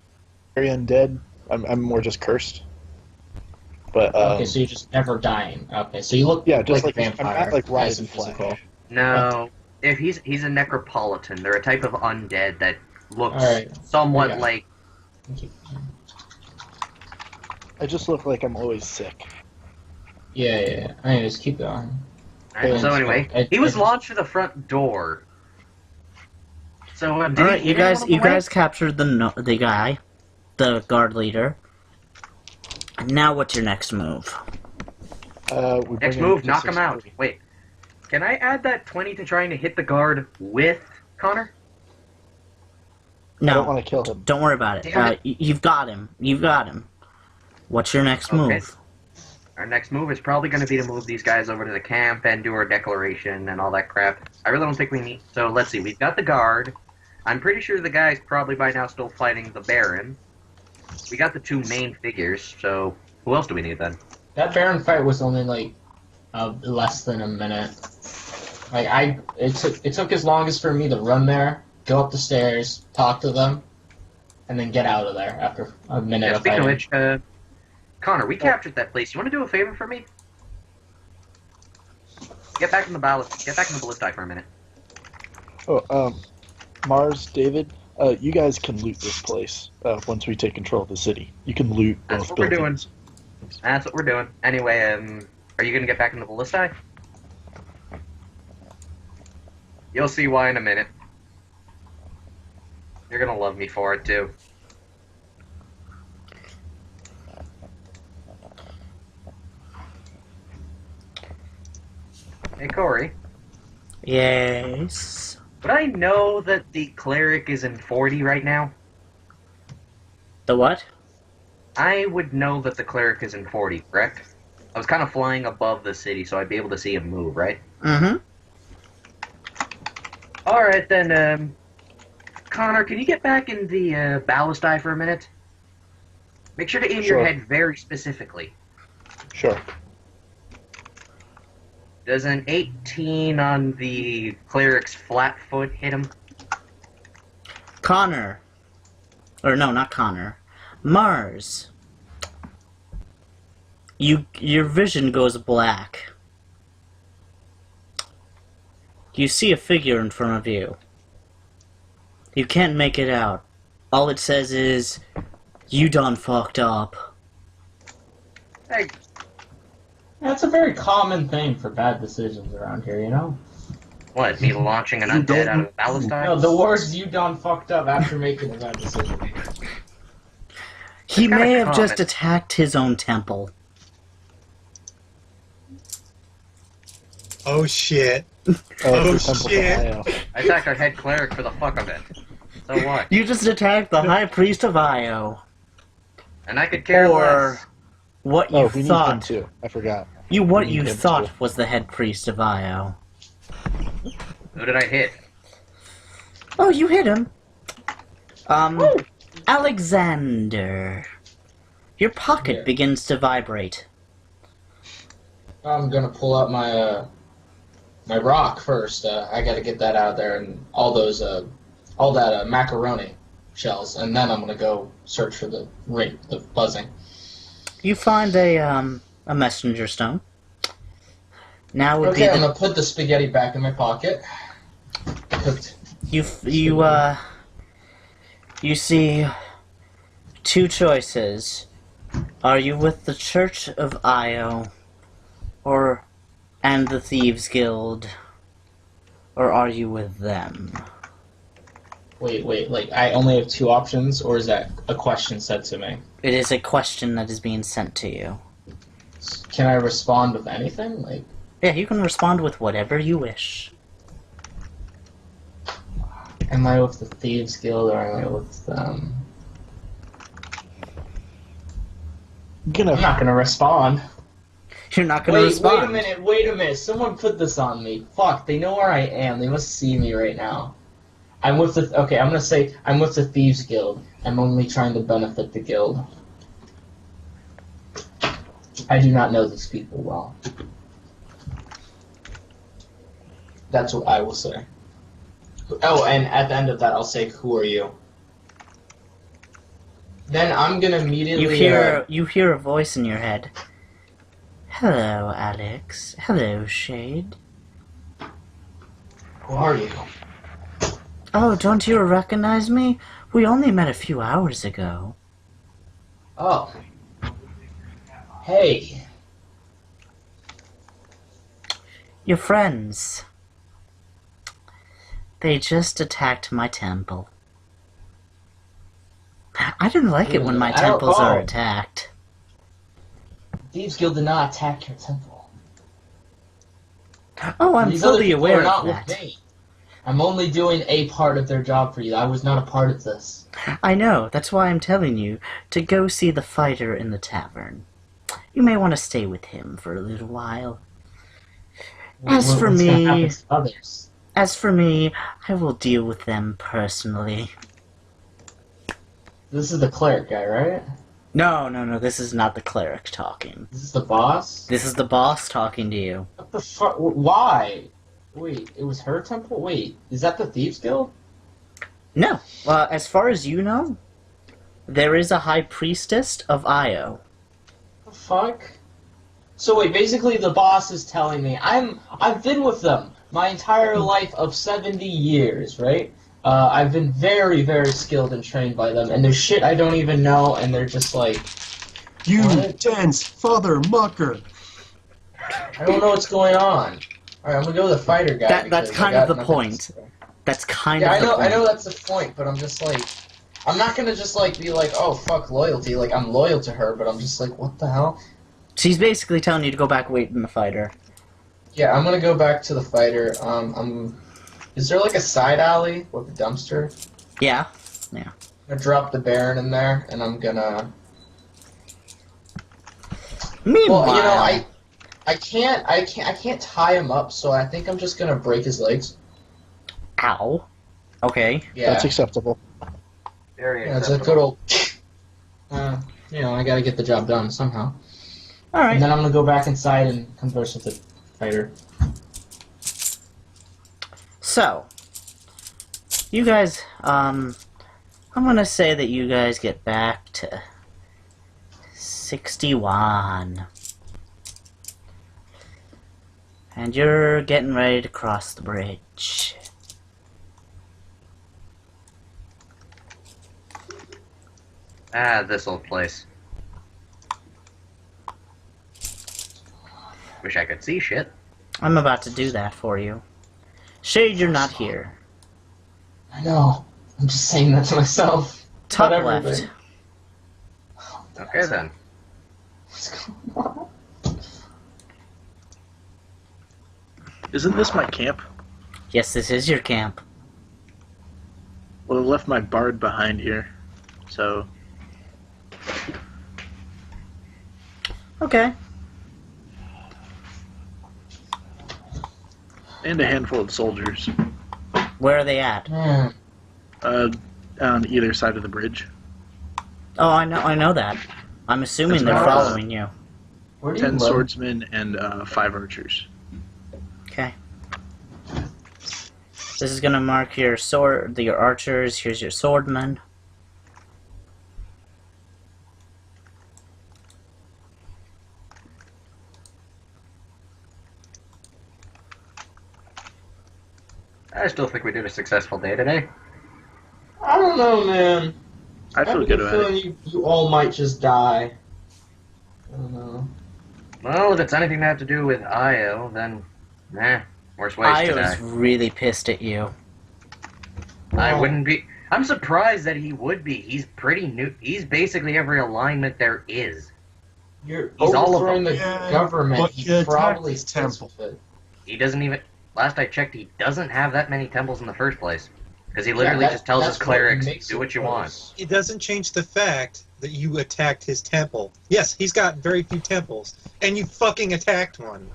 S6: undead. I'm more just cursed. But
S3: Okay, so you're just never dying. Okay, so you look
S6: just
S3: like a
S6: I'm
S3: vampire.
S6: not like
S3: nice
S6: Rise
S3: and
S6: and Flash.
S3: physical.
S1: No, if he's a necropolitan. They're a type of undead that looks
S3: Alright.
S1: somewhat
S3: Yeah.
S1: like...
S6: I just look like I'm always sick.
S3: Yeah. Anyways, keep going.
S1: Alright, so anyway, he was launched through the front door. So, did
S4: Alright,
S1: he
S4: you
S1: hit anyone on the way?
S4: guys captured the guy, the guard leader. Now what's your next move?
S6: We
S1: Next
S6: bring
S1: move,
S6: in
S1: knock him out.
S6: P630.
S1: Wait, can I add that 20 to trying to hit the guard with Connor?
S6: I don't
S4: No,
S6: want to kill him.
S4: don't worry about it.
S1: Damn it.
S4: You've got him. You've got him. What's your next
S1: Okay.
S4: move?
S1: Our next move is probably going to be to move these guys over to the camp and do our declaration and all that crap. I really don't think we need... So, let's see. We've got the guard. I'm pretty sure the guy's probably by now still fighting the Baron. We got the two main figures, so... Who else do we need then?
S3: That Baron fight was only like less than a minute. Like it took as long as for me to run there, go up the stairs, talk to them, and then get out of there after a minute
S1: Yeah,
S3: of
S1: speaking of
S3: fighting.
S1: which, Connor, we captured that place. You want to do a favor for me? Get back in the ballista for a minute.
S6: Oh, Mars, David, you guys can loot this place once we take control of the city. You can loot both
S1: That's what we're doing.
S6: buildings.
S1: That's what we're doing. Anyway, are you gonna get back in the ballista? You'll see why in a minute. You're gonna love me for it too. Corey,
S4: Yes.
S1: would I know that the cleric is in 40 right now?
S4: The what?
S1: I would know that the cleric is in 40, correct? I was kind of flying above the city, so I'd be able to see him move, right?
S4: Mm-hmm.
S1: Alright then, Connor, can you get back in the ballast eye for a minute? Make sure to aim
S6: Sure.
S1: your head very specifically.
S6: Sure.
S1: Does an 18 on the cleric's flat foot hit him?
S4: Connor. Or no, not Connor. Mars. Your vision goes black. You see a figure in front of you. You can't make it out. All it says is, "You done fucked up."
S1: Hey,
S3: That's a very common thing for bad decisions around here, you know?
S1: what, me launching an undead out of the ballast eye?
S3: No, the words "you done fucked up" after making a bad decision.
S4: He
S1: It's kinda
S4: may have just
S1: common.
S4: attacked his own temple.
S7: Oh shit.
S6: Oh,
S7: Oh,
S6: the Temple of
S7: shit.
S6: Io.
S1: I attacked our head cleric for the fuck of it. So what?
S4: You just attacked the High Priest of Io.
S1: And I could care
S4: Or
S1: less.
S4: what
S6: Oh,
S4: you
S6: we need him
S4: thought.
S6: too. I forgot.
S4: What
S6: We
S4: you
S6: need him
S4: thought
S6: too.
S4: was the head priest of Io.
S1: Who did I hit?
S4: Oh, you hit him. Alexander. Your pocket
S3: Yeah.
S4: begins to vibrate.
S3: I'm gonna pull out my my rock first. I gotta get that out there and all that macaroni shells, and then I'm gonna go search for the ring, the buzzing.
S4: You find a messenger stone. Now would
S3: Okay, I'm
S4: be
S3: gonna put the spaghetti back in my pocket. Cooked.
S4: you see two choices. Are you with the Church of Io, and the Thieves Guild, or are you with them?
S3: Wait, like I only have two options, or is that a question said to me?
S4: It is a question that is being sent to you.
S3: Can I respond with anything? Like,
S4: Yeah, you can respond with whatever you wish.
S3: am I with the Thieves Guild, or am I with them? I'm not gonna respond.
S4: You're not going to respond.
S3: Wait a minute. Someone put this on me. Fuck, they know where I am. They must see me right now. I'm with the... Okay, I'm gonna say I'm with the Thieves Guild. I'm only trying to benefit the guild. I do not know these people well. That's what I will say. Oh, and at the end of that, I'll say, who are you? Then I'm gonna immediately...
S4: You hear a voice in your head. Hello, Alex. Hello, Shade.
S3: Who are you?
S4: Oh, don't you recognize me? We only met a few hours ago.
S3: Oh. Hey.
S4: Your friends. They just attacked my temple. I didn't like it when my
S3: I don't-
S4: temples are
S3: oh.
S4: attacked.
S3: Thieves Guild did not attack your temple.
S4: Oh, I'm
S3: These other
S4: fully
S3: people
S4: aware
S3: are not
S4: of that.
S3: with me. I'm only doing a part of their job for you. I was not a part of this.
S4: I know, that's why I'm telling you to go see the fighter in the tavern. You may want to stay with him for a little while. As for
S3: What's gonna
S4: me-
S3: happen to others?
S4: As for me, I will deal with them personally.
S3: This is the cleric guy, right?
S4: No, this is not the cleric talking.
S3: This is the boss?
S4: This is the boss talking to you.
S3: What the fuck? Why? Wait, it was her temple? Wait, is that the Thieves Guild?
S4: No, as far as you know, there is a high priestess of Io.
S3: The fuck? So wait, basically the boss is telling me I've been with them my entire life of 70 years, right? I've been very, very skilled and trained by them, and there's shit I don't even know, and they're just like,
S2: You
S3: What?
S2: dense father mucker.
S3: I don't know what's going on. Alright, I'm gonna go with the fighter guy.
S4: That's
S3: because
S4: kind
S3: I
S4: of
S3: got
S4: the
S3: nothing
S4: point.
S3: to say.
S4: That's kind
S3: Yeah,
S4: of the point.
S3: I know that's the point, but I'm just like, I'm not gonna just like be like, oh fuck loyalty, like I'm loyal to her, but I'm just like, what the hell?
S4: She's basically telling you to go back wait in the fighter.
S3: Yeah, I'm gonna go back to the fighter. Is there like a side alley with a dumpster?
S4: Yeah.
S3: I'm gonna drop the Baron in there, and I'm gonna.
S4: Meanwhile,
S3: Well, you know, I can't tie him up, so I think I'm just gonna break his legs.
S4: Ow. Okay.
S3: Yeah,
S6: That's acceptable.
S1: Very
S3: yeah, it's a
S1: acceptable.
S3: good old. You know, I gotta get the job done somehow.
S4: All right.
S3: And then I'm gonna go back inside and converse with the fighter.
S4: So, you guys, I'm gonna say that you guys get back to 61. And you're getting ready to cross the bridge.
S1: Ah, this old place. Wish I could see shit.
S4: I'm about to do that for you. Shade, you're not here.
S3: I know. I'm just saying that to myself.
S4: Top
S3: Not
S4: left.
S3: everybody.
S1: Okay then.
S3: What's going on?
S6: Isn't this my camp?
S4: Yes, this is your camp.
S6: Well, I left my bard behind here, so
S4: Okay.
S6: and a handful of soldiers
S4: Where are they at?
S3: Man,
S6: on either side of the bridge.
S4: Oh, I know that. I'm assuming
S6: That's
S4: they're
S6: right.
S4: following you.
S3: where do you
S6: 10
S3: live?
S6: swordsmen and 5 archers.
S4: Okay. This is gonna mark your your archers. Here's your swordmen.
S1: I still think we did a successful day today.
S3: I don't know, man.
S6: I feel good about it.
S3: You all might just die. I don't know.
S1: Well, if it's anything to have to do with Io, then, worse ways
S4: I
S1: to
S4: was
S1: die.
S4: really pissed at you.
S1: I
S3: Oh.
S1: wouldn't be. I'm surprised that he would be. He's pretty new. He's basically every alignment there is.
S3: You're
S1: He's all of
S3: overthrowing
S1: them.
S3: the
S2: Yeah,
S3: government.
S2: but
S3: He
S2: you attacked
S3: probably
S2: his
S3: fits
S2: temple.
S3: with it.
S1: He doesn't even. Last I checked, he doesn't have that many temples in the first place. Because he literally just tells his clerics, do what you want.
S7: It doesn't change the fact that you attacked his temple. Yes, he's got very few temples, and you fucking attacked one.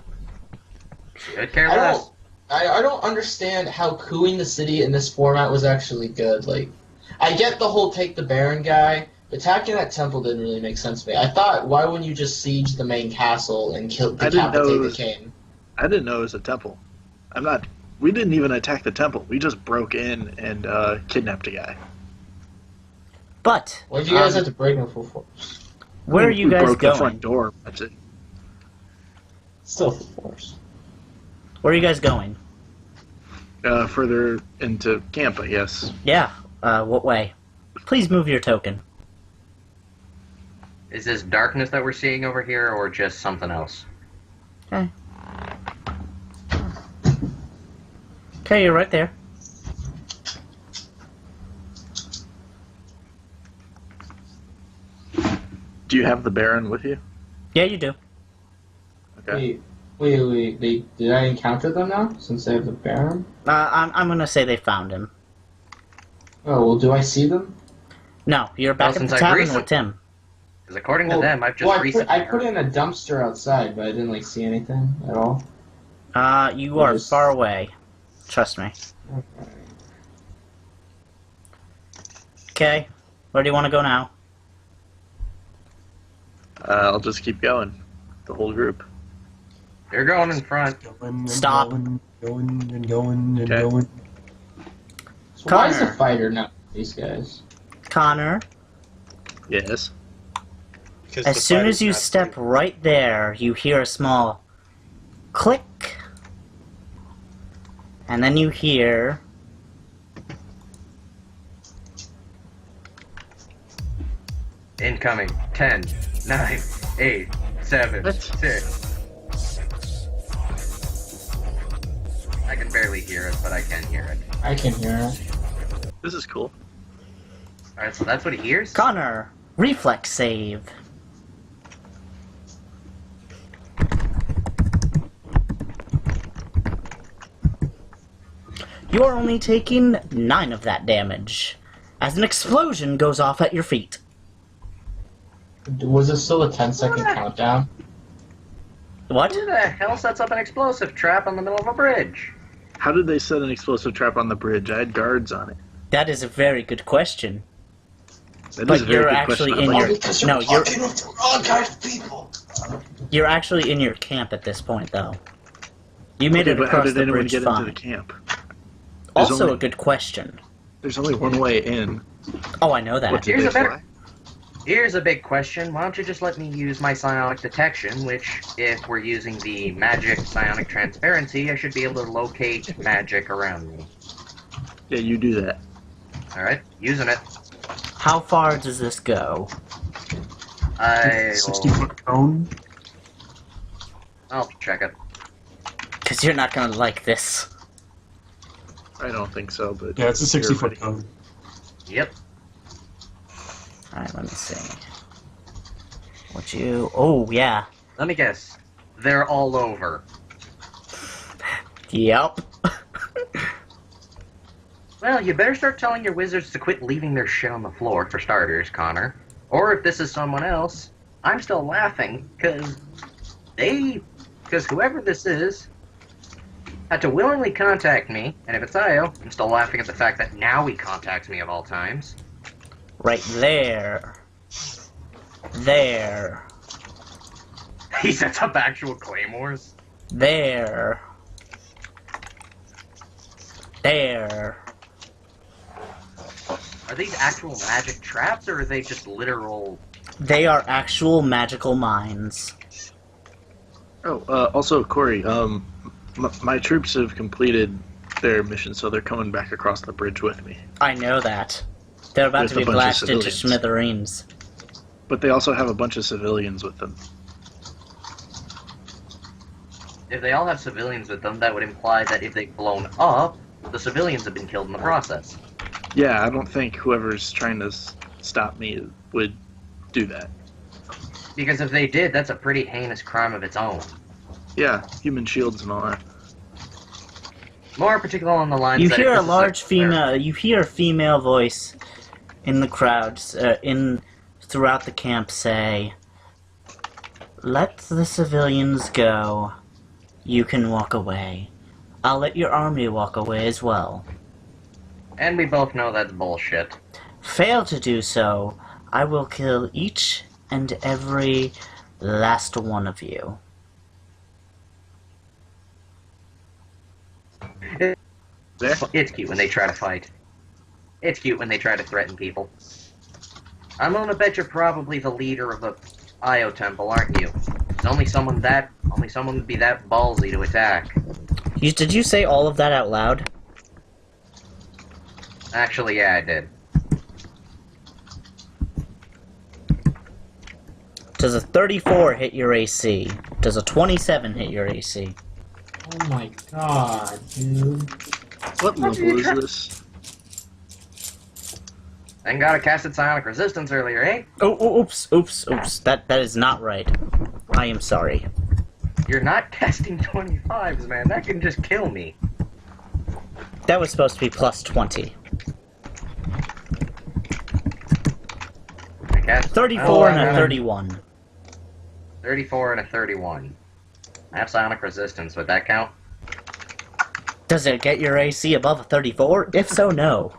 S1: Could care
S3: I
S1: less.
S3: I don't understand how cooing the city in this format was actually good. Like, I get the whole take the Baron guy. Attacking that temple didn't really make sense to me. I thought, why wouldn't you just siege the main castle and
S6: I didn't know it
S3: decapitate the
S6: was-
S3: king?
S6: I didn't know it was a temple. We didn't even attack the temple. We just broke in and kidnapped a guy.
S4: But
S3: Why did you guys have to break in full force?
S4: where are you
S6: we
S4: guys
S6: broke the front
S4: going?
S6: door. That's it.
S3: Still full force.
S4: Where are you guys going?
S6: Further into camp, I guess.
S4: Yeah. What way? Please move your token.
S1: Is this darkness that we're seeing over here, or just something else?
S4: Okay. Okay, you're right there.
S6: Do you have the Baron with you?
S4: Yeah, you do.
S6: Okay.
S3: Wait. Did I encounter them now? Since they have the Baron?
S4: I'm gonna say they found him.
S3: Oh, well, do I see them?
S4: No, you're back
S1: Well,
S4: at the
S1: since I've
S4: tavern
S1: recent-
S4: with Tim.
S1: Because according
S3: Well,
S1: to them, I've just
S3: well,
S1: recently
S3: I put
S1: heard.
S3: in a dumpster outside, but I didn't, like, see anything at all.
S4: You are
S3: Yes.
S4: far away. Trust me.
S3: Okay.
S4: Okay. Where do you want to go now?
S6: I'll just keep going. The whole group.
S1: You're going in front.
S2: Going and
S4: Stop.
S2: Going and going and
S6: Okay.
S2: going.
S3: So why is the
S4: Connor.
S3: fighter not with these guys?
S4: Connor,
S6: Yes.
S7: Because
S4: as
S7: the
S4: soon
S7: fighter's
S4: as you
S7: not
S4: step
S7: sleeping.
S4: right there, you hear a small click. And then you hear
S1: Incoming. 10, 9, 8, 7,
S6: What?
S1: 6. I can barely hear it, but I can hear it.
S3: I can hear it.
S6: This is cool.
S1: Alright, so that's what he hears?
S4: Connor. Reflex save. You are only taking 9 of that damage, as an explosion goes off at your feet.
S3: Was it still a 10-second countdown?
S4: What?
S1: Who the hell sets up an explosive trap on the middle of a bridge?
S6: How did they set an explosive trap on the bridge? I had guards on it.
S4: That is a very good question.
S6: That
S4: But
S6: is a very
S4: you're
S6: good
S4: actually
S6: question.
S4: in
S6: I'd
S4: your-
S6: like
S3: because
S4: no, you're-
S3: talking with the wrong kind of people.
S4: You're actually in your camp at this point, though. You made
S6: Okay,
S4: it
S6: but how
S4: across
S6: did
S4: the
S6: anyone
S4: bridge
S6: get
S4: fine.
S6: into the camp? There's
S4: Also
S6: only-
S4: a good question.
S6: There's only one way in.
S4: Oh, I know that.
S6: What, did
S1: Here's
S6: they
S1: a better-
S6: fly?
S1: Here's a big question. Why don't you just let me use my psionic detection, which, if we're using the magic psionic transparency, I should be able to locate magic around me.
S6: Yeah, you do that.
S1: Alright, using it.
S4: How far does this go?
S2: 60-foot cone.
S1: I'll check it.
S4: Because you're not gonna like this.
S6: I don't think so, but
S2: Yeah, it's a 60-foot
S6: you're
S2: cone.
S1: Yep.
S4: Alright, let me see. What you... Oh, yeah.
S1: Let me guess. They're all over.
S4: Yep.
S1: Well, you better start telling your wizards to quit leaving their shit on the floor, for starters, Connor. Or if this is someone else, I'm still laughing, because whoever this is had to willingly contact me, and if it's Io, I'm still laughing at the fact that now he contacts me of all times.
S4: Right there. There.
S1: He sets up actual claymores.
S4: There. There.
S1: Are these actual magic traps, or are they just literal...
S4: They are actual magical mines.
S6: Oh, also, Corey, my troops have completed their mission, so they're coming back across the bridge with me.
S4: I know that. They're about
S6: With
S4: to be
S6: a bunch of
S4: blasted to
S6: civilians.
S4: smithereens.
S6: But they also have a bunch of civilians with them.
S1: If they all have civilians with them, that would imply that if they've blown up, the civilians have been killed in the process.
S6: Yeah, I don't think whoever's trying to stop me would do that.
S1: Because if they did, that's a pretty heinous crime of its own.
S6: Yeah, human shields and all that.
S1: More particular on the lines
S4: You
S1: that
S4: hear
S1: if
S4: a
S1: this is
S4: large female. You hear a female voice in the crowd, throughout the camp, say, "Let the civilians go. You can walk away. I'll let your army walk away as well.
S1: And we both know that's bullshit.
S4: Fail to do so, I will kill each and every last one of you."
S6: There?
S1: It's cute when they try to fight. It's cute when they try to threaten people. I'm gonna bet you're probably the leader of the Io Temple, aren't you? There's only someone would be that ballsy to attack.
S4: Did you say all of that out loud?
S1: Actually, yeah, I did.
S4: Does a 34 hit your AC? Does a 27 hit your AC?
S3: Oh my god, dude.
S6: What level is this?
S1: Thank God I casted Psionic Resistance earlier, eh?
S4: Oh, oops. That is not right. I am sorry.
S1: You're not casting 25s, man. That can just kill me.
S4: That was supposed to be plus 20.
S1: I cast
S4: 34 and a
S1: I got
S4: 31.
S1: 34 and a 31. I have Psionic Resistance. Would that count?
S4: Does it get your AC above a 34? If so, no.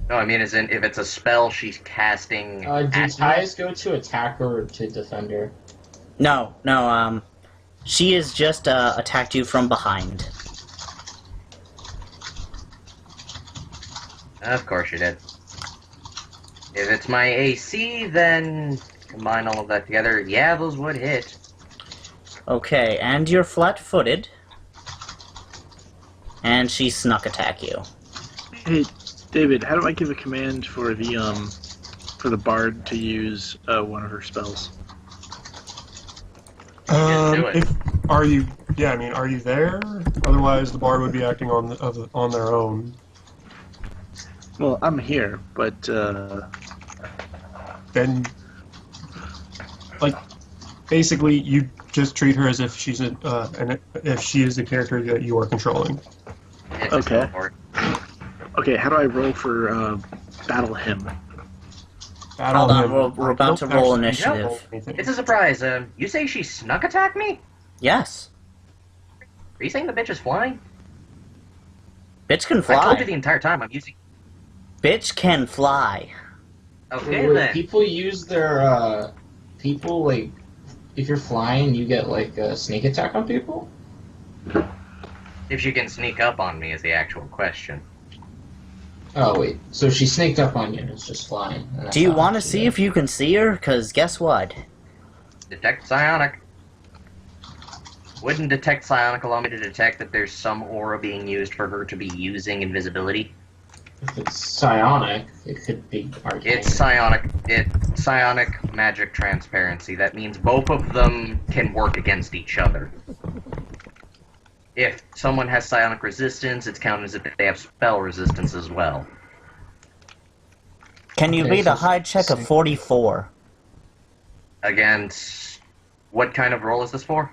S1: No, I mean as in if it's a spell she's casting.
S3: Do
S1: at me.
S3: ties go to attacker or to defender?
S4: No. She has just attacked you from behind.
S1: Of course you did. If it's my AC, then combine all of that together. Yeah, those would hit.
S4: Okay, and you're flat-footed. And she snuck attack you.
S6: Hey, David, how do I give a command for the bard to use one of her spells?
S1: do it.
S2: Are you there? Otherwise, the bard would be acting on their own.
S6: Well, I'm here, but
S2: Then, basically, you just treat her as if she's if she is the character that you are controlling.
S1: It's a
S6: Okay.
S1: teleport.
S5: Okay, how do I roll for battle him?
S4: Hold on, we're about to roll initiative.
S1: It's a surprise. You say she snuck attacked me?
S4: Yes.
S1: Are you saying the bitch is flying?
S4: Bitch can
S1: I told you
S4: fly.
S1: the entire time I'm using...
S4: Bitch can fly.
S1: Okay,
S3: Wait,
S1: then.
S3: people use their, people, like, if you're flying, you get, like, a sneak attack on people?
S1: If she can sneak up on me is the actual question.
S3: Oh, wait. So she sneaked up on you and it's just flying. And that's
S4: Do you
S3: how
S4: want to
S3: she
S4: see
S3: did.
S4: if you can see her? Because guess what?
S1: Detect psionic. Wouldn't detect psionic allow me to detect that there's some aura being used for her to be using invisibility?
S3: If it's psionic, it could be arcane.
S1: It's psionic. It's psionic magic transparency. That means both of them can work against each other. If someone has psionic resistance, it's counted as if they have spell resistance as well.
S4: Can you
S3: Okay,
S4: beat
S3: so
S4: a high check of 44?
S1: Against... What kind of roll is this for?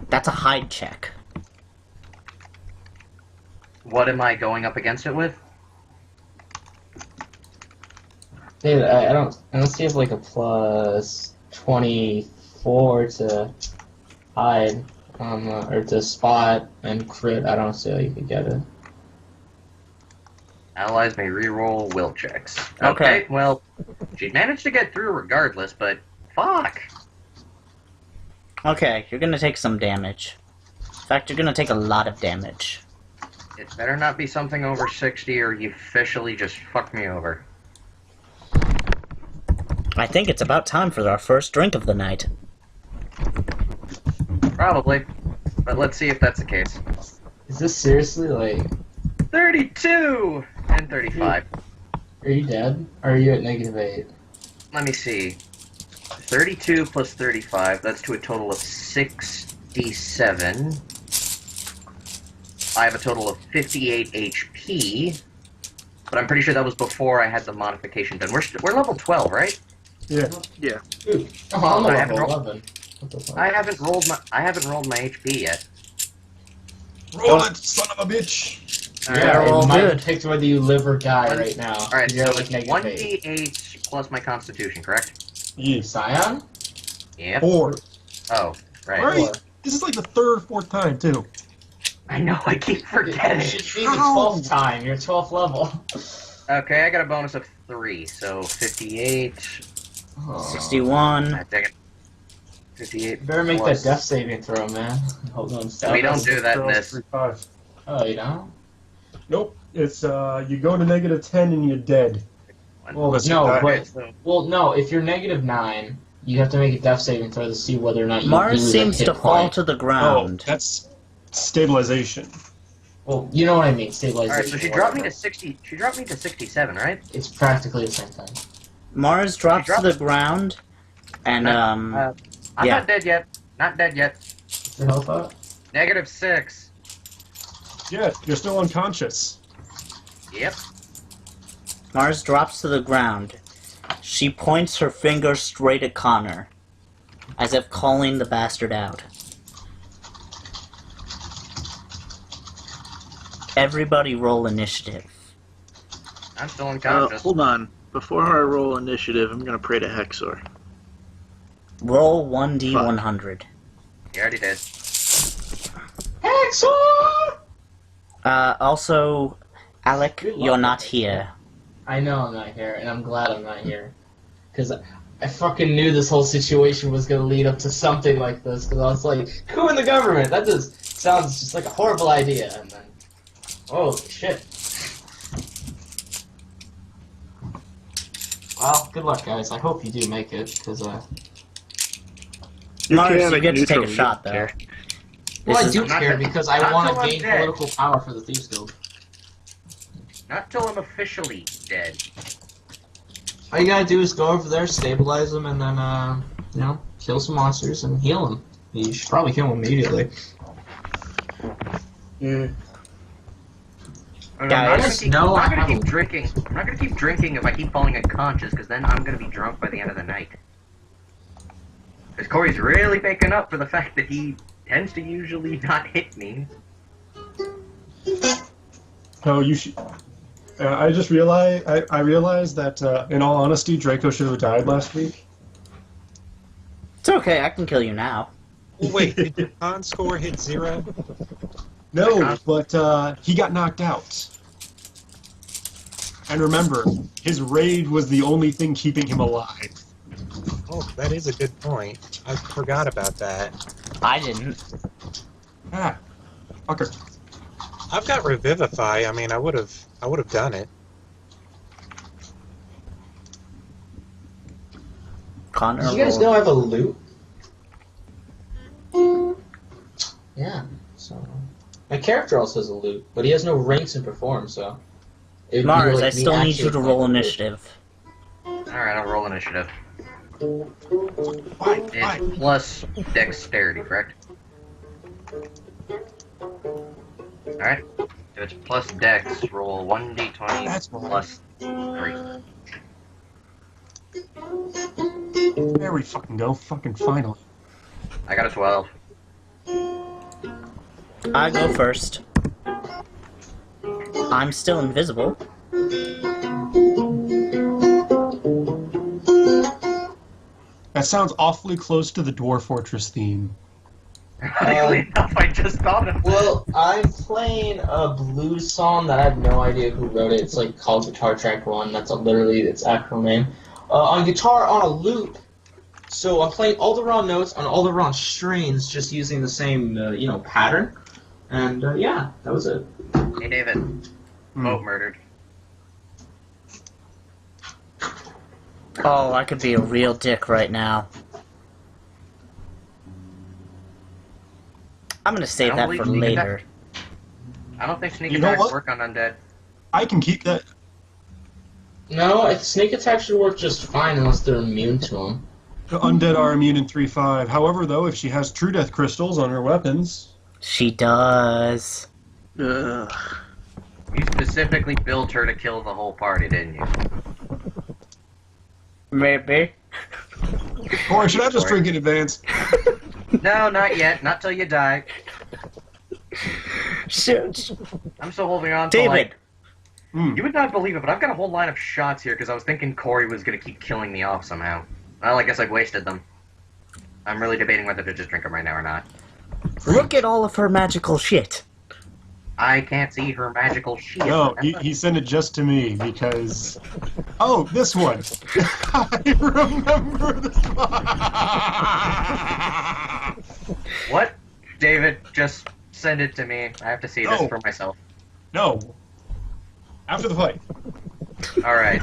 S4: That's a hide check.
S1: What am I going up against it with?
S3: Dude, I don't see if like a plus 24 to hide, or to spot and crit. I don't see how you could get it.
S1: Allies may reroll will checks.
S4: Okay.
S1: Well, she'd managed to get through regardless, but fuck.
S4: Okay, you're gonna take some damage. In fact, you're gonna take a lot of damage.
S1: It better not be something over 60 or you officially just fucked me over.
S4: I think it's about time for our first drink of the night.
S1: Probably. But let's see if that's the case.
S3: Is this seriously like?
S1: 32! And 35.
S3: Are you dead? Or are you at -8?
S1: Let me see. 32 plus 35, that's to a total of 67. I have a total of 58 HP. But I'm pretty sure that was before I had the modification done. We're level 12, right?
S2: Yeah.
S5: Yeah.
S3: Ooh. Oh, I'm
S1: I
S3: a
S1: haven't
S3: level
S1: rolled-
S3: 11. What the fuck?
S1: I haven't rolled my HP yet.
S2: Roll it, son of a bitch!
S3: Yeah,
S4: roll
S3: it might
S4: good.
S3: have picked whether you live or die
S1: One-
S3: right now.
S1: Alright,
S3: You're
S1: so
S3: like
S1: it's
S3: -8.
S1: 1d8 plus my constitution, correct?
S2: Yes.
S3: Scion?
S1: Yep.
S2: 4.
S1: Oh, right.
S2: Right.
S3: Four.
S2: This is like the third or fourth time, too.
S1: I know, I keep
S3: It
S1: forgetting.
S3: should be the 12th time. You're 12th level.
S1: Okay, I got a bonus of 3, so 58.
S3: Oh.
S4: 61.
S1: Ah, dang it. 58.
S3: You better make
S1: plus-
S3: that death saving throw, man. Hold on.
S1: We don't do that in this.
S2: 5.
S3: Oh, you don't?
S2: Nope. It's, you go to -10 and you're dead.
S3: Well,
S2: Unless you
S3: no,
S2: die.
S3: but
S1: So,
S3: well, no. If you're -9, you have to make a death saving throw to see whether or not you
S4: Mars
S3: lose
S4: seems
S3: a hit
S4: to fall
S3: point.
S4: to the
S2: Oh,
S4: ground.
S2: that's stabilization.
S3: Well, you know what I mean. Stabilization.
S1: Alright, so she dropped me to 60. She dropped me to 67, right?
S3: It's practically the same thing.
S4: Mars drops
S1: dropped-
S4: to the ground, and
S1: I'm
S4: Yeah.
S1: not dead yet. Not dead yet.
S3: What's your health up?
S1: -6.
S2: Yeah, you're still unconscious.
S1: Yep.
S4: Mars drops to the ground. She points her finger straight at Connor, as if calling the bastard out. Everybody roll initiative.
S1: I'm still unconscious.
S5: Hold on. Before I roll initiative, I'm gonna pray to Hexor.
S4: Roll 1d100.
S1: You already did.
S3: Hexor!
S4: Also, Alec,
S3: Good luck
S4: you're
S3: with
S4: not
S3: it.
S4: here.
S3: I know I'm not here, and I'm glad I'm not here. Because I fucking knew this whole situation was going to lead up to something like this, because I was like, coup in the government! That just sounds just like a horrible idea, and then... Holy shit. Well, good luck, guys. I hope you do make it, because,
S4: Mars, you
S5: chaotic
S4: get to take a
S5: neutral,
S4: shot,
S5: you
S4: though.
S5: care.
S3: Well, I
S4: This
S3: do
S4: is-
S1: not
S3: care,
S1: till-
S3: because I
S1: not
S3: want
S1: till
S3: to
S1: I'm
S3: gain
S1: dead.
S3: political power for the Thieves Guild.
S1: Not till I'm officially dead.
S3: All you gotta do is go over there, stabilize them, and then, you know, kill some monsters and heal them. You should probably kill them immediately.
S1: And I'm
S4: Guys,
S1: not gonna keep,
S3: no,
S1: I'm
S3: I
S1: not gonna keep
S3: haven't.
S1: drinking. I'm not gonna keep drinking if I keep falling unconscious, because then I'm gonna be drunk by the end of the night. Because Corey's really making up for the fact that he tends to usually not hit me.
S2: Oh, you should. I just realized I realized that in all honesty, Draco should have died last week.
S4: It's okay, I can kill you now.
S7: Oh, wait, did your con score hit 0?
S2: No, but he got knocked out. And remember, his raid was the only thing keeping him alive.
S7: Oh, that is a good point. I forgot about that.
S4: I didn't.
S2: Ah, fucker.
S7: I've got Revivify. I mean, I would have done it.
S4: Connor,
S3: Did you guys know I have a loot? Yeah, so... My character also has a loot, but he has no ranks in Perform, so... it'd be
S4: Mars,
S3: like
S4: I
S3: me
S4: still need
S3: actually
S4: you to
S3: playing
S4: roll
S3: the loot.
S4: initiative.
S1: Alright, I'll roll initiative.
S2: Why?
S1: It's plus dexterity, correct? Alright. If it's plus dex, roll 1d20
S2: That's fine.
S1: plus 3.
S2: There we fucking go. Fucking finally.
S1: I got a 12.
S4: I go first. I'm still invisible.
S2: That sounds awfully close to the Dwarf Fortress theme.
S1: Ironically enough, I just thought of
S3: Well, I'm playing a blues song that I have no idea who wrote it. It's like called Guitar Track 1. That's literally its actual name. On guitar, on a loop. So I'm playing all the wrong notes on all the wrong strings, just using the same, pattern. And yeah, that was it.
S1: Hey, David. Vote murdered.
S4: Oh, I could be a real dick right now. I'm gonna save
S1: I
S4: that
S1: don't
S4: for
S1: believe sneak
S4: later.
S1: I don't think sneak
S2: You know
S1: attacks
S2: what?
S1: work on undead.
S2: I can keep that.
S3: No, sneak attack should work just fine unless they're immune to them.
S2: The undead are immune in 3-5. However, though, if she has True Death crystals on her weapons,
S4: She does.
S6: Ugh.
S1: You specifically built her to kill the whole party, didn't you?
S4: Maybe.
S2: or should I just drink in advance?
S1: No, not yet. Not till you die.
S4: Shit.
S1: I'm still holding on to,
S4: David.
S1: like...
S2: Hmm.
S1: You would not believe it, but I've got a whole line of shots here because I was thinking Corey was going to keep killing me off somehow. Well, I guess I've wasted them. I'm really debating whether to just drink them right now or not.
S4: Look at all of her magical shit.
S1: I can't see her magical shit.
S2: No, he sent it just to me because... Oh, this one! I remember this one!
S1: What? David, just send it to me. I have to see this
S2: No.
S1: for myself.
S2: No. After the fight.
S1: Alright.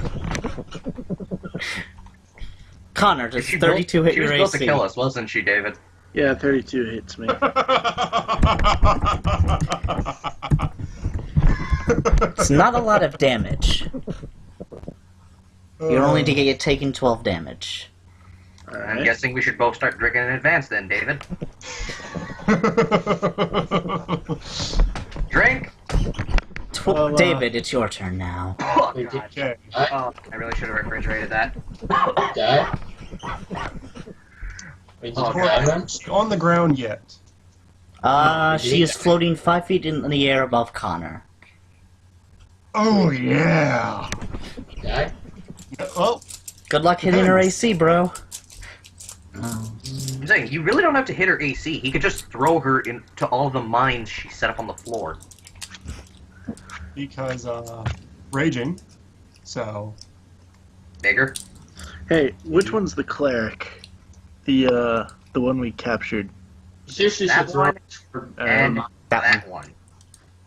S4: Connor, does 32 hit
S1: She was
S4: your
S1: built to
S4: AC?
S1: kill us, wasn't she, David?
S6: Yeah, 32 hits me.
S4: It's not a lot of damage. You're only to get taking 12 damage.
S1: I'm
S6: Alright.
S1: guessing we should both start drinking in advance then, David. Drink!
S4: David, it's your turn now.
S1: Oh,
S3: Wait,
S1: God.
S2: Okay.
S1: Oh, I really should have refrigerated that.
S3: Die? Wait, did
S1: Oh,
S3: you
S1: God.
S3: grab him?
S2: Is she on the ground yet?
S4: She is floating 5 feet in the air above Connor.
S2: Oh, yeah!
S3: Die?
S2: Well,
S4: Good luck hitting her AC, bro.
S1: I'm saying, you really don't have to hit her AC. He could just throw her into all the mines she set up on the floor.
S2: because, raging. So,
S1: Bigger?
S6: Hey, which one's the cleric? The one we captured.
S3: Seriously,
S1: That
S3: should throw
S1: one and that one.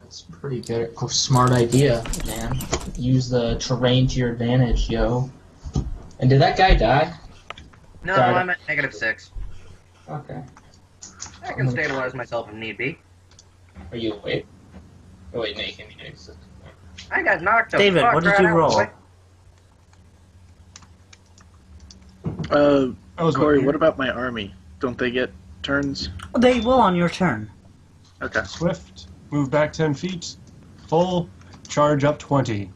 S3: That's pretty good. Smart idea, man. Use the terrain to your advantage, yo. And did that guy die?
S1: No,
S3: Got it.
S1: I'm at -6.
S3: Okay.
S1: I can stabilize myself if need be.
S3: Are you awake? Oh wait, no, you can't be exit.
S1: I got knocked the
S4: David,
S1: fuck
S4: what did
S1: right
S4: you
S1: out,
S4: roll?
S1: boy.
S2: I was
S6: Corey,
S2: waiting.
S6: what about my army? Don't they get turns?
S4: They will on your turn.
S6: Okay.
S2: Swift, move back 10 feet, full, charge up 20.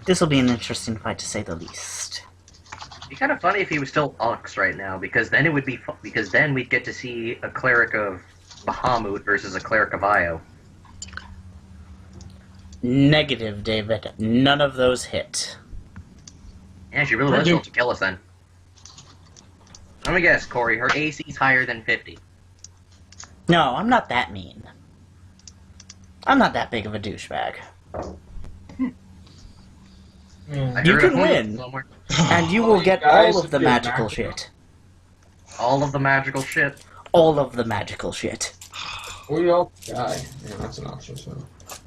S4: This will be an interesting fight to say the least.
S1: It'd be kind of funny if he was still Ux right now, because then it would be because then we'd get to see a cleric of Bahamut versus a cleric of Io.
S4: Negative, David. None of those hit.
S1: Yeah, she really was able to kill us then. Let me guess, Corey. Her AC's higher than 50.
S4: No, I'm not that mean. I'm not that big of a douchebag.
S1: I
S4: You
S1: heard
S4: can
S1: a
S4: win.
S1: somewhere.
S4: And you will get all of the magical shit.
S1: All of the magical shit.
S4: All of the magical shit.
S3: We all die. Yeah, that's an option too.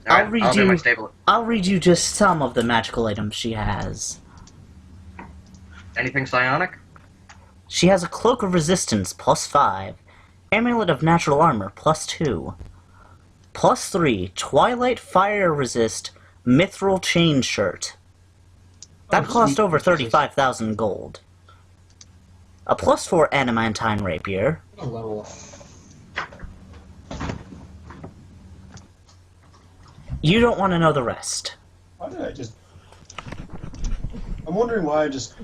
S1: Alright,
S4: read
S1: I'll do
S4: you-
S1: my stable.
S4: I'll read you just some of the magical items she has.
S1: Anything psionic?
S4: She has a Cloak of Resistance, +5. Amulet of Natural Armor, +2. +3, Twilight Fire Resist, Mithril Chain Shirt. That cost over 35,000 gold. A +4 Adamantine Rapier.
S3: A level.
S4: You don't want to know the rest.
S2: Why did I just... I'm wondering why I just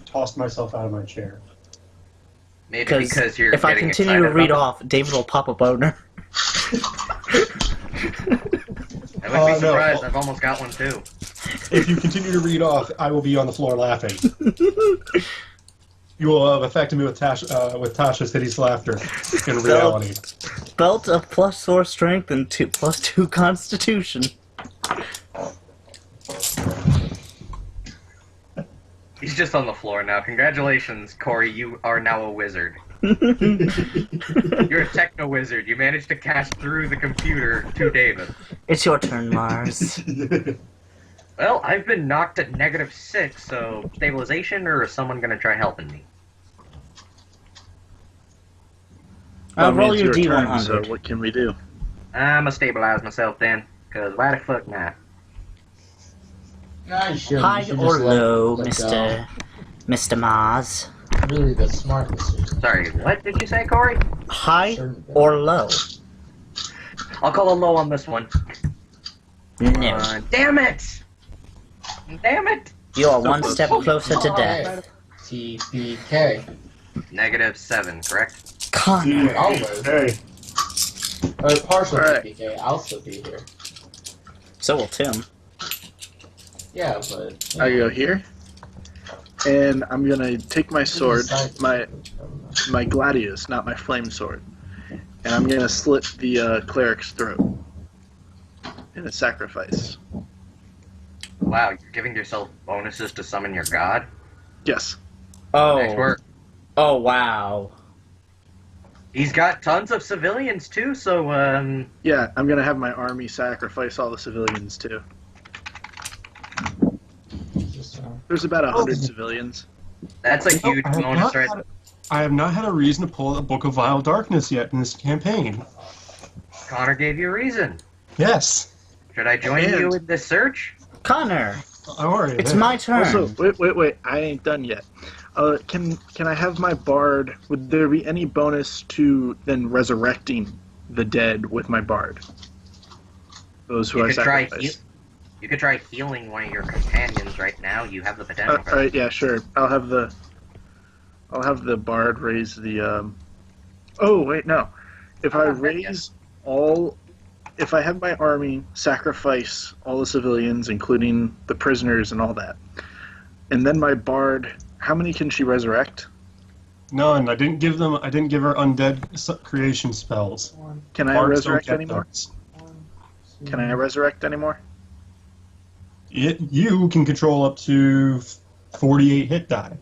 S2: tossed myself out of my chair.
S1: Maybe because you're
S4: if I
S1: getting
S4: continue to
S1: excited
S4: read
S1: about
S4: off, David will pop a boner.
S1: it. I wouldn't be
S2: No.
S1: surprised. I've almost got one too.
S2: If you continue to read off, I will be on the floor laughing. You will have affected me with Tasha's hideous laughter in reality.
S4: Belt of +4 Strength and +2 Constitution.
S1: He's just on the floor now. Congratulations, Corey. You are now a wizard. You're a techno wizard. You managed to cast through the computer to David.
S4: It's your turn, Mars.
S1: Well, I've been knocked at -6, so stabilization, or is someone gonna try helping me?
S4: Roll
S6: It's
S4: your
S6: turn,
S4: D100.
S6: so what can we do?
S1: I'ma stabilize myself then, cause why the fuck not?
S3: Nah, you shouldn't.
S4: High
S3: You should
S4: or
S3: just
S4: low,
S3: let
S4: Mr. Mars?
S3: go. Really, the smart decision.
S1: Sorry, what did you say, Corey?
S4: High
S3: Shouldn't go.
S4: or low?
S1: I'll call a low on this one.
S4: No.
S1: Damn it! Damn it!
S4: You are one step closer to death.
S3: TPK.
S1: -7, correct?
S4: Connor.
S3: I'll live.
S2: Hey,
S3: Or partial
S6: Alright.
S3: TPK. I'll still be here.
S4: So will Tim.
S3: Yeah, but.
S6: I go here, and I'm gonna take my sword, my gladius, not my flame sword, and I'm gonna slit the cleric's throat in a sacrifice.
S1: Wow, you're giving yourself bonuses to summon your god?
S6: Yes.
S1: Nice
S4: Oh.
S1: work.
S4: Oh, wow.
S1: He's got tons of civilians too, so
S6: Yeah, I'm gonna have my army sacrifice all the civilians too.
S3: Just,
S6: There's about 100 civilians.
S1: that's a huge bonus right there.
S2: I have not had a reason to pull the Book of Vile Darkness yet in this campaign.
S1: Connor gave you a reason.
S2: Yes.
S1: Should I join you in this search?
S4: Connor,
S2: I'm already
S4: it's
S2: there.
S4: my turn.
S6: Also, wait, I ain't done yet. Can I have my bard? Would there be any bonus to then resurrecting the dead with my bard? Those who
S1: You
S6: I
S1: could try
S6: sacrifice.
S1: You could try healing one of your companions right now. You have the potential for
S6: Alright, yeah, sure. I'll have the bard raise the. Oh wait, no. If I
S1: Oh, right,
S6: raise all, if I have my army sacrifice all the civilians, including the prisoners and all that, and then my bard, how many can she resurrect?
S2: None. I didn't give her undead creation spells.
S6: Can I
S2: Bards don't
S6: resurrect
S2: get
S6: anymore?
S2: those.
S6: Can I resurrect anymore?
S2: You can control up to 48 hit die.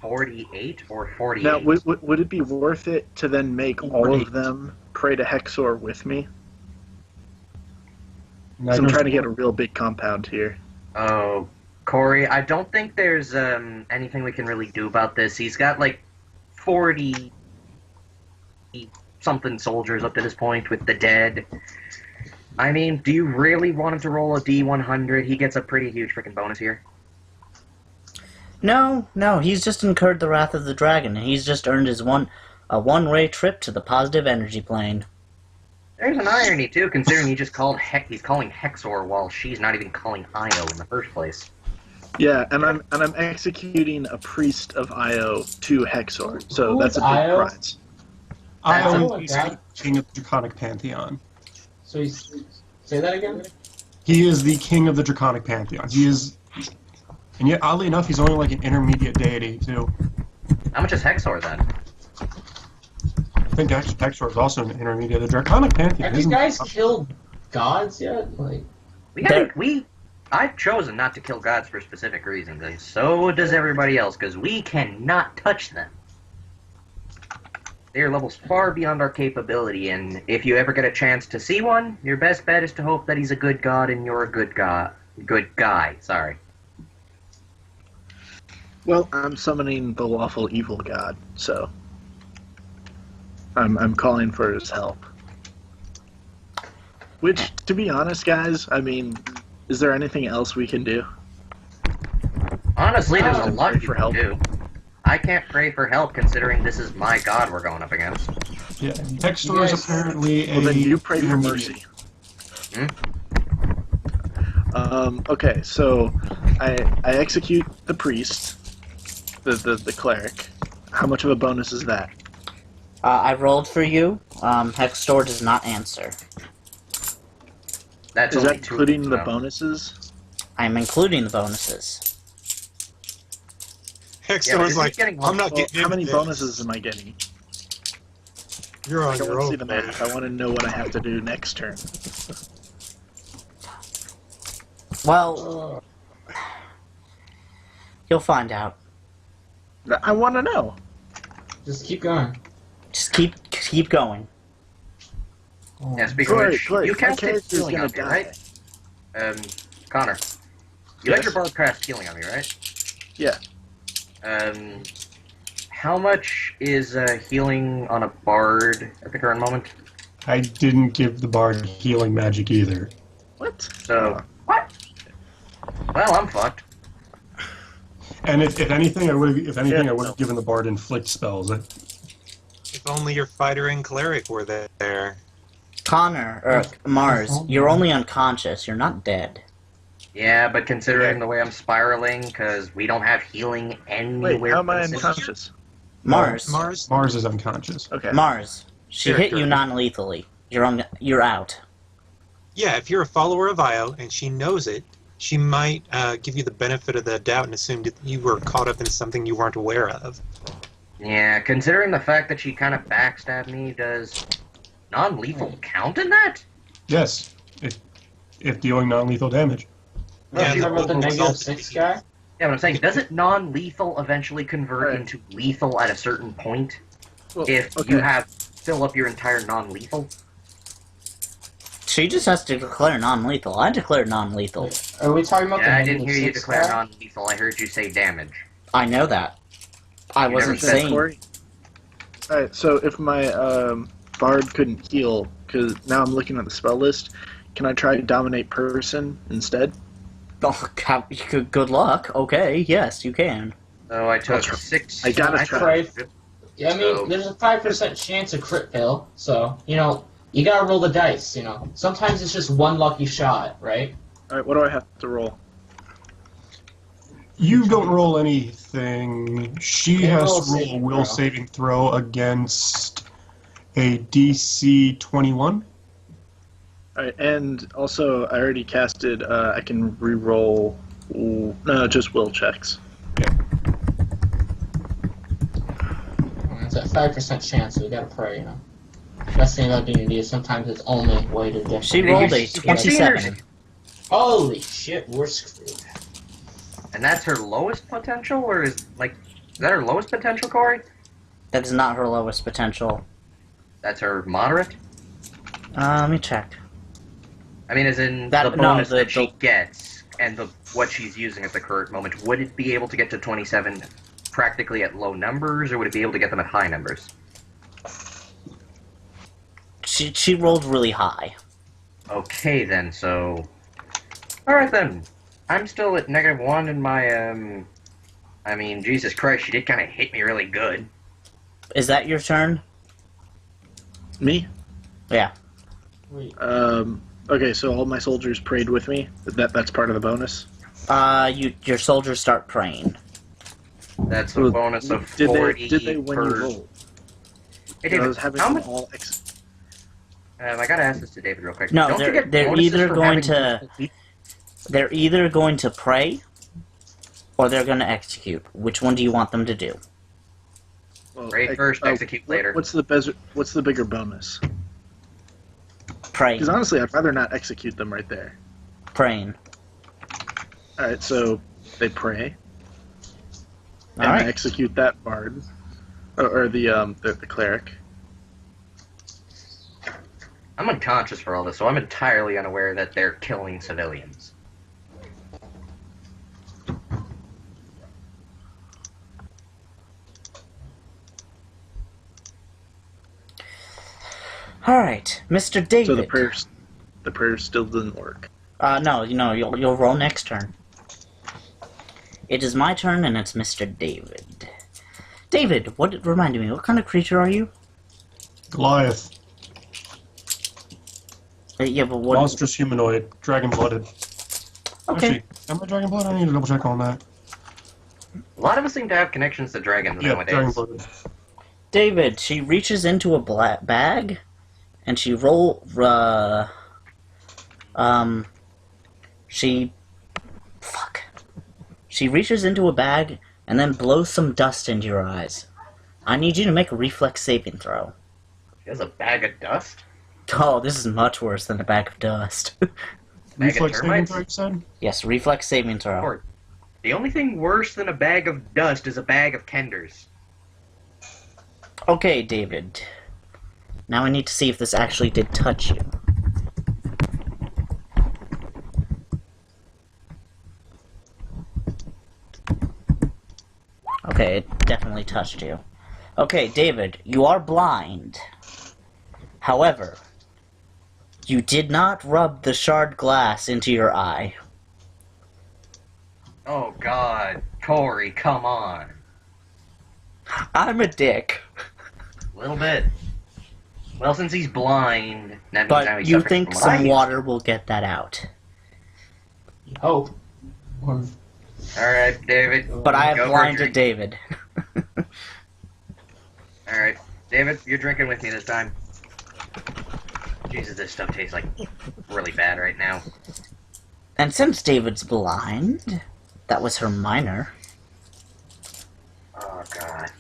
S1: 48 or 48.
S6: Now, would it be worth it to then make all
S2: 48.
S6: of them pray to Hexor with me?
S2: And I
S6: 'Cause I'm
S2: don't-
S6: trying to get a real big compound here.
S1: Oh, Corey, I don't think there's anything we can really do about this. He's got like 40 something soldiers up to this point with the dead. I mean, do you really want him to roll a D100? He gets a pretty huge freaking bonus here.
S4: No, he's just incurred the wrath of the dragon, and he's just earned his one-way trip to the positive energy plane.
S1: There's an irony too, considering he just called he's calling Hexor while she's not even calling Io in the first place.
S6: Yeah, and I'm executing a priest of Io to Hexor, so
S3: Who
S6: that's a
S3: is
S6: big
S3: Io?
S6: prize.
S2: I
S1: That's
S2: am
S3: a-
S2: basically king of the Draconic Pantheon.
S3: So he's. Say that again?
S2: He is the king of the Draconic Pantheon. He is, and yet oddly enough, he's only like an intermediate deity too.
S1: How much is Hexor then?
S2: I think actually Hexor is also an intermediate. The Draconic Pantheon.
S3: Have you
S2: isn't-
S3: guys killed gods yet? Like,
S1: I've chosen not to kill gods for specific reasons, and so does everybody else, because we cannot touch them. They are levels far beyond our capability, and if you ever get a chance to see one, your best bet is to hope that he's a good god and you're a good guy. Sorry.
S6: Well, I'm summoning the lawful evil god, so I'm calling for his help. Which, to be honest, guys, I mean, is there anything else we can do?
S1: Honestly, there's a lot
S6: Pray
S1: you
S6: for
S1: can
S6: help.
S1: do. I can't pray for help considering this is my god we're going up against.
S2: Yeah, Hexor is
S3: Yes.
S2: apparently a.
S6: Well, then you pray for
S2: intermediate.
S6: mercy. Okay, so I execute the priest, the cleric. How much of a bonus is that?
S4: I rolled for you. Hexor does not answer.
S1: That's
S6: Is
S1: only
S6: that
S1: two.
S6: including the
S1: no.
S6: bonuses?
S4: I'm including the bonuses.
S7: Hexor was
S1: is
S7: like,
S1: he getting
S7: I'm not
S6: Well,
S7: getting
S6: how many
S7: into this.
S6: bonuses am I getting?
S7: You're on
S6: I
S7: your
S6: want to
S7: own.
S6: see the math. I want to know what I have to do next turn.
S4: Well, you'll find out.
S6: I want to know.
S3: just keep going.
S4: Just keep going.
S1: Yeah, speaking of which,
S6: Troy,
S1: you
S6: my
S1: casted
S6: character's
S1: healing
S6: gonna
S1: on me,
S6: die.
S1: right? Connor, you had
S6: Yes.
S1: your bard cast healing on me, right?
S6: Yeah.
S1: How much is healing on a bard at the current moment?
S2: I didn't give the bard healing magic either.
S6: What?
S1: So, what? Well, I'm fucked.
S2: And if anything, I would have given the bard inflict spells.
S7: If only your fighter and cleric were there.
S4: Connor, or Mars, you're only unconscious. You're not dead.
S1: Yeah, but considering the way I'm spiraling, because we don't have healing anywhere.
S6: Wait, how am I
S1: in the system-
S6: unconscious?
S4: Mars.
S2: Mars is unconscious.
S6: Okay.
S4: Mars. She hit you non-lethally. You're out.
S7: Yeah, if you're a follower of Io and she knows it, she might give you the benefit of the doubt and assume that you were caught up in something you weren't aware of.
S1: Yeah, considering the fact that she kind of backstabbed me, does non-lethal count in that?
S2: Yes, if dealing non-lethal damage.
S7: Yeah,
S3: You
S7: the
S3: talking about the
S7: result
S3: negative
S7: is
S3: 6
S7: to-
S3: guy?
S1: Yeah, but I'm saying, doesn't non-lethal eventually convert
S6: Right.
S1: into lethal at a certain point?
S6: Well,
S1: If
S6: okay.
S1: you fill up your entire non-lethal?
S4: She just has to declare non-lethal. I declared non-lethal.
S3: Are we talking about the
S1: Yeah, I
S3: negative
S1: didn't hear you
S3: 6
S1: declare
S3: guy?
S1: non-lethal, I heard you say damage.
S4: I know that. I
S1: You
S4: wasn't
S1: never said
S4: saying.
S6: Corey? Alright, so if my bard couldn't heal, because now I'm looking at the spell list, can I try dominate person instead?
S4: Oh, good luck. Okay, yes, you can.
S1: So I took
S6: try.
S1: 6...
S6: I gotta try.
S3: Yeah, I mean, there's a 5% chance of crit fail, so, you know, you gotta roll the dice, you know. Sometimes it's just one lucky shot, right?
S6: Alright, what do I have to roll?
S2: You don't roll anything. She
S3: Okay,
S2: has
S3: roll
S2: to roll a
S3: saving
S2: will
S3: throw.
S2: saving throw against a DC 21.
S6: Alright, and also, I already casted, I can re-roll, no, just will checks.
S3: It's a 5% chance, so we gotta pray, you know. Best thing about D&D is sometimes it's only weighted different.
S4: She rolled a
S1: You see
S4: 27.
S3: Holy shit, we're screwed.
S1: And that's her lowest potential, or is that her lowest potential, Corey?
S4: That is not her lowest potential.
S1: That's her moderate?
S4: Let me check.
S1: I mean, as in
S4: That-
S1: the
S4: no,
S1: bonus
S4: the-
S1: that she
S4: the-
S1: gets, and what she's using at the current moment, would it be able to get to 27 practically at low numbers, or would it be able to get them at high numbers?
S4: She rolled really high.
S1: Okay, then, so... Alright, then. I'm still at -1 in my, I mean, Jesus Christ, she did kind of hit me really good.
S4: Is that your turn?
S6: Me?
S4: Yeah.
S3: Wait.
S6: Okay, so all my soldiers prayed with me? That's part of the bonus?
S4: Your soldiers start praying.
S1: That's a bonus of 40
S6: Did they when
S1: per...
S6: you roll?
S1: Hey,
S6: I
S1: David,
S6: was having
S1: how
S6: them
S1: much...
S6: all
S1: I gotta ask this to David real quick.
S4: No,
S1: Don't you get
S4: they're
S1: bonuses
S4: either
S1: for
S4: going
S1: having-
S4: to they're either going to pray or they're going to execute. Which one do you want them to do?
S5: Well,
S1: Pray first, execute later.
S5: What's the bigger bonus?
S4: Praying.
S5: Because honestly, I'd rather not execute them right there.
S4: Praying.
S5: All right, so they pray, and
S4: All right.
S5: I execute that bard, or the cleric.
S1: I'm unconscious for all this, so I'm entirely unaware that they're killing civilians.
S4: All right, Mr. David.
S5: So the prayer still didn't work.
S4: No, you'll roll next turn. It is my turn, and it's Mr. David. David, remind me, what kind of creature are you?
S2: Goliath.
S4: Yeah, but what?
S2: Monstrous humanoid. Dragon-blooded.
S4: Okay.
S2: Actually, am I dragon-blooded? I need to double-check on that.
S1: A lot of us seem to have connections to dragons
S2: Yeah,
S1: nowadays.
S2: dragon-blooded.
S4: David, she reaches into a bag, and she She reaches into a bag and then blows some dust into your eyes. I need you to make a reflex saving throw.
S1: She has a bag of dust?
S4: Oh, this is much worse than a bag of dust.
S1: Bag of
S2: Reflex saving
S1: termites?
S2: throw, you said?
S4: Yes, reflex saving throw.
S1: Or- The only thing worse than a bag of dust is a bag of kenders.
S4: Okay, David. Now I need to see if this actually did touch you. Okay, it definitely touched you. Okay, David, you are blind. However, you did not rub the shard glass into your eye.
S1: Oh god, Corey, come on.
S4: I'm a dick.
S1: A little bit. Well, since he's blind, that means now
S4: But
S1: he's
S4: you
S1: suffering
S4: think
S1: from what I
S4: some
S1: used
S4: water will get that out.
S3: Hope. Or-
S1: to. Alright, David.
S4: But I have
S1: Go for a
S4: blinded
S1: drink.
S4: David.
S1: Alright, David, you're drinking with me this time. Jesus, this stuff tastes like really bad right now.
S4: And since David's blind, that was her minor.
S1: Oh god.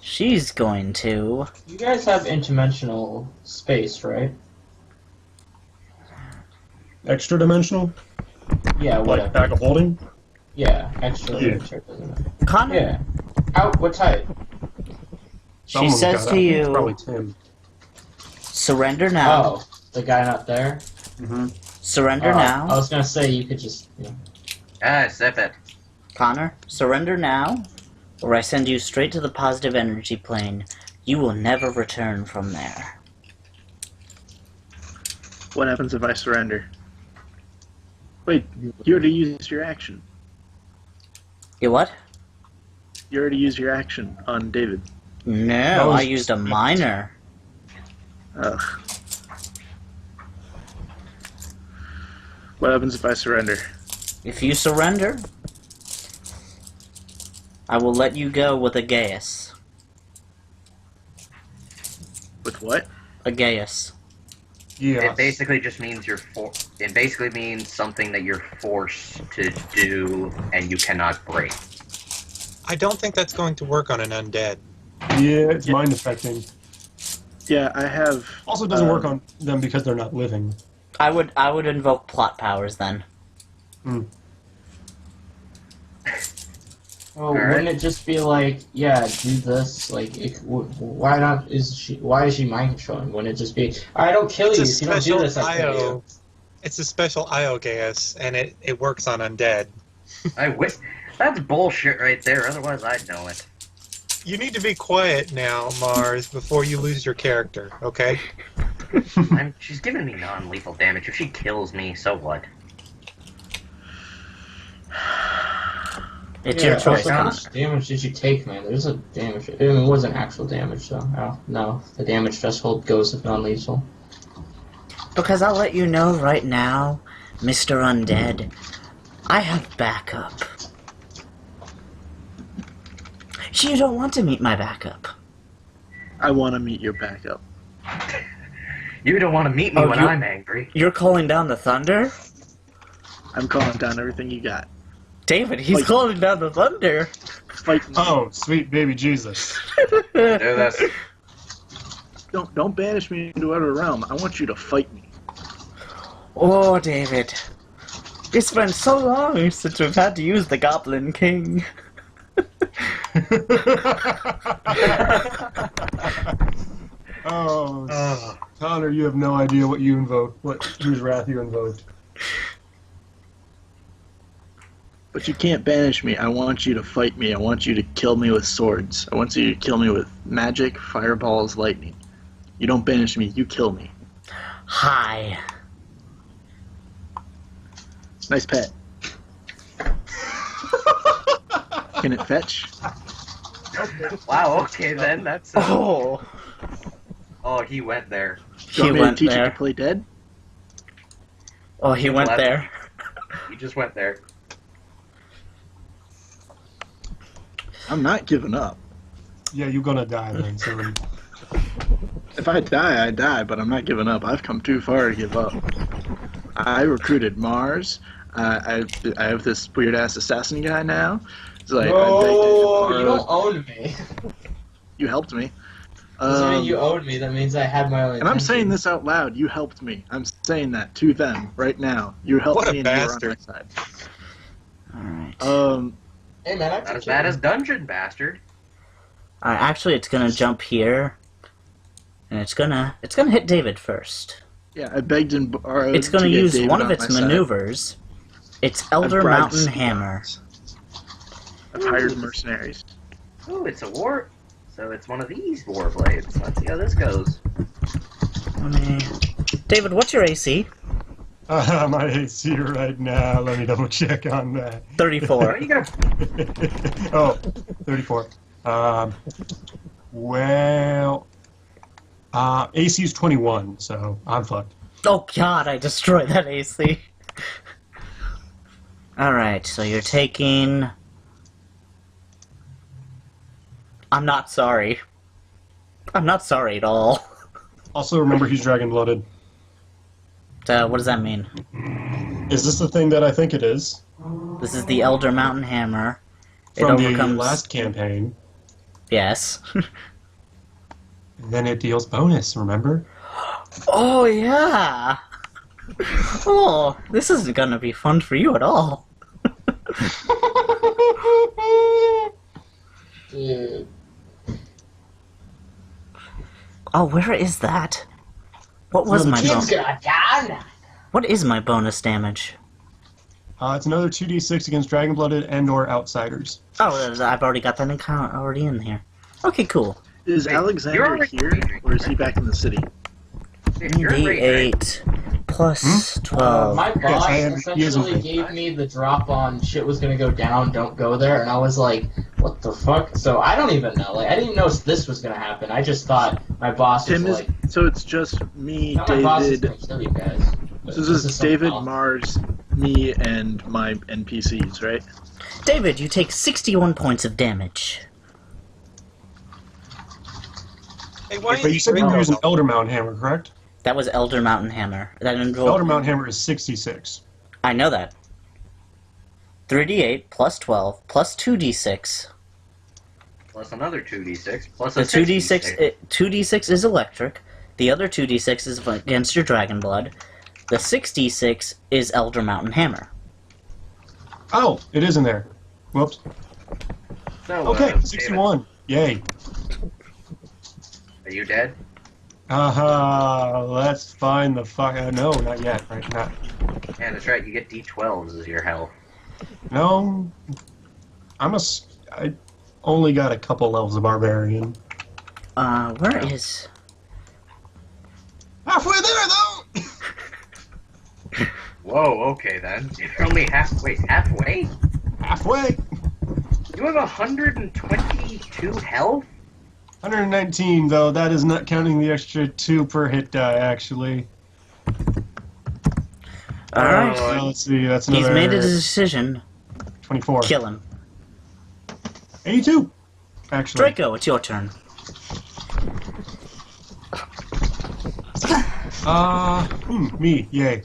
S4: She's going to...
S3: You guys have interdimensional space, right?
S2: Extra-dimensional?
S3: Yeah,
S2: Like
S3: whatever.
S2: bag of holding?
S3: Yeah, extra.
S2: Yeah.
S4: Connor,
S3: Yeah. Out. What type?
S4: she
S2: Someone's
S4: says
S2: got
S4: to
S2: it. It's
S4: you,
S2: probably Tim.
S4: surrender now.
S3: Oh, the guy not there.
S2: Mm-hmm.
S4: Surrender
S3: I
S4: now.
S3: was gonna say you could just. You know.
S1: Ah, sip it.
S4: Connor, surrender now, or I send you straight to the positive energy plane. You will never return from there.
S5: What happens if I surrender? Wait, you already used your action.
S4: You what?
S5: You already used your action on David.
S4: No,
S2: was-
S4: I used a minor.
S5: Ugh. What happens if I surrender?
S4: If you surrender, I will let you go with a Gaius.
S5: With what?
S4: A Gaius.
S2: Yeah.
S1: It basically just means it basically means something that you're forced to do and you cannot break.
S7: I don't think that's going to work on an undead.
S2: Yeah, it's mind affecting.
S5: Yeah, I have.
S2: Also, it doesn't work on them because they're not living.
S4: I would invoke plot powers then.
S3: Well,
S1: Alright.
S3: wouldn't it just be like, yeah, do this? Like, why not? Why is she mind controlling? Wouldn't it just be, I don't kill you
S7: It's
S3: if
S7: a
S3: you don't do
S7: special
S3: this? I kill you.
S7: IO. It's a special IO gas, and it works on undead.
S1: I wish that's bullshit right there. Otherwise, I'd know it.
S7: You need to be quiet now, Mars, before you lose your character, okay?
S1: She's giving me non-lethal damage. If she kills me, so what?
S4: It's your choice,
S3: Also, how
S4: Connor.
S3: much damage did you take, man? There's a damage. I mean, it wasn't actual damage, though. Oh, no, the damage threshold goes with non-lethal.
S4: Because I'll let you know right now, Mr. Undead, I have backup. You don't want to meet my backup.
S6: I want to meet your backup.
S1: You don't want to meet me
S4: Oh,
S1: when
S4: you-
S1: I'm angry.
S4: You're calling down the thunder?
S6: I'm calling down everything you got.
S4: David, he's
S6: Like-
S4: calling down the thunder.
S6: Fight me.
S2: Oh, sweet baby Jesus.
S1: Do this.
S6: Don't banish me into outer realm. I want you to fight me.
S4: Oh, David. It's been so long since we've had to use the Goblin King.
S2: Oh, Connor, you have no idea what you invoked, whose wrath you invoked.
S6: But you can't banish me. I want you to fight me. I want you to kill me with swords. I want you to kill me with magic, fireballs, lightning. You don't banish me, you kill me.
S4: Hi.
S6: Nice pet. Can it fetch?
S1: Wow, okay then, that's...
S4: Oh.
S1: Oh, he went there.
S6: Do you
S4: He
S6: want me to
S4: went
S6: teach it
S4: there.
S6: to play dead?
S4: Oh, he went there.
S1: He just went there.
S6: I'm not giving up.
S2: Yeah, you're gonna die then, so...
S6: If I die, I die, but I'm not giving up. I've come too far to give up. I recruited Mars. I have this weird ass assassin guy now. So I begged
S3: No,
S6: him to
S3: you
S6: borrow-
S3: don't own me.
S6: You helped me.
S3: Doesn't mean you owned me. That means I had my own.
S6: And I'm saying
S3: intentions.
S6: this out loud. You helped me. I'm saying that to them right now. You helped
S7: What a
S6: me and you were on
S7: bastard.
S6: my side.
S4: Alright.
S3: Hey man, I
S1: Not as bad as Dungeon Bastard.
S4: Alright, actually it's gonna jump here. And it's gonna hit David first.
S6: Yeah, I begged and borrowed.
S4: It's gonna
S6: to get
S4: use
S6: David
S4: one of
S6: on
S4: its
S6: my side.
S4: maneuvers. It's
S6: I've
S4: Elder
S6: bribed
S4: Mountain
S6: some
S4: Hammer.
S6: guys. I've hired mercenaries.
S1: Ooh, it's a war... So it's one of these war blades. Let's see how this goes.
S4: David, what's your AC?
S2: My AC right now, let me double check on that.
S4: 34.
S1: You gotta...
S2: Oh, 34. Well... AC is 21, so I'm fucked.
S4: Oh god, I destroyed that AC. Alright, so you're taking... I'm not sorry. I'm not sorry at all.
S2: Also, remember he's dragon-blooded.
S4: What does that mean?
S2: Is this the thing that I think it is?
S4: This is the Elder Mountain Hammer. It
S2: From the
S4: overcomes...
S2: last campaign.
S4: Yes.
S2: And then it deals bonus, remember?
S4: Oh, yeah! Oh, this isn't gonna be fun for you at all.
S3: Dude.
S4: Oh, where is that? What was my
S3: Kid's
S4: bonus?
S3: gonna die.
S4: What is my bonus damage?
S2: It's another 2d6 against dragon-blooded and/or outsiders.
S4: Oh, I've already got that already in here. Okay, cool.
S6: Is
S1: Hey, you're
S6: Alexander
S1: already-
S6: here, or is he back in the city?
S1: Dude, you're great, right?
S4: D8 plus 12.
S3: My boss
S2: I am- he is
S3: essentially
S2: okay.
S3: gave me the drop on shit was gonna go down, don't go there, and I was like, what the fuck? So I don't even know. Like, I didn't even know this was gonna happen. I just thought my boss was
S6: Tim is.
S3: like,
S6: So it's just me,
S3: "No, my boss is
S6: David.
S3: gonna kill you guys." But
S6: So this is
S3: something
S6: David,
S3: else.
S6: Mars, me, and my NPCs, right?
S4: David, you take 61 points of damage.
S7: Hey, why
S2: But you said you were using Elder Mountain Hammer, correct?
S4: That was Elder Mountain Hammer. That involved...
S2: Elder Mountain Hammer is 66.
S4: I know that. 3d8 plus 12 plus 2d6.
S1: Plus another 2d6, plus
S4: The
S1: a
S4: 2d6, 2d6 is electric. The other 2d6 is against your dragon blood. The 6d6 is Elder Mountain Hammer.
S2: Oh, it is in there. Whoops.
S1: So,
S2: Okay,
S1: David,
S2: 61. Yay.
S1: are you dead?
S2: Let's find the fuck. No, not yet. Right? Not.
S1: Yeah, that's right. You get d12s as your health.
S2: No. I only got a couple levels of barbarian.
S4: Where is...
S2: Halfway there, though.
S1: Whoa, okay then. You're only halfway. Halfway?
S2: Halfway.
S1: You have 122 health?
S2: 119, though. That is not counting the extra 2 per hit die, actually.
S4: Alright.
S2: So let's see. That's
S4: He's
S2: another
S4: made a decision.
S2: 24.
S4: Kill him.
S2: 82. Actually.
S4: Draco, it's your turn.
S2: Me, yay.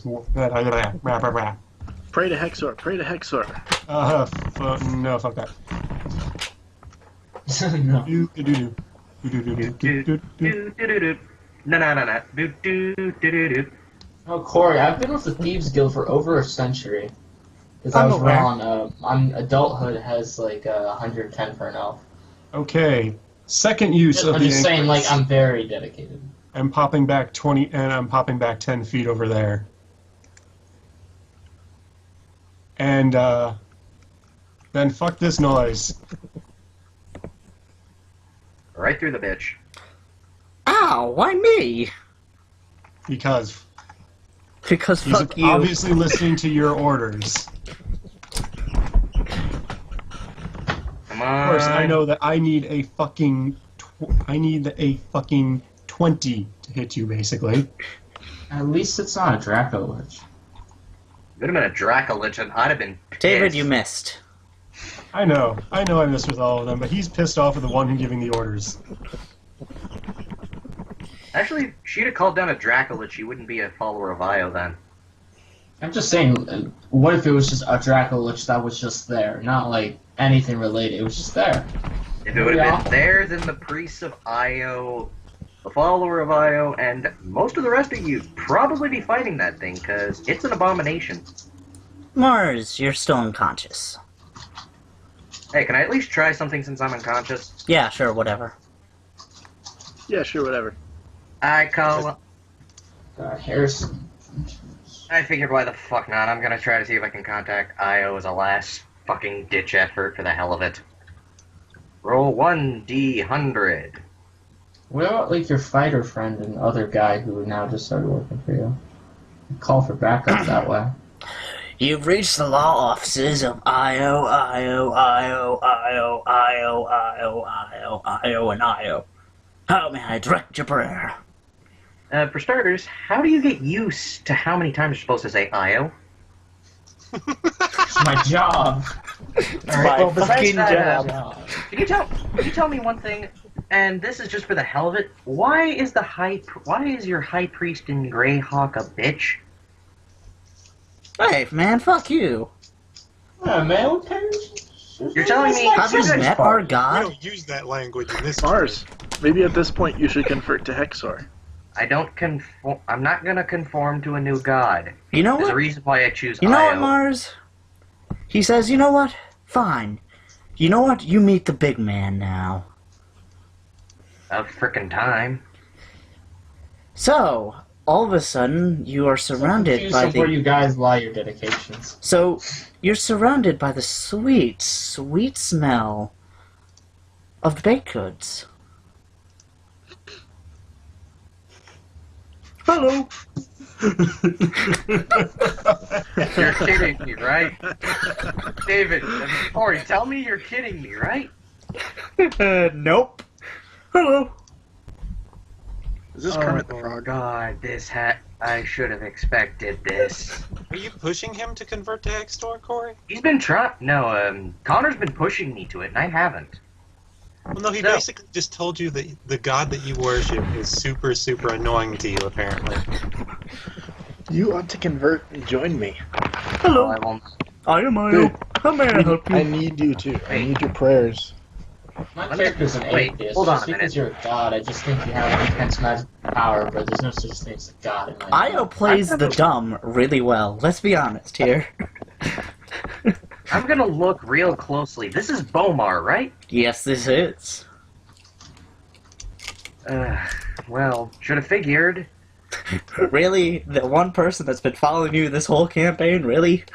S6: Pray to Hexor. Pray to Hexor.
S2: No, fuck that.
S3: No.
S1: No.
S3: Oh, Corey, I've been with the Thieves Guild for over a century. Because I
S2: I'm
S3: was
S2: aware.
S3: wrong. Adulthood has like 110 for an elf.
S2: Okay. Second use of
S3: I'm
S2: the
S3: just saying, like,
S2: anchors.
S3: I'm very dedicated.
S2: I'm popping back 20, and I'm popping back 10 feet over there. And, then fuck this noise.
S1: Right through the bitch.
S4: Ow, why me?
S2: Because
S4: Because
S2: he's
S4: fuck you.
S2: obviously listening to your orders.
S1: Come
S2: Of course, I
S1: on.
S2: know that I need a fucking 20 to hit you, basically.
S3: At least it's not a Draco Lich.
S1: If it would have been a Dracolich, and I'd have been pissed.
S4: David, you missed.
S2: I know I messed with all of them, but he's pissed off at the one who's giving the orders.
S1: Actually, if she'd have called down a Dracolich, she wouldn't be a follower of Io then.
S3: I'm just saying, what if it was just a Draco Lich that was just there? Not like anything related, it was just there.
S1: If it would have been there, then the priests of Io, the follower of Io, and most of the rest of you probably be fighting that thing, because it's an abomination.
S4: Mars, you're still unconscious.
S1: Hey, can I at least try something since I'm unconscious?
S4: Yeah, sure, whatever.
S6: Yeah, sure, whatever.
S1: I call...
S3: Harrison.
S1: I figured why the fuck not. I'm gonna try to see if I can contact Io as a last fucking ditch effort for the hell of it. Roll 1d100.
S3: What about like your fighter friend and other guy who now just started working for you? Call for backup that way.
S4: You've reached the law offices of Io, and Io. How may I direct your prayer?
S1: For starters, how do you get used to how many times you're supposed to say Io?
S3: It's my job.
S4: my
S1: besides
S4: fucking
S1: that,
S4: job.
S1: Can you tell me one thing? And this is just for the hell of it. Why is your high priest in Greyhawk a bitch?
S4: Hey, man, fuck you.
S3: Yeah, man, what cares?
S1: You're telling me-
S4: Have you
S1: That's
S4: met
S1: fine.
S4: our
S7: We
S4: god?
S7: don't use that language in this
S6: Mars, maybe at this point you should convert to Hexor.
S1: I don't conform. I'm not gonna conform to a new god.
S4: You know
S1: There's a
S4: what?
S1: reason why I choose
S4: You know
S1: Io.
S4: what, Mars? He says, you know what? Fine. You know what? You meet the big man now.
S1: Of frickin' time.
S4: So, all of a sudden, you are surrounded by
S3: where
S4: the...
S3: you guys lie your dedications.
S4: So, you're surrounded by the sweet, sweet smell of the baked goods. Hello.
S1: You're kidding me, right? David, Corey, tell me you're kidding me, right?
S4: Nope. Hello.
S6: Is this Kermit the
S1: Oh
S6: Frog?
S1: god, I should have expected this.
S7: Are you pushing him to convert to Hextor, Corey?
S1: He's been trying. No, Connor's been pushing me to it, and I haven't.
S7: Well, no, he
S1: No.
S7: basically just told you that the god that you worship is super, super annoying to you, apparently.
S6: You ought to convert and join me.
S4: Hello.
S1: I won't.
S4: I am Io.
S6: Dude,
S4: How may I help
S6: I
S4: you?
S6: need you too. I need your prayers.
S3: My
S1: Let me-
S3: character's an
S1: wait,
S3: atheist.
S1: hold on
S3: Just
S1: a
S3: because
S1: minute.
S3: you're a god, I just think you have intense magic power, but there's no such thing as a god in my
S4: Io plays the dumb really well. Let's be honest here.
S1: I'm gonna look real closely. This is Bomar, right?
S4: Yes, this is.
S1: Well, should have figured.
S4: Really? The one person that's been following you this whole campaign? Really?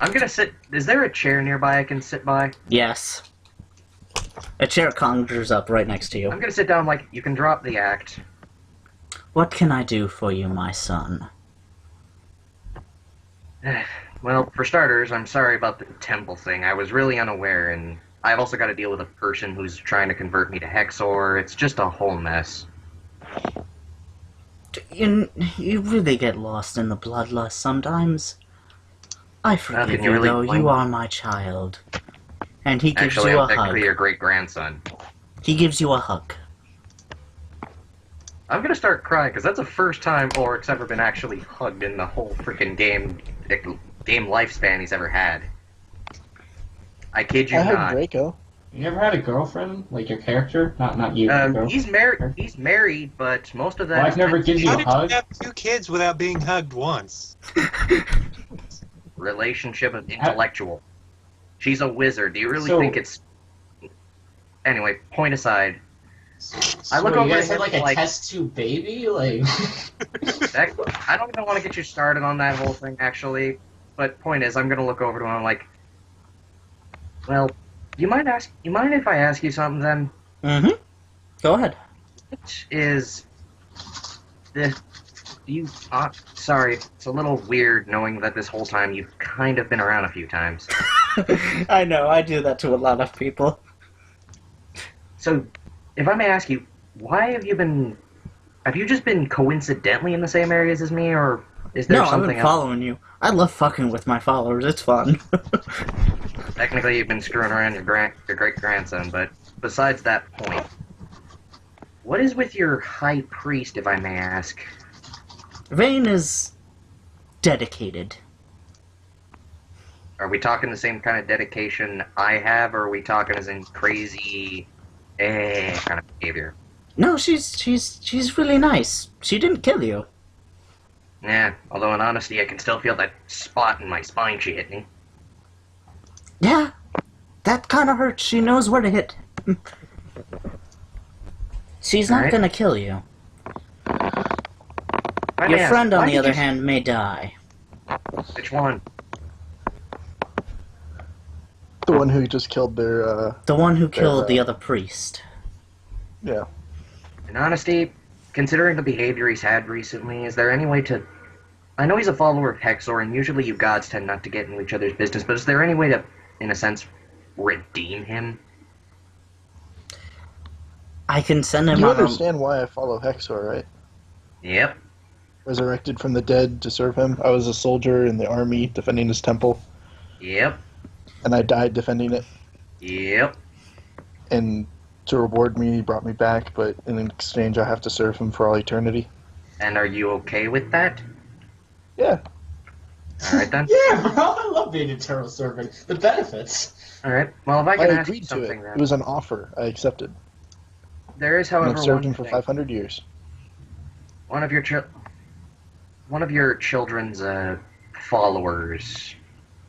S1: I'm gonna sit. Is there a chair nearby I can sit by?
S4: Yes. A chair conjures up right next to
S1: I'm
S4: you.
S1: gonna sit down like you can drop the act.
S4: What can I do for you, my son?
S1: Well, for starters, I'm sorry about the temple thing. I was really unaware, and I've also got to deal with a person who's trying to convert me to Hexor. It's just a whole mess.
S4: You really get lost in the bloodlust sometimes. I forgive
S1: can
S4: you,
S1: you really
S4: though.
S1: blame
S4: You
S1: me?
S4: are my child. And he gives
S1: Actually,
S4: you
S1: I'm
S4: a
S1: technically
S4: hug.
S1: your great-grandson.
S4: He gives you a hug.
S1: I'm gonna start crying because that's the first time Ulrich's ever been actually hugged in the whole freaking game lifespan he's ever had. I kid you
S6: I
S1: not.
S6: had Draco.
S3: You never had a girlfriend? Like your character? Not you. your girl?
S1: He's married. He's married, but most of that.
S3: Wife never gives you
S7: How
S3: a
S7: did
S3: hug?
S7: you have 2 kids without being hugged once?
S1: Relationship of intellectual. She's a wizard. Do you really
S3: So-
S1: think it's? Anyway, point aside. I look
S3: What,
S1: over
S3: you
S1: at
S3: guys had
S1: him
S3: like a
S1: like-
S3: test tube baby? Like
S1: I don't even want to get you started on that whole thing, actually. But point is, I'm gonna look over to him like, well, you mind if I ask you something then?
S4: Mm-hmm. Go ahead.
S1: Which is the you? Sorry, it's a little weird knowing that this whole time you've kind of been around a few times.
S4: I know, I do that to a lot of people.
S1: So, if I may ask you, why have you been? Have you just been coincidentally in the same areas as me, or is there
S4: No, I've
S1: something
S4: been
S1: else?
S4: following you. I love fucking with my followers. It's fun.
S1: Technically, you've been screwing around your great-grandson, but besides that point, what is with your high priest, if I may ask?
S4: Vane is dedicated.
S1: Are we talking the same kind of dedication I have, or are we talking as in crazy, kind of behavior?
S4: No, she's really nice. She didn't kill you.
S1: Yeah, although in honesty, I can still feel that spot in my spine she hit me.
S4: Yeah, that kind of hurts. She knows where to hit. She's not
S1: Alright.
S4: gonna kill you.
S1: If I may
S4: Your
S1: ask,
S4: friend,
S1: why
S4: on the
S1: did
S4: other
S1: you-
S4: hand, may die.
S1: Which one?
S6: The one who just killed their,
S4: The one who killed
S6: uh,
S4: the other priest.
S6: yeah.
S1: In honesty, considering the behavior he's had recently, is there any way to... I know he's a follower of Hexor, and usually you gods tend not to get into each other's business, but is there any way to, in a sense, redeem him?
S4: I can send him
S6: You
S4: on a...
S6: understand why I follow Hexor, right?
S1: Yep.
S6: Resurrected from the dead to serve him. I was a soldier in the army defending his temple,
S1: Yep.
S6: and I died defending it.
S1: Yep.
S6: And to reward me, he brought me back, but in exchange, I have to serve him for all eternity.
S1: And are you okay with that?
S6: Yeah.
S1: Alright then.
S3: yeah, bro. I love being a turtle servant. The benefits.
S1: Alright. Well, if I
S6: I
S1: can ask you
S6: agreed to
S1: something
S6: it.
S1: then.
S6: It was an offer. I accepted.
S1: There is,
S6: And
S1: however,
S6: I've served
S1: one
S6: him for
S1: thing.
S6: 500 years.
S1: One of your children's followers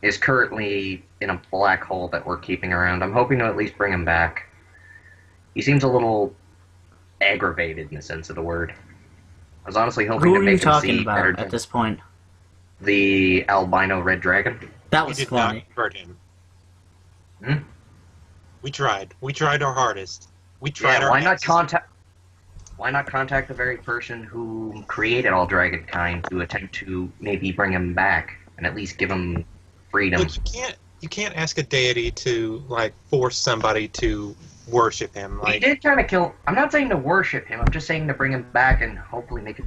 S1: is currently in a black hole that we're keeping around. I'm hoping to at least bring him back. He seems a little aggravated in the sense of the word. I was honestly hoping
S4: Who
S1: to
S4: are you
S1: make him
S4: talking
S1: see better
S4: about at this point?
S1: the albino red dragon.
S4: That
S7: We
S4: was
S7: did
S4: funny.
S7: not hurt him.
S1: Hmm?
S7: We tried. We tried our hardest. We tried
S1: Yeah,
S7: our
S1: why not
S7: best.
S1: contact the very person who created all dragonkind to attempt to maybe bring him back and at least give him freedom?
S7: Look, you can't ask a deity to like force somebody to worship him.
S1: We
S7: Like
S1: did kind of kill. I'm not saying to worship him. I'm just saying to bring him back and hopefully make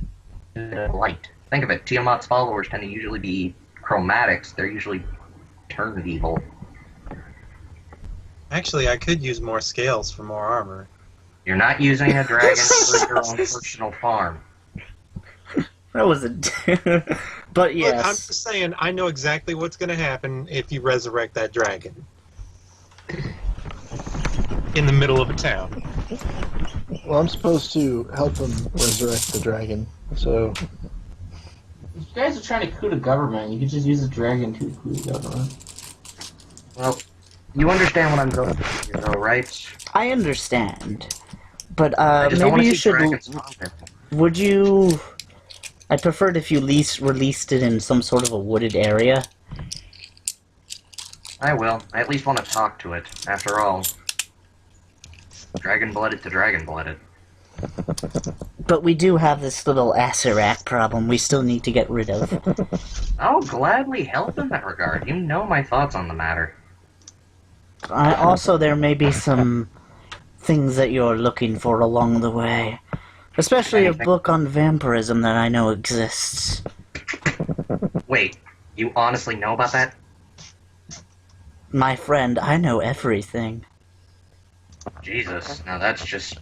S1: it light. Think of it. Tiamat's followers tend to usually be chromatics. They're usually turned evil.
S7: actually, I could use more scales for more armor.
S1: You're not using a dragon for your own personal farm.
S4: That was a... But
S7: Look, I'm
S4: yes.
S7: just saying, I know exactly what's going to happen if you resurrect that dragon in the middle of a town.
S6: Well, I'm supposed to help him resurrect the dragon, so
S3: If you guys are trying to coup the government, you could just use a dragon to coup the government.
S1: Well, you understand what I'm going through, though, right?
S4: I understand. But
S1: I just don't
S4: maybe
S1: want to
S4: you
S1: see
S4: should...
S1: dragons stronger.
S4: Would you... I'd prefer it if you released it in some sort of a wooded area.
S1: I will. I at least want to talk to it. After all, dragon-blooded to dragon-blooded.
S4: But we do have this little Acerak problem we still need to get rid of.
S1: I'll gladly help in that regard. You know my thoughts on the matter.
S4: Also, there may be some things that you're looking for along the way. Especially a
S1: Anything?
S4: book on vampirism that I know exists.
S1: Wait, you honestly know about that?
S4: My friend, I know everything.
S1: Jesus, now that's just...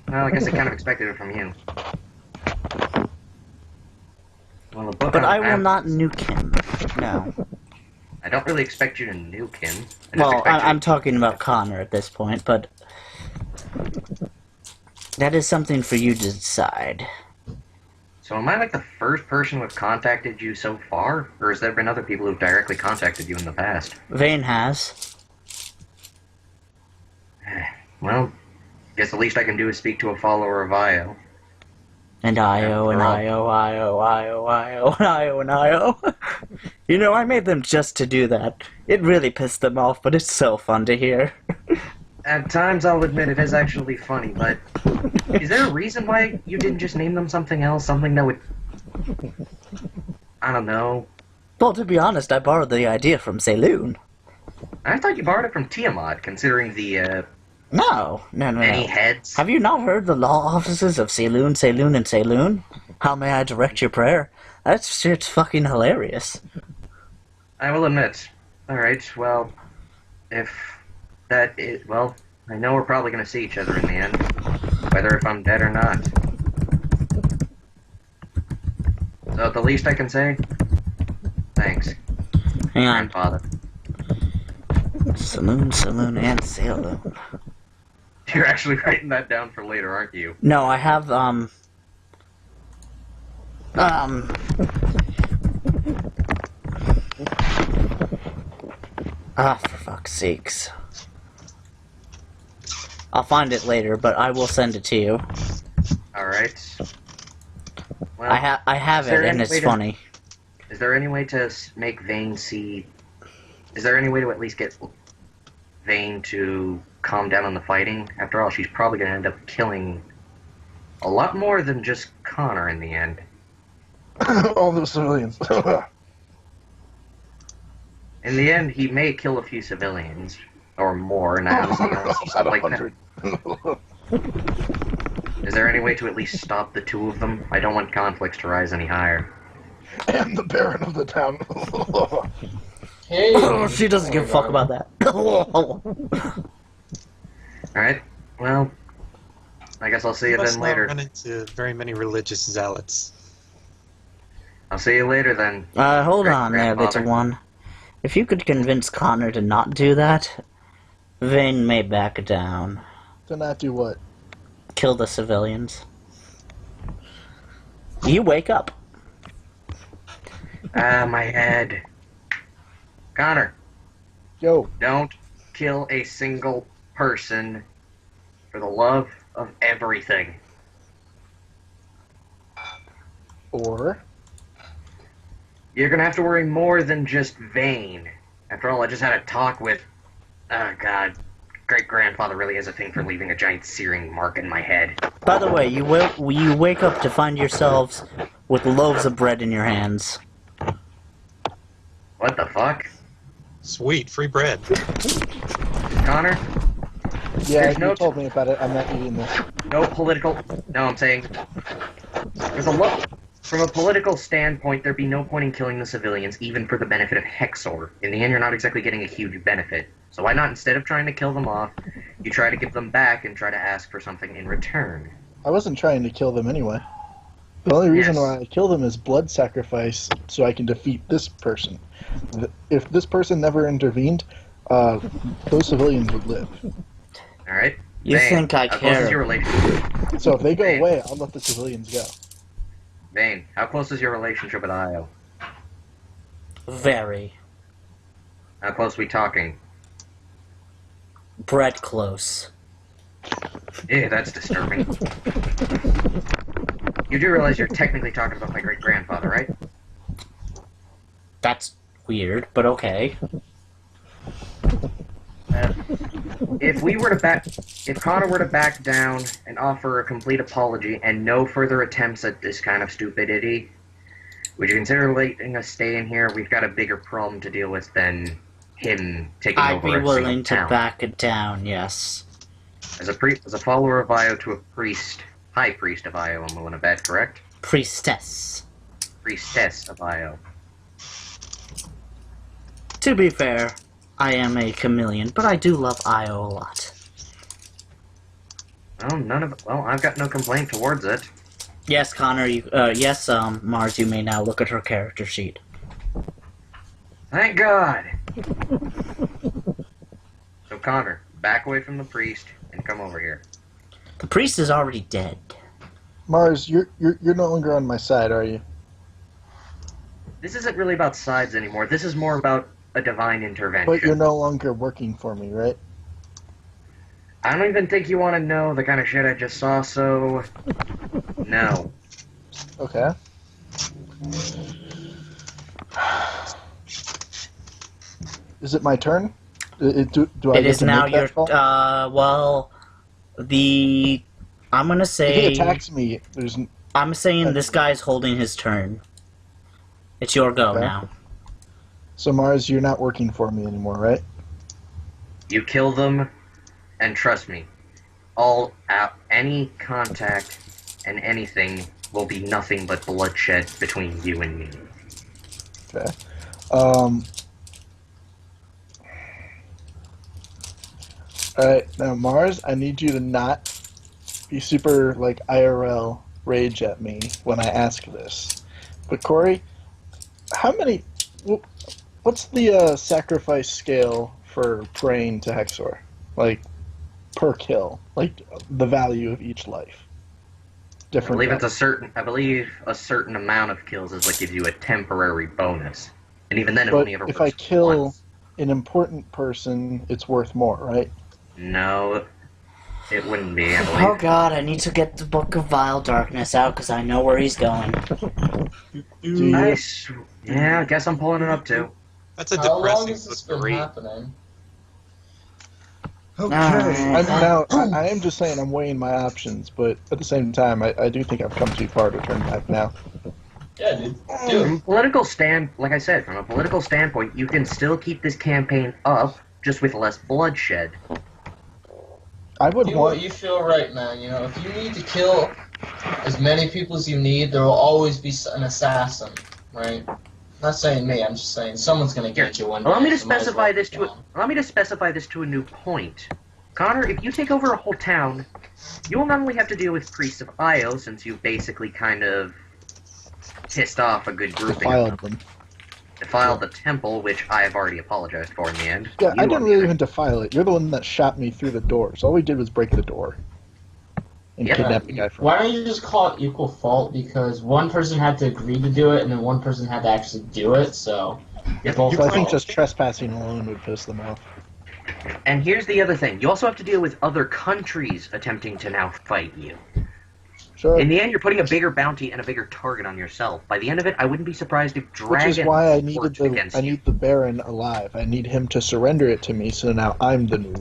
S1: Well, I guess I kind of expected it from you. Well, the book
S4: But
S1: on
S4: I will
S1: Am-
S4: not nuke him. No.
S1: I don't really expect you to nuke him. I just
S4: Well,
S1: expect you
S4: I'm talking about Connor at this point, but that is something for you to decide.
S1: So am I like the first person who have contacted you so far? Or has there been other people who've directly contacted you in the past?
S4: Vane has.
S1: Well, guess the least I can do is speak to a follower of Io.
S4: And Io, and Io, Io, Io, Io, and Io, and Io. You know, I made them just to do that. It really pissed them off, but it's so fun to hear.
S1: At times, I'll admit it is actually funny, but is there a reason why you didn't just name them something else? Something that would... I don't know.
S4: Well, to be honest, I borrowed the idea from Saloon.
S1: I thought you borrowed it from Tiamat, considering the,
S4: No.
S1: many heads.
S4: Have you not heard the law offices of Saloon, Saloon, and Saloon? How may I direct your prayer? That's shit's fucking hilarious.
S1: I will admit. Alright, well, if that is... Well, I know we're probably going to see each other in the end. Whether if I'm dead or not. So, the least I can say? Thanks,
S4: Hang on.
S1: grandfather.
S4: Saloon, Saloon, and Saloon.
S1: You're actually writing that down for later, aren't you?
S4: No, I have, for fuck's sakes. I'll find it later, but I will send it to you.
S1: Alright. Well,
S4: I have
S1: is there
S4: it, and
S1: any
S4: it's
S1: way to-
S4: funny.
S1: Is there any way to make Vane see... Is there any way to at least get Vane to calm down on the fighting? After all, she's probably going to end up killing a lot more than just Connor in the end.
S6: All those civilians.
S1: In the end, he may kill a few civilians. Or more, and I honestly don't see stuff like that. Is there any way to at least stop the two of them? I don't want conflicts to rise any higher.
S6: And the Baron of the town.
S3: Hey.
S4: Oh, she doesn't give a fuck about that.
S1: Alright, well, I guess I'll see you
S7: Must
S1: then
S7: not
S1: later.
S7: run into very many religious zealots.
S1: I'll see you later then.
S4: Hold
S1: Great
S4: on there,
S1: grandfather.
S4: little one. If you could convince Connor to not do that, Vane may back down.
S6: To not do what?
S4: Kill the civilians. You wake up.
S1: Ah, my head. Connor,
S6: Yo,
S1: don't kill a single person for the love of everything.
S6: or
S1: You're gonna have to worry more than just Vane. After all, I just had a talk with... Oh, God. Great-grandfather really has a thing for leaving a giant searing mark in my head.
S4: By the way, you wake up to find yourselves with loaves of bread in your hands.
S1: What the fuck?
S7: Sweet, free bread.
S1: Connor,
S6: yeah,
S1: There's
S6: you
S1: no
S6: told me about it. I'm not eating this.
S1: no political... No, I'm saying... There's a lot... From a political standpoint, there'd be no point in killing the civilians, even for the benefit of Hexor. In the end, you're not exactly getting a huge benefit. So why not, instead of trying to kill them off, you try to give them back and try to ask for something in return?
S6: I wasn't trying to kill them anyway. The only reason
S1: Yes.
S6: why I kill them is blood sacrifice, so I can defeat this person. If this person never intervened, those civilians would live.
S1: Alright?
S4: You
S1: Vane,
S4: think I
S1: how close is
S4: care?
S1: your relationship?
S6: So if they go
S1: Hey.
S6: away, I'll let the civilians go.
S1: Vane, how close is your relationship with Io?
S4: Very.
S1: How close we talking?
S4: Bread close.
S1: Yeah, that's disturbing. You do realize you're technically talking about my great-grandfather, right?
S4: That's weird, but okay.
S1: If Connor were to back down and offer a complete apology and no further attempts at this kind of stupidity, would you consider letting us stay in here? We've got a bigger problem to deal with than him taking
S4: I'd
S1: over
S4: be
S1: a
S4: willing
S1: single
S4: to
S1: town.
S4: back it down, yes.
S1: As a follower of Io to a priest, high priest of Io, I'm willing to bet, correct?
S4: Priestess.
S1: Priestess of Io.
S4: To be fair, I am a chameleon, but I do love Io a lot.
S1: Well, I've got no complaint towards it.
S4: Yes, Connor. Yes, Mars. You may now look at her character sheet.
S1: Thank God. So Connor, back away from the priest and come over here.
S4: The priest is already dead.
S6: Mars, you're no longer on my side, are you?
S1: This isn't really about sides anymore. This is more about a divine intervention.
S6: But you're no longer working for me, right?
S1: I don't even think you want to know the kind of shit I just saw, so... No.
S6: Okay. Is it my turn? Do I
S4: It
S6: get
S4: is
S6: to
S4: now
S6: make that
S4: your.
S6: call?
S4: Well, I'm gonna
S6: If
S4: say.
S6: he attacks me, there's...
S4: I'm saying this guy's holding his turn. It's your go
S6: Okay.
S4: now.
S6: So Mars, you're not working for me anymore, right?
S1: You kill them, and trust me, any contact and anything will be nothing but bloodshed between you and me.
S6: Okay. Alright, now Mars, I need you to not be super, like, IRL rage at me when I ask this. But Corey, what's the sacrifice scale for praying to Hexor? Like, per kill. Like, the value of each life.
S1: I
S6: Different.
S1: believe a certain amount of kills is what gives you a temporary bonus. And even then it
S6: But
S1: only ever
S6: if
S1: works
S6: I kill
S1: once.
S6: an important person, it's worth more, right?
S1: No, it wouldn't be, I
S4: Oh
S1: believe.
S4: God, I need to get the Book of Vile Darkness out because I know where he's going.
S1: Nice. Yeah, I guess I'm pulling it up too.
S7: That's a
S3: How long
S7: depressing
S3: has this
S7: book to
S3: been
S7: read.
S3: happening?
S6: I am just saying I'm weighing my options, but at the same time, I do think I've come too far to turn back now.
S3: Yeah, dude.
S1: From a political like I said, from a political standpoint, you can still keep this campaign up, just with less bloodshed.
S6: I would
S3: Do what
S6: want...
S3: you feel right, man. You know, if you need to kill as many people as you need, there will always be an assassin, right? I'm not saying me. I'm just saying someone's gonna get you one day.
S1: Allow me to
S3: so might as
S1: specify
S3: well
S1: this
S3: kill him.
S1: Allow me to specify this to a new point. Connor, if you take over a whole town, you will not only have to deal with priests of Io, since you've basically kind of pissed off a good grouping of
S6: defiled them.
S1: defiled the temple, which I have already apologized for in the end.
S6: Yeah, I
S1: You,
S6: didn't
S1: on the
S6: really
S1: other-
S6: even defile it. You're the one that shot me through the door. So all we did was break the door. And
S1: Yeah.
S6: kidnap the guy from
S3: Why don't you just call it equal fault? Because one person had to agree to do it, and then one person had to actually do it. So
S1: Yeah,
S3: both
S6: So I
S3: at
S6: think
S3: fault.
S6: just trespassing alone would piss them off.
S1: And here's the other thing. You also have to deal with other countries attempting to now fight you.
S6: Sure.
S1: In the end, you're putting a bigger bounty and a bigger target on yourself. By the end of it, I wouldn't be surprised if
S6: Which
S1: Dragon
S6: is why I
S1: worked
S6: needed
S1: against
S6: I
S1: you.
S6: need the Baron alive. I need him to surrender it to me, so now I'm the new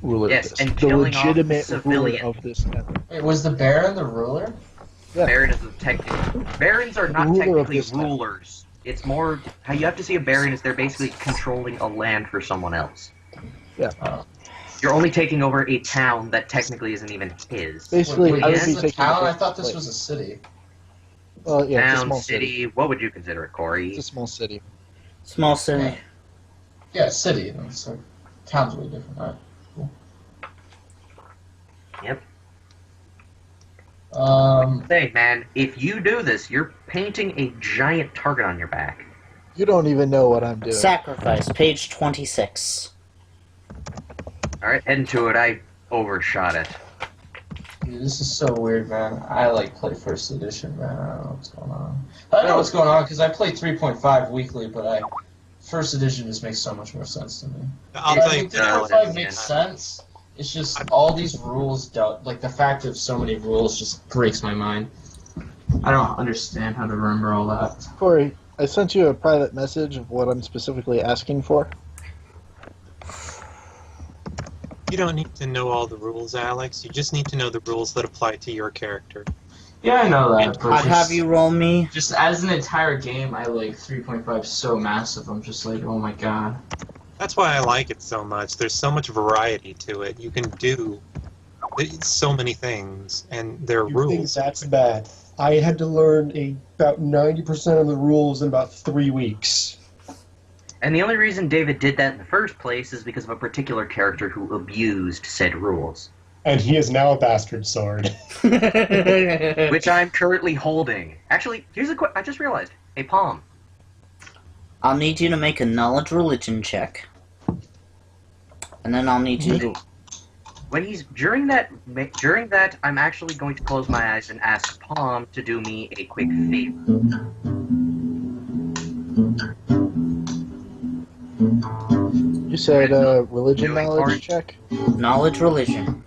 S6: ruler
S1: Yes,
S6: of this.
S1: and
S6: The
S1: killing off
S6: legitimate ruler
S1: civilians.
S6: of this town.
S3: Wait, was the Baron the ruler?
S6: Yeah.
S1: Baron is Barons are not
S6: Ruler of
S1: technically
S6: this town.
S1: rulers. It's more how you have to see a Baron is they're basically controlling a land for someone else.
S6: Yeah.
S1: You're only taking over a town that technically isn't even his.
S6: Basically,
S3: Wait,
S6: I would
S3: this
S6: be
S3: is a
S6: taking
S3: town?
S6: a
S3: I
S6: big
S3: thought this
S6: place.
S3: was a city.
S6: Well, yeah, it's a
S1: Town,
S6: small
S1: city, what would you consider it, Corey?
S6: It's a small city.
S4: Small city.
S3: Yeah, city. It's like, town's really different. All right. Cool.
S1: Yep.
S3: Hey,
S1: man, if you do this, you're painting a giant target on your back.
S6: You don't even know what I'm doing.
S4: Sacrifice, page 26.
S1: Alright, heading to it, I overshot it.
S3: dude, this is so weird, man. I like play first edition, man. I don't know what's going on. I know what's going on because I play 3.5 weekly, but first edition just makes so much more sense to me.
S7: I'll
S3: I
S7: tell
S3: mean,
S7: you,
S3: 3.5 makes sense. It's just all these rules don't, like the fact of so many rules just breaks my mind. I don't understand how to remember all that.
S6: Corey, I sent you a private message of what I'm specifically asking for.
S7: you don't need to know all the rules, Alex. You just need to know the rules that apply to your character.
S3: Yeah, I know that, but
S4: I'd have you roll me.
S3: just as an entire game, I like 3.5 so massive. I'm just like, oh my god.
S7: That's why I like it so much. There's so much variety to it. You can do so many things, and there are
S2: You
S7: rules.
S2: think that's bad? I had to learn about 90% of the rules in about 3 weeks.
S1: And the only reason David did that in the first place is because of a particular character who abused said rules.
S2: And he is now a bastard sword.
S1: Which I'm currently holding. Actually, here's a I just realized. A palm.
S4: I'll need you to make a knowledge religion check. And then I'll need you to...
S1: When he's during that, I'm actually going to close my eyes and ask Palm to do me a quick favor.
S6: You said religion
S1: Doing
S6: knowledge
S1: hard.
S6: check?
S4: Knowledge religion.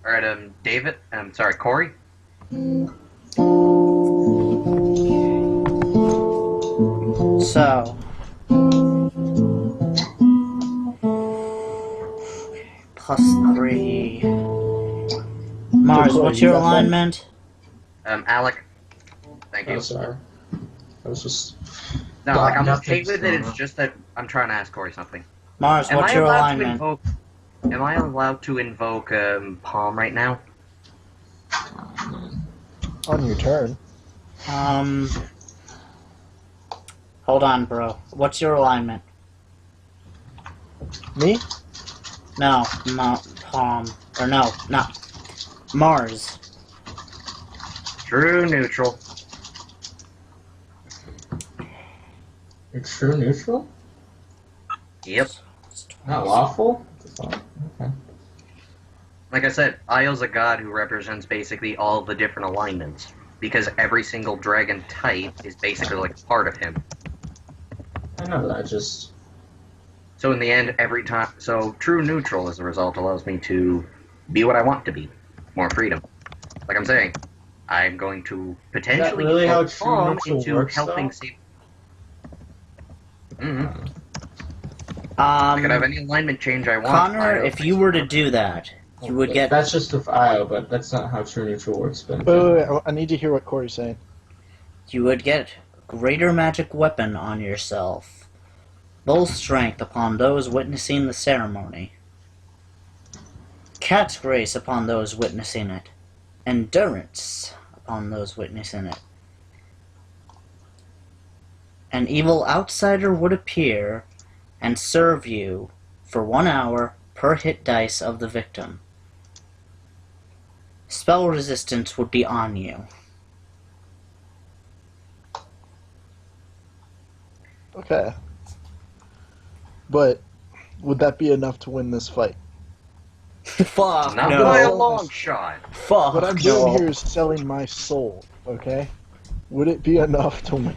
S1: Alright, David, sorry, Corey?
S4: So... Plus 3... Mars, what's your alignment?
S1: Alec? Thank you.
S3: Oh, sorry. I was just...
S1: No, like, I'm okay
S3: Nothing's
S1: with it,
S3: going
S1: it's
S3: on.
S1: just that I'm trying to ask Corey something.
S4: Mars,
S1: Am
S4: what's
S1: I
S4: your
S1: allowed to
S4: alignment?
S1: invoke... Am I allowed to invoke, Palm right now?
S6: On your turn.
S4: Hold on, bro. What's your alignment?
S6: Me?
S4: No, Palm. Or no, not... Mars.
S1: True neutral.
S3: You're true neutral?
S1: Yep.
S3: Not lawful? Okay.
S1: Like I said, Io's a god who represents basically all the different alignments. Because every single dragon type is basically like part of him.
S3: I know that, just...
S1: So in the end, every time... So true neutral, as a result, allows me to be what I want to be. More freedom. Like I'm saying, I'm going to potentially
S3: really how
S1: invoke
S3: true
S1: Palm
S3: neutral
S1: into
S3: works,
S1: helping
S3: though?
S1: save... Mm-hmm. I could have any alignment change I want.
S4: Connor,
S1: Io.
S4: if you were to do that, you would get...
S3: That's just with Io, but that's not how true neutral works, Ben.
S6: Wait, I need to hear what Corey's saying.
S4: You would get greater magic weapon on yourself. Bull strength upon those witnessing the ceremony. Cat's grace upon those witnessing it. Endurance upon those witnessing it. An evil outsider would appear and serve you for 1 hour per hit dice of the victim. Spell resistance would be on you.
S6: Okay. But would that be enough to win this fight?
S4: Fuck
S1: Not
S4: no.
S1: by a long shot.
S4: Fuck
S6: What I'm doing
S4: no.
S6: here is selling my soul, okay? Would it be enough to win?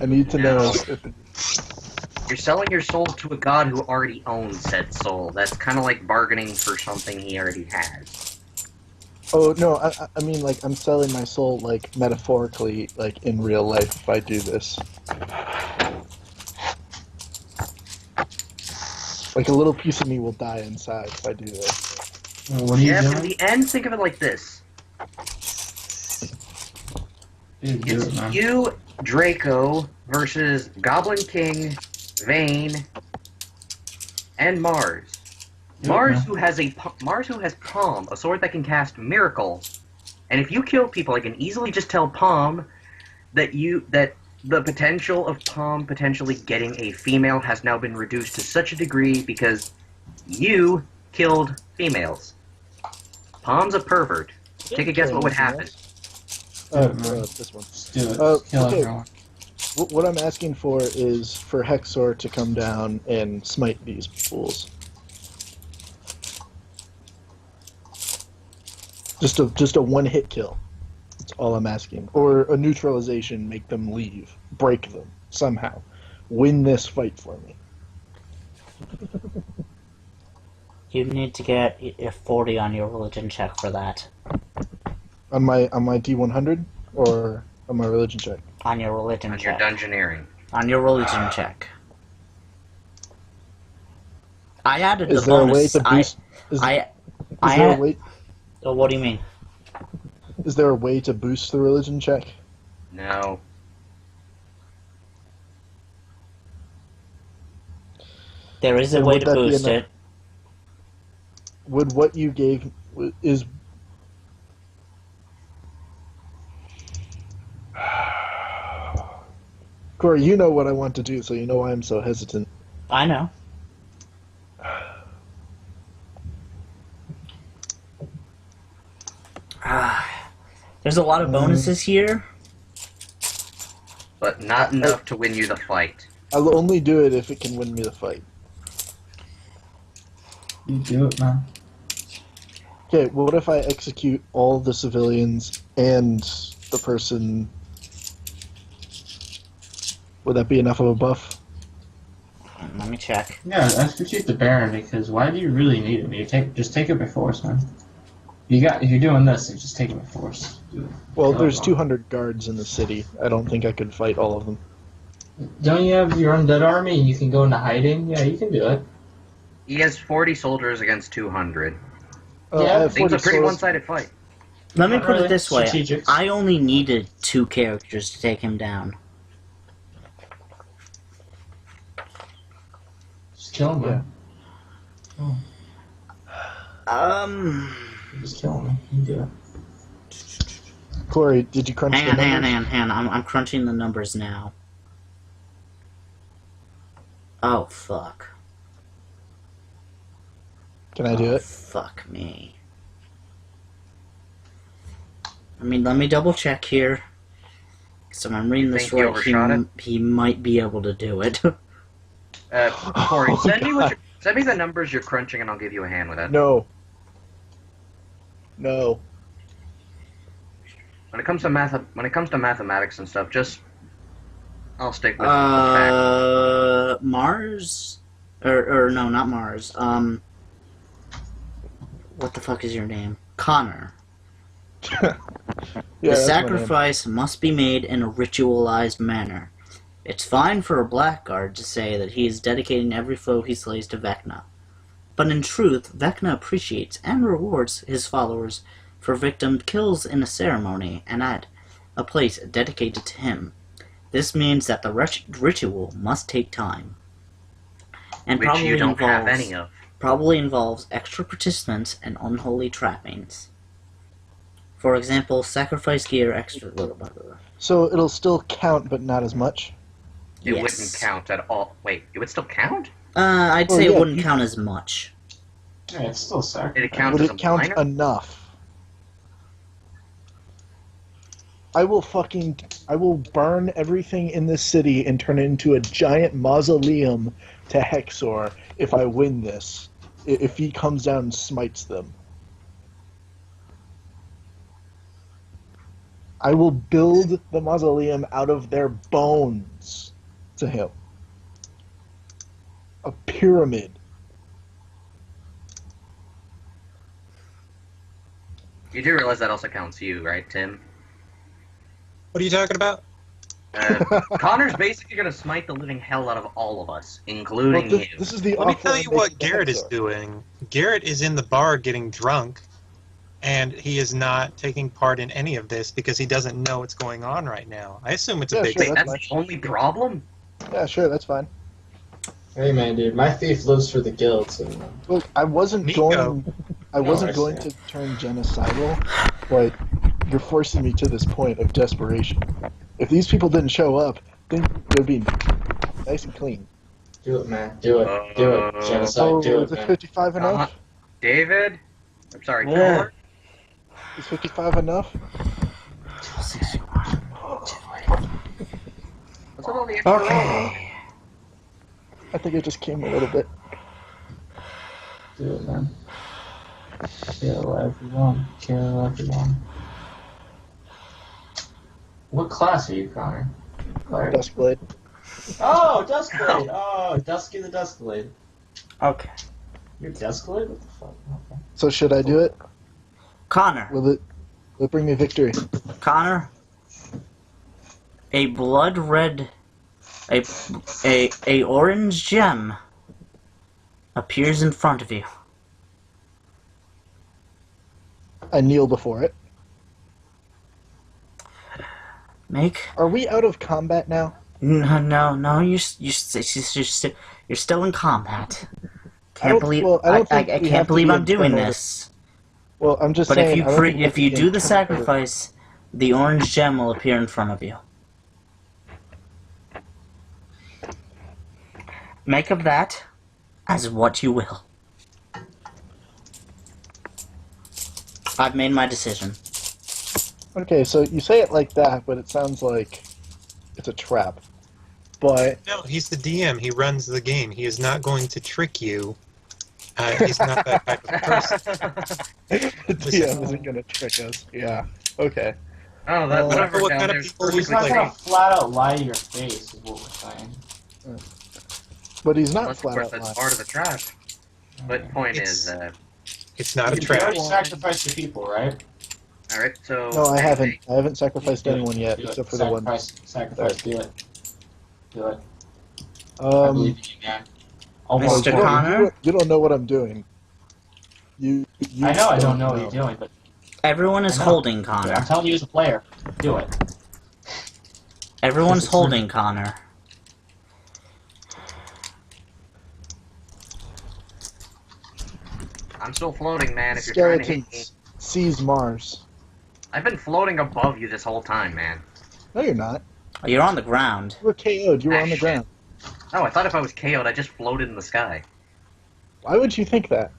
S6: I need to know if it...
S1: You're selling your soul to a god who already owns said soul. That's kind of like bargaining for something he already has.
S6: Oh, no, I mean, like, I'm selling my soul, like, metaphorically, like, in real life if I do this. Like, a little piece of me will die inside if I do this.
S3: What are you
S1: Yeah, but in
S3: doing?
S1: the end, think of it like this.
S3: Dude, do it, man.
S1: You, Draco, versus Goblin King, Vayne, and Mars. Mars, who has Palm, a sword that can cast Miracle. And if you kill people, I can easily just tell Palm that the potential of Palm potentially getting a female has now been reduced to such a degree because you killed females. Palm's a pervert. Take a guess what would happen.
S6: This one.
S3: Just do it.
S6: Oh,
S3: Kill
S6: okay.
S3: everyone.
S6: What I'm asking for is for Hexor to come down and smite these fools. Just a one-hit kill. That's all I'm asking. Or a neutralization, make them leave. Break them, somehow. Win this fight for me.
S4: You need to get a 40 on your religion check for that.
S6: On my D100? Or on my religion check?
S4: On your religion
S1: On your
S4: check.
S1: dungeoneering.
S4: On your religion check. I added
S6: Is
S4: the
S6: there a
S4: bonus.
S6: way to boost... Is there a way...
S4: Oh, what do you mean?
S6: Is there a way to boost the religion check?
S1: No.
S4: There is a
S6: And
S4: way
S6: would
S4: to
S6: that be
S4: boost
S6: enough?
S4: it.
S6: Would what you gave is Corey, you know what I want to do, so you know why I'm so hesitant.
S4: I know. There's a lot of bonuses here.
S1: But not enough to win you the fight.
S6: I'll only do it if it can win me the fight.
S3: You do it, man.
S6: Okay, what if I execute all the civilians and the person? Would that be enough of a buff?
S4: Let me check.
S3: Yeah, execute the Baron, because why do you really need him? Just take it by force, man. If you're doing this, then just take it by force.
S6: Well,
S3: Oh,
S6: there's
S3: wow.
S6: 200 guards in the city. I don't think I could fight all of them.
S3: Don't you have your undead army and you can go into hiding? Yeah, you can do it.
S1: He has 40 soldiers against 200.
S3: Yeah,
S6: I have
S1: Seems
S6: 40
S1: a pretty
S6: swords.
S1: one-sided fight.
S4: Let me
S3: Not
S4: put
S3: really.
S4: it this way.
S3: Strategics.
S4: I only needed 2 characters to take him down.
S3: Just kill him, man. Just kill him, man. You can do it.
S6: Corey, did you crunch
S4: Hang
S6: the
S4: on.
S6: numbers?
S4: I'm crunching the numbers now. Oh, fuck.
S6: Can I do
S4: Oh,
S6: it?
S4: fuck me. I mean, let me double check here. So I'm reading this
S1: Think you
S4: right.
S1: overshot it?
S4: He might be able to do it.
S1: Corey,
S6: Oh, God.
S1: send me the numbers you're crunching and I'll give you a hand with it.
S6: No. No.
S1: When it comes to mathematics and stuff, just I'll stick with the facts.
S4: Mars? Or no, not Mars. What the fuck is your name? Connor.
S6: Yeah,
S4: The
S6: that's my name.
S4: sacrifice must be made in a ritualized manner. It's fine for a blackguard to say that he is dedicating every foe he slays to Vecna. But in truth, Vecna appreciates and rewards his followers for victim kills in a ceremony and at a place dedicated to him. This means that the ritual must take time. And
S1: Which you don't have any of.
S4: probably involves extra participants and unholy trappings. For example, sacrifice gear, extra... Blah, blah, blah.
S6: So it'll still count, but not as much?
S1: It
S4: Yes.
S1: wouldn't count at all. Wait, it would still count?
S4: I'd
S6: Oh,
S4: say
S6: yeah,
S4: it wouldn't
S6: you-
S4: count as much.
S3: Yeah, it's still sacrifice.
S1: It counts
S6: Would
S1: as a
S6: it count
S1: minor?
S6: enough? I will burn everything in this city and turn it into a giant mausoleum to Hexor if I win this. If he comes down and smites them. I will build the mausoleum out of their bones to him. A pyramid.
S1: You do realize that also counts you, right, Tim?
S7: What are you talking about?
S1: Connor's basically gonna smite the living hell out of all of us, including
S6: Well,
S1: you.
S6: this is the
S7: Let me
S6: offer
S7: tell
S6: I'm
S7: you what
S6: making to
S7: Garrett is
S6: Hexor.
S7: doing. Garrett is in the bar getting drunk, and he is not taking part in any of this because he doesn't know what's going on right now. I assume it's a
S6: Yeah,
S7: big
S6: sure,
S1: Wait,
S6: that's
S1: that's
S6: fine.
S1: the only problem?
S6: Yeah, sure, that's fine.
S3: Hey, man, dude, my thief lives for the guild, so...
S6: Look, I wasn't
S7: Nico.
S6: going. I wasn't
S3: I
S6: going
S3: see.
S6: to turn genocidal, but you're forcing me to this point of desperation. If these people didn't show up, then they'd be nice and clean.
S3: Do it, man. Do it. Do it. Genocide. Do it,
S6: is it
S3: man.
S6: 55 enough?
S1: David? I'm sorry,
S4: Yeah.
S1: Connor?
S6: Is 55 enough?
S1: What's with all the extra rolls?
S4: Okay.
S6: I think it just came a little bit.
S3: Do it, man. Kill everyone. Kill everyone. What class are you, Connor? Cleric.
S6: Duskblade.
S3: Oh, Duskblade! Oh, Dusky the Duskblade.
S4: Okay.
S3: You're Duskblade? What the fuck? Okay.
S6: So should I do it?
S4: Connor.
S6: Will it bring me victory?
S4: Connor. A blood red... A orange gem appears in front of you.
S6: I kneel before it.
S4: Make...
S6: Are we out of combat now?
S4: No, you're You're still in combat.
S6: I don't think we have
S4: Can't
S6: to
S4: believe
S6: be
S4: I'm doing
S6: internal.
S4: this.
S6: Well, I'm just
S4: But
S6: saying. I don't think we have
S4: if
S6: to
S4: you
S6: be
S4: do the
S6: internal.
S4: sacrifice, the orange gem will appear in front of you. Make of that as what you will. I've made my decision.
S6: Okay, so you say it like that, but it sounds like it's a trap. But
S7: No, he's the DM. He runs the game. He is not going to trick you. He's not that type of person.
S6: the DM isn't going to trick us. Yeah. Okay.
S1: Oh, that whatever.
S7: what
S1: down
S7: kind of
S1: there's
S7: people
S3: He's
S1: perfectly
S3: not gonna
S1: safe.
S3: flat out lie to your face, is what we're saying.
S6: But he's not
S1: Unless, of
S6: flat
S1: course,
S6: out
S1: that's
S6: lying.
S1: part of the trap. But point
S7: It's-
S1: is,
S7: It's not a
S3: You
S7: trap.
S3: already sacrificed your people, right?
S1: all right. So
S6: No, I haven't.
S1: anyway,
S6: I haven't sacrificed
S3: Do it.
S6: anyone yet,
S3: Do it.
S6: except for the one.
S3: Sacrifice, do it. Do it. I believe in you, man.
S4: Mr.
S6: you don't-
S4: Connor?
S6: you don't know what I'm doing. You
S3: I know I don't know what you're doing, but
S4: Everyone is
S3: I know.
S4: holding
S3: I'm
S4: Connor.
S3: telling you as a player, do it.
S4: Everyone's
S3: It's
S4: holding Connor.
S1: I'm still floating, man. If you're trying to hit me,
S6: Skeletons seize Mars.
S1: I've been floating above you this whole time, man.
S6: No, you're not.
S4: You're on the ground.
S6: You were KO'd. You were
S1: Ah,
S6: on the
S1: shit.
S6: ground.
S1: Oh, I thought if I was KO'd, I just floated in the sky.
S6: Why would you think that?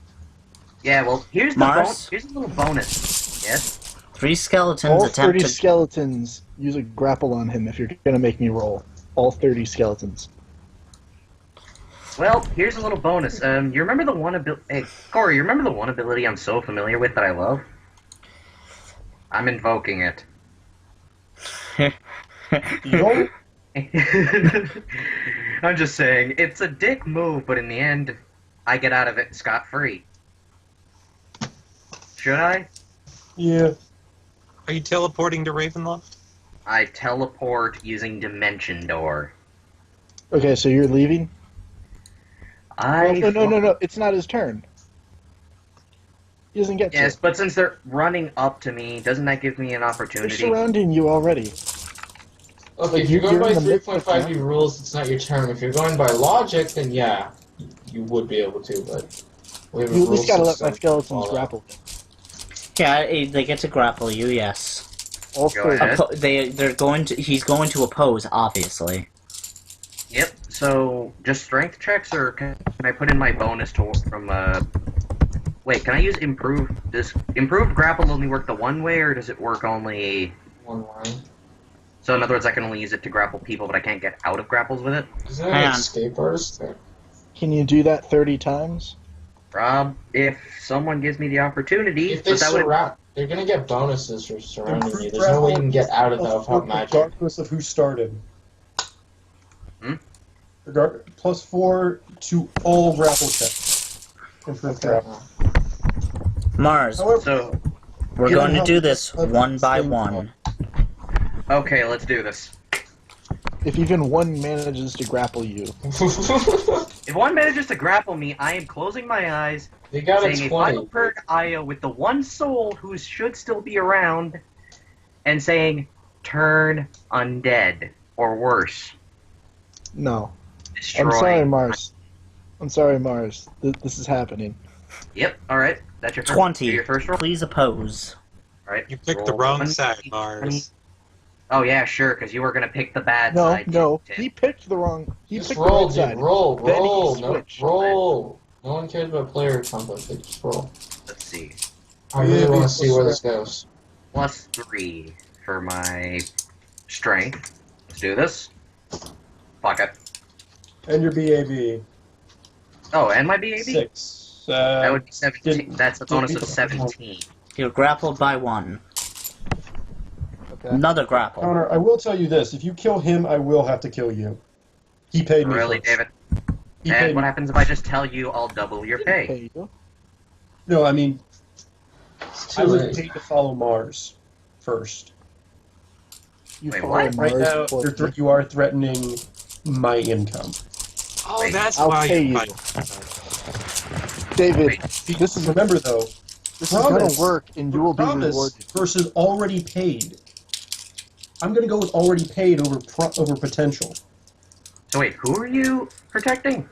S1: Yeah, well, here's the
S4: Mars?
S1: here's a little bonus. Yes.
S4: 3 skeletons
S6: All
S4: attempt
S6: 30
S4: to...
S6: skeletons use a grapple on him if you're gonna make me roll. All 30 skeletons.
S1: Well, here's a little bonus. You remember the one ability? Hey, Corey, you remember the one ability I'm so familiar with that I love? I'm invoking it.
S2: Don't
S1: I'm just saying, it's a dick move, but in the end, I get out of it scot-free. Should I?
S2: yeah.
S7: Are you teleporting to Ravenloft?
S1: I teleport using Dimension Door.
S6: Okay, so you're leaving?
S1: I
S6: No. It's not his turn. He doesn't get
S1: Yes,
S6: to.
S1: but since they're running up to me, doesn't that give me an
S6: They're
S1: opportunity?
S6: surrounding you already.
S3: Okay, if you're going by
S6: in the midst of
S3: 3.5e rules, it's not your turn. If you're going by logic, then yeah, you would be able to, but... we have a
S6: You at
S3: rule
S6: least gotta let my
S3: system.
S6: skeletons
S3: Follow.
S6: grapple.
S4: Yeah, they get to grapple you, yes.
S6: All
S1: Go
S6: 30.
S1: ahead.
S4: He's going to oppose, obviously.
S1: Yep. So just strength checks, or can I put in my bonus from Wait, can I use improved? Does improved grapple only work the one way, or does it work only?
S3: One line.
S1: So in other words, I can only use it to grapple people, but I can't get out of grapples with it.
S3: Isn't it
S4: Hang
S3: an
S4: on.
S3: escape artist?
S6: Can you do that 30 times?
S1: Rob, if someone gives me the opportunity,
S3: If they
S1: but that would
S3: surround, they're gonna get bonuses for surrounding you.
S2: Improved
S3: There's no way you
S2: grapple
S3: can get out of that without magic.
S2: Regardless of who started.
S1: Hmm?
S2: +4 to all grapple checks. Improved
S6: Okay.
S2: grapple.
S4: Mars,
S2: However,
S1: So
S4: we're
S2: given
S4: going to
S2: how
S4: do this
S2: of
S4: one by
S2: same
S4: one.
S1: okay, let's do this.
S6: If even one manages to grapple you,
S1: If one manages to grapple me, I am closing my eyes,
S3: They got a
S1: saying a final
S3: 20.
S1: bird Aya with the one soul who should still be around, and saying, "Turn undead," or worse,
S6: no.
S1: destroy.
S6: I'm sorry, Mars. I'm sorry, Mars. This is happening.
S1: Yep. All right. That's your first,
S4: 20.
S1: Your first roll.
S4: Please oppose.
S1: All right.
S7: You picked the
S1: roll
S7: wrong
S1: 20.
S7: side, Mars.
S1: Oh yeah, sure, because you were gonna pick the bad
S6: No,
S1: side.
S6: no.
S1: Tim.
S6: He picked the wrong. He
S3: Just
S6: picked
S3: roll,
S6: the
S3: dude.
S6: right side.
S3: Roll,
S6: Then he
S3: roll, no,
S6: switched.
S3: roll. No one cares about player conflict. They just roll.
S1: Let's see.
S3: I really want to see where this goes.
S1: +3 for my strength. Let's do this. Fuck it.
S2: and your BAB.
S1: Oh, and my BAB.
S2: 6.
S1: That would be 17.
S2: didn't-
S1: That's a bonus of
S2: didn't-
S1: 17.
S4: You're grappled by 1.
S6: Okay.
S4: Another grapple.
S2: Connor, I will tell you this. If you kill him, I will have to kill you. He paid me
S1: Really,
S2: first.
S1: David?
S2: He
S1: And
S2: paid
S1: what
S2: me.
S1: happens if I just tell you I'll double your pay?
S6: Pay you.
S2: No, I mean,
S3: It's
S2: I
S3: too
S2: was
S3: late.
S2: paid to follow Mars first.
S6: You
S1: Wait,
S6: follow
S1: what?
S2: Right
S6: Mars
S2: now,
S6: before-
S2: you are threatening my income.
S7: Oh,
S1: Wait,
S7: that's
S6: I'll
S7: why
S6: pay
S7: you
S6: you.
S7: fight.
S6: David,
S1: Wait.
S6: this is
S2: Remember though,
S6: this is gonna
S2: promise.
S6: work, and you will be
S2: promise
S6: rewarded.
S2: versus already paid. I'm gonna go with already paid over potential.
S1: So wait, who are you protecting?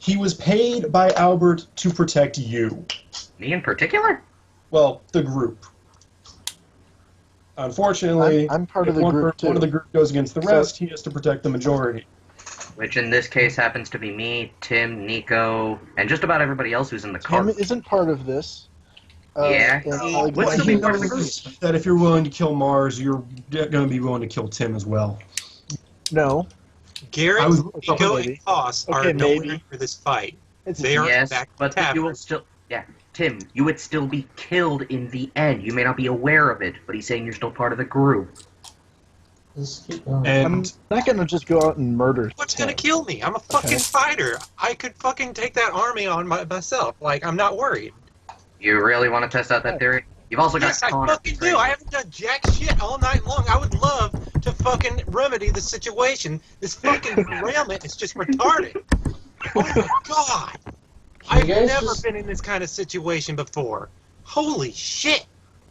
S2: He was paid by Albert to protect you.
S1: Me in particular?
S2: Well, the group. Unfortunately,
S6: I'm part of
S2: if
S6: the group too.
S2: one of the group goes against the rest, he has to protect the majority.
S1: Which in this case happens to be me, Tim, Nico, and just about everybody else who's in the
S6: Tim
S1: cart.
S6: isn't part of this.
S1: Yeah.
S6: and,
S1: What's
S2: But
S1: the
S2: he
S1: big part of the
S2: knows
S1: group?
S2: that if you're willing to kill Mars, you're going to be willing to kill Tim as well.
S6: No.
S7: Garrett,
S2: I was-
S7: Nico,
S6: maybe.
S7: and Toss
S6: Okay,
S7: are nowhere
S6: maybe.
S7: for this fight.
S6: It's
S7: They are
S1: Yes,
S7: back
S1: but
S7: to
S1: you will still... Yeah, Tim, you would still be killed in the end. You may not be aware of it, but he's saying you're still part of the group.
S3: Just keep going.
S6: I'm
S2: And
S6: not gonna just go out and murder.
S7: What's
S6: Tim.
S7: gonna kill me? I'm a fucking
S6: Okay.
S7: fighter. I could fucking take that army on myself. Like, I'm not worried.
S1: You really want to test out that theory? You've also got
S7: Yes, I
S1: Connor
S7: fucking do.
S1: training.
S7: I haven't done jack shit all night long. I would love to fucking remedy the situation. This fucking derailment is just retarded. Oh my god. I've
S3: you guys
S7: never
S3: just-
S7: been in this kind of situation before. Holy shit.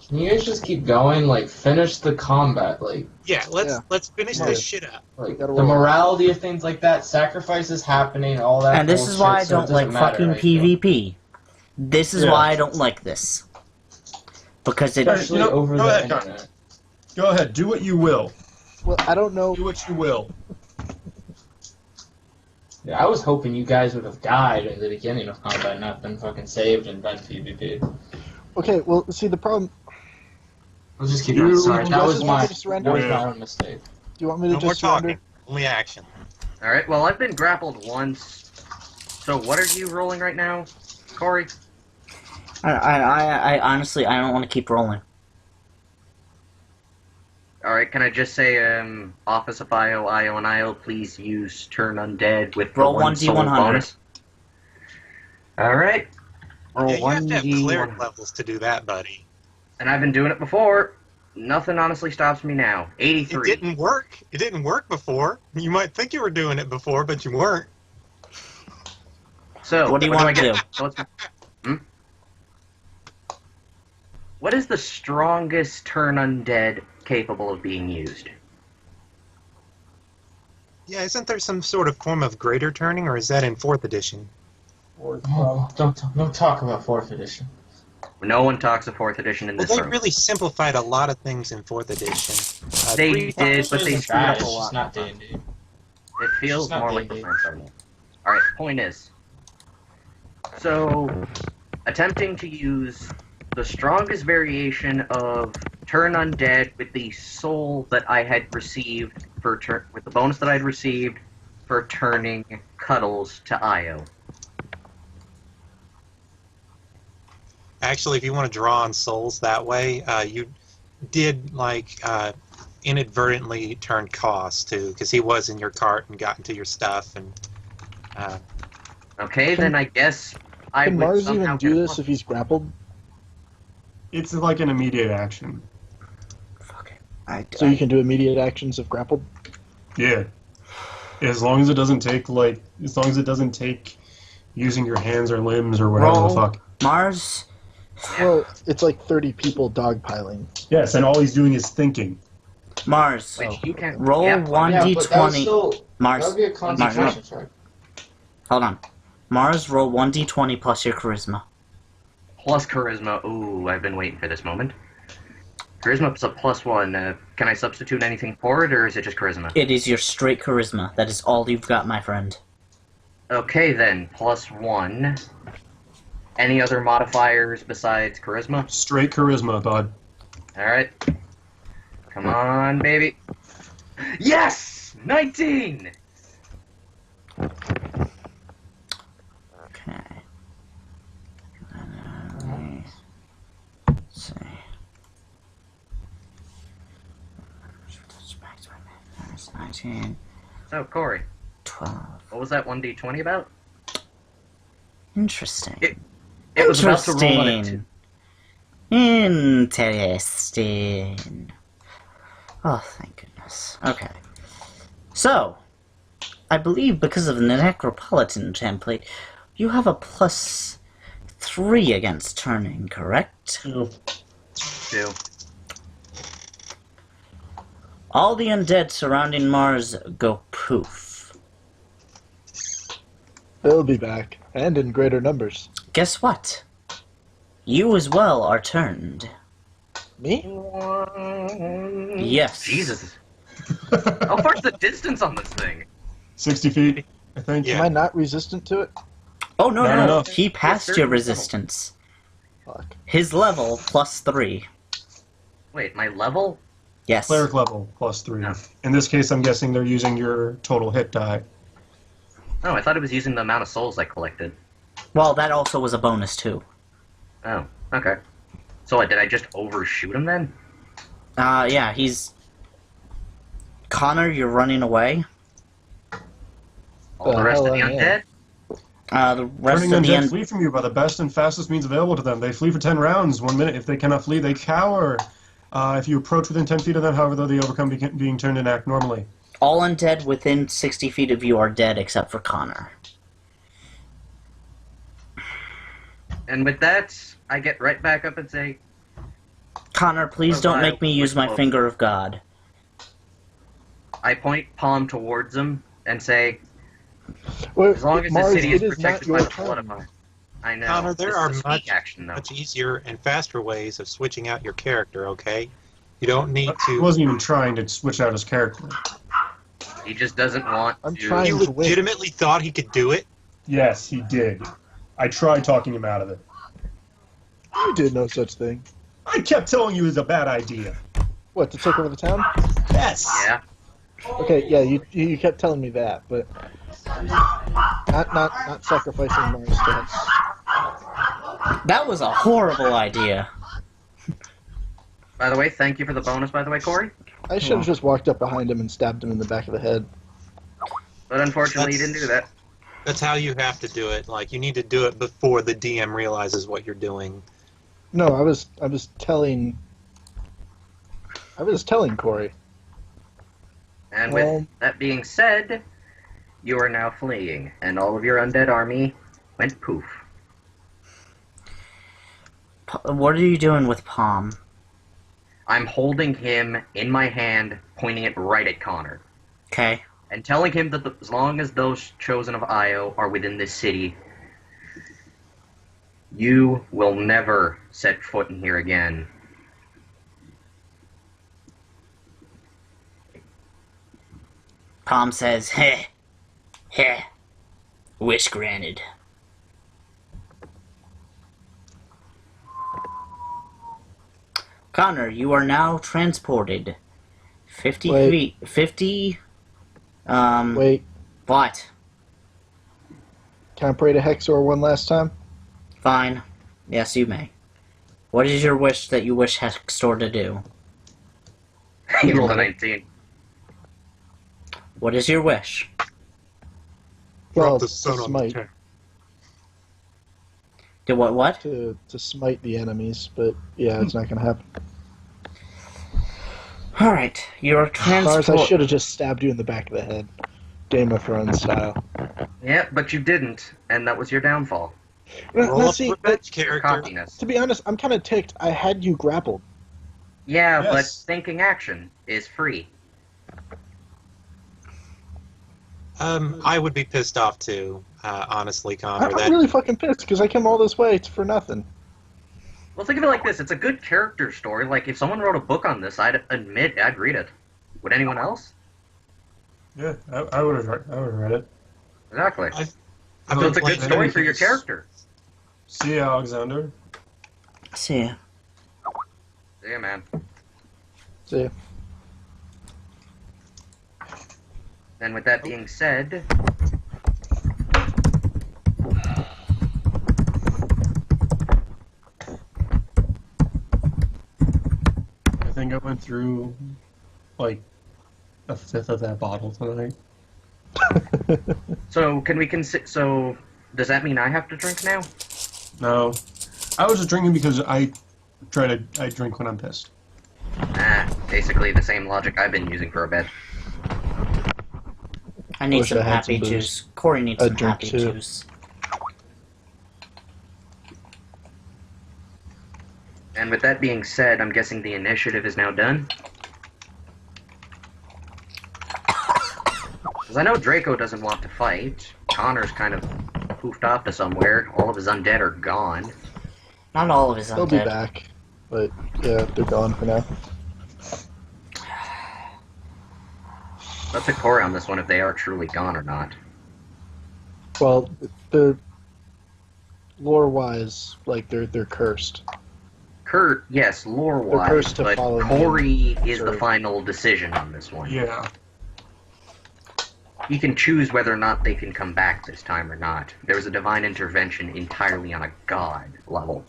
S3: Can you guys just keep going? Like, finish the combat. Like,
S7: Yeah, let's finish
S6: Yeah.
S7: this shit up.
S3: the
S6: gotta roll.
S3: morality of things like that, sacrifices happening, all that.
S4: And this is why I
S3: bullshit, so it
S4: don't like
S3: doesn't matter,
S4: fucking
S3: right?
S4: PvP. This is
S2: Yeah.
S4: why I don't like this. Because it...
S3: Especially
S2: You know,
S3: over
S2: go
S3: the
S2: ahead,
S3: internet.
S2: go ahead, do what you will.
S6: Well, I don't know.
S2: Do what you will.
S3: Yeah, I was hoping you guys would have died in the beginning of combat, not been fucking saved and done PvP.
S6: Okay, well, see the problem.
S3: Let's just keep
S2: You-
S3: going. Sorry,
S6: you
S3: that
S6: guys
S3: was
S6: just
S3: my
S6: want me to surrender?
S3: that was my own mistake.
S6: Do you want me to
S7: No more
S6: just surrender?
S7: talking. Only action.
S1: Alright, well, I've been grappled once. So what are you rolling right now, Corey?
S4: I honestly, I don't want to keep rolling.
S1: Alright, can I just say, Office of IO, and IO, please use Turn Undead with
S4: Roll
S1: the 1 soul
S4: 1d100.
S1: bonus. Alright. Roll
S7: Yeah, you have to have
S1: 1d100.
S7: cleric levels to do that, buddy.
S1: And I've been doing it before. Nothing honestly stops me now.
S7: It
S1: 83.
S7: didn't work. It didn't work before. You might think you were doing it before, but you weren't.
S1: So,
S4: What do you want to do?
S1: So let's- What is the strongest Turn Undead capable of being used?
S7: Yeah, isn't there some sort of form of greater turning, or is that in 4th edition?
S3: Oh, don't talk about 4th edition.
S1: No one talks of 4th edition in
S7: Well,
S1: this
S7: they
S1: room.
S7: really simplified a lot of things in 4th edition.
S1: They
S7: three-
S1: did, but they
S3: It's
S1: screwed up a
S3: It's
S1: lot.
S3: just not D&D.
S1: It feels
S3: It's not
S1: more like the
S3: D&D.
S1: French Army. Alright, point is. So, attempting to use the strongest variation of Turn Undead with the soul that I had received with the bonus that I had received for turning Cuddles to Io.
S7: Actually, if you want to draw on souls that way, you did, inadvertently turn Koss, too, because he was in your cart and got into your stuff, and...
S1: Okay, then I guess I
S6: Can
S1: would
S6: Mars
S1: somehow
S6: even do
S1: get
S6: this if he's grappled?
S2: It's like an immediate action.
S4: Fuck it.
S6: So you can do immediate actions if grappled?
S2: Yeah. As long as it doesn't take, using your hands or limbs or whatever
S4: Roll.
S2: the fuck.
S4: Mars,
S6: Well, it's like 30 people dogpiling.
S2: Yes, and all he's doing is thinking.
S4: Mars,
S1: Which you can
S4: roll
S1: yeah,
S4: 1d20.
S3: That
S4: Mars,
S3: would be a concentration check.
S4: hold on. Mars, roll 1d20 plus your charisma.
S1: plus charisma. Ooh, I've been waiting for this moment. Charisma is a +1. Can I substitute anything for it, or is it just charisma?
S4: It is your straight charisma. That is all you've got, my friend.
S1: Okay then, +1. Any other modifiers besides charisma?
S2: Straight charisma, bud.
S1: Alright. Come on, baby. Yes! 19!
S4: Okay. Let's see. 19,
S1: So, Corey,
S4: 12.
S1: what was that 1d20 about?
S4: Interesting.
S1: It was about to roll on it too.
S4: Interesting. Oh, thank goodness. Okay. So, I believe because of the Necropolitan template, you have a +3 against turning, correct?
S1: 2.
S4: All the undead surrounding Mars go poof.
S6: They'll be back, and in greater numbers.
S4: Guess what? You as well are turned.
S6: Me?
S4: Yes.
S1: Jesus. How far's the distance on this thing?
S2: 60 feet, I think.
S7: Yeah.
S6: Am I not resistant to it?
S4: Oh, no,
S2: Not
S4: no.
S2: enough.
S4: He passed
S1: Yes,
S4: your
S1: sir.
S4: resistance.
S6: Fuck.
S4: His level, +3.
S1: Wait, my level?
S4: Yes.
S2: Cleric level, +3.
S1: Oh.
S2: In this case, I'm guessing they're using your total hit die.
S1: Oh, I thought it was using the amount of souls I collected.
S4: Well, that also was a bonus, too.
S1: Oh, okay. So what, did I just overshoot him then?
S4: Yeah, he's... Connor, you're running away.
S1: All the rest of the
S6: hell I am.
S1: undead?
S4: The rest
S2: Turning
S4: of the
S2: undead flee from you by the best and fastest means available to them. They flee for 10 rounds, 1 minute. If they cannot flee, they cower. If you approach within 10 feet of them, however, though they overcome being turned and act normally.
S4: all undead within 60 feet of you are dead except for Connor.
S1: And with that, I get right back up and say,
S4: Connor, please don't make me use my finger of God.
S1: I point palm towards him and say,
S6: Well,
S1: as long as
S6: Mars,
S1: the city is
S6: it is not
S1: protected by
S6: your
S1: the blood of
S6: turn.
S1: mine. I know.
S7: Connor, there
S1: This
S7: are
S1: is a speak action, though.
S7: much easier and faster ways of switching out your character, okay? You don't need
S2: He
S7: to...
S2: wasn't even trying to switch out his character.
S1: He just doesn't want
S6: I'm
S1: to...
S6: trying
S7: You
S6: to win.
S7: legitimately thought he could do it?
S2: Yes, he did. I tried talking him out of it.
S6: You did no such thing.
S2: I kept telling you it was a bad idea.
S6: What, to take over the town?
S2: Yes.
S1: Yeah.
S6: Okay, yeah, you kept telling me that, but not sacrificing Mars to us.
S4: That was a horrible idea.
S1: By the way, thank you for the bonus, by the way, Corey.
S6: I should have just walked up behind him and stabbed him in the back of the head.
S1: But unfortunately, you didn't do that.
S7: That's how you have to do it. Like, you need to do it before the DM realizes what you're doing.
S6: No, I was telling Corey.
S1: And
S6: Well-
S1: with that being said, you are now fleeing, and all of your undead army went poof.
S4: What are you doing with Palm?
S1: I'm holding him in my hand, pointing it right at Connor,
S4: Okay.
S1: and telling him that as long as those chosen of Io are within this city, you will never set foot in here again.
S4: Palm says, heh. Heh. Wish granted. Connor, you are now transported 50
S6: Wait.
S4: feet. 50.
S6: Wait,
S4: What?
S6: can I pray to Hexor one last time?
S4: Fine. Yes, you may. What is your wish that you wish Hextor to do?
S1: He rolled a 19.
S4: What is your wish?
S6: Well,
S7: Drop the
S6: to
S7: sun on the
S6: smite,
S7: town.
S4: Do what?
S6: to smite the enemies, but yeah, it's not gonna happen.
S4: Alright, you're
S6: Mars, I
S4: transported.
S6: should have just stabbed you in the back of the head, Game of Thrones style.
S1: Yeah, but you didn't, and that was your downfall.
S7: Roll
S6: Now,
S7: up
S6: see,
S7: the revenge character.
S1: Cockiness.
S6: to be honest, I'm kind of ticked. I had you grappled.
S1: Yeah, but
S2: Yes.
S1: thinking action is free.
S7: I would be pissed off too, honestly, Connor.
S6: I'm
S7: That
S6: really fucking pissed because I came all this way for nothing.
S1: Well, think of it like this. It's a good character story. Like, if someone wrote a book on this, I'd admit I'd read it. Would anyone else?
S2: Yeah, I would have read it.
S1: Exactly.
S7: I've
S1: So
S7: been
S1: it's a good
S7: playing
S1: story for your
S7: this-
S1: character.
S2: See ya, Alexander.
S4: See ya.
S1: Yeah, man.
S6: See,
S1: And with that being said,
S2: I think I went through like a fifth of that bottle tonight.
S1: so can we consider? So does that mean I have to drink now?
S2: No, I was just drinking because I drink when I'm pissed.
S1: Basically the same logic I've been using for a bit.
S4: I need
S6: Wish
S4: some
S6: I had
S4: happy
S6: some booze.
S4: juice. Corey needs
S6: I'd
S4: some
S6: drink
S4: happy
S6: too.
S4: juice.
S1: And with that being said, I'm guessing the initiative is now done. Because I know Draco doesn't want to fight. Connor's kind of poofed off to somewhere. All of his undead are gone.
S4: Not all of his
S6: They'll be
S4: undead.
S6: back, but yeah, they're gone for now.
S1: Let's a core on this one if they are truly gone or not.
S6: Well, they're lore-wise, like they're cursed.
S1: Kurt, yes, lore-wise,
S6: They're cursed to
S1: but
S6: follow
S1: Corey is the
S6: serve.
S1: final decision on this one.
S2: Yeah.
S1: He can choose whether or not they can come back this time or not. There was a divine intervention entirely on a god level.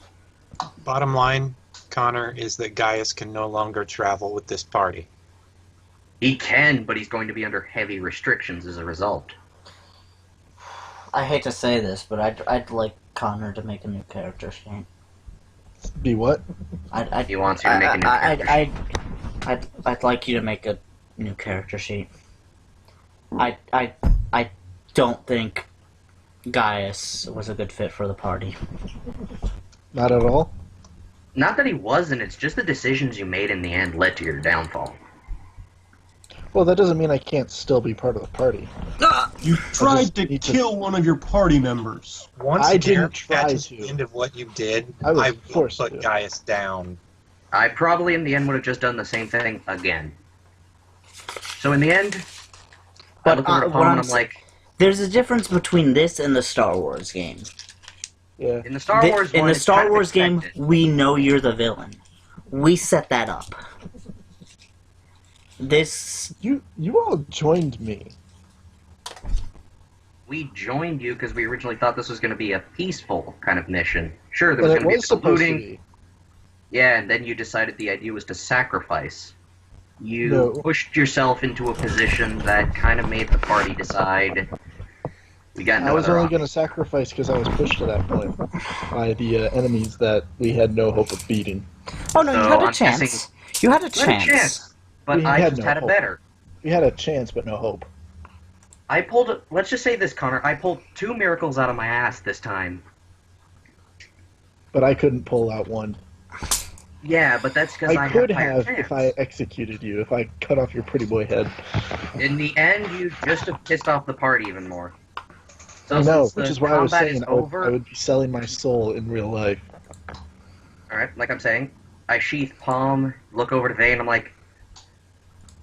S7: Bottom line, Connor, is that Gaius can no longer travel with this party.
S1: He can, but he's going to be under heavy restrictions as a result.
S4: I hate to say this, but I'd like Connor to make a new character sheet.
S6: Be what?
S1: He wants you to make a new character sheet.
S4: I'd like you to make a new character sheet. I don't think Gaius was a good fit for the party.
S6: Not at all.
S1: Not that he wasn't, it's just the decisions you made in the end led to your downfall.
S6: Well, that doesn't mean I can't still be part of the party.
S2: You tried
S6: just
S2: to
S6: need to-
S2: kill one of your party members.
S7: Once
S6: I
S7: Garrett
S6: didn't try
S7: catches
S6: to.
S7: the end of what you did,
S6: I was
S7: I will
S6: forced
S7: put
S6: to.
S7: Gaius down.
S1: I probably in the end would have just done the same thing again. So in the end, I
S4: But,
S1: look over at
S4: what
S1: Paul
S4: I'm
S1: and I'm
S4: s-
S1: like,
S4: There's a difference between this and the Star Wars game.
S6: Yeah.
S1: in the Star Wars
S4: In
S1: one,
S4: the
S1: it's
S4: Star
S1: kind of
S4: Wars game,
S1: expected.
S4: we know you're the villain. We set that up. This
S6: You all joined me.
S1: We joined you because we originally thought this was going to be a peaceful kind of mission. Sure, there
S6: And
S1: was
S6: it
S1: going to be
S6: was
S1: some
S6: supposed to
S1: looting.
S6: be.
S1: Yeah, and then you decided the idea was to sacrifice. You
S6: No.
S1: pushed yourself into a position that kind of made the party decide we got
S6: I
S1: no
S6: was
S1: other
S6: only
S1: option.
S6: going to sacrifice because I was pushed to that point by the enemies that we had no hope of beating.
S4: Oh no, you
S1: So,
S4: had a
S1: I'm
S4: chance.
S1: guessing-
S4: You had a
S1: You had a
S4: chance.
S1: chance, but
S6: We
S1: I
S6: had
S1: just
S6: no
S1: had it
S6: hope.
S1: better.
S6: We had a chance, but no hope.
S1: I pulled, let's just say this, Connor, I pulled 2 miracles out of my ass this time.
S6: But I couldn't pull out one.
S1: Yeah, but that's because I
S6: I could
S1: have higher
S6: have
S1: chance.
S6: if I executed you, if I cut off your pretty boy head.
S1: In the end, you just have pissed off the party even more. So
S6: I know,
S1: since
S6: which
S1: the
S6: is why I was
S1: combat
S6: saying
S1: is
S6: I would,
S1: over,
S6: I would be selling my soul in real life.
S1: Alright, like I'm saying, I sheath palm, look over to Vane, I'm like,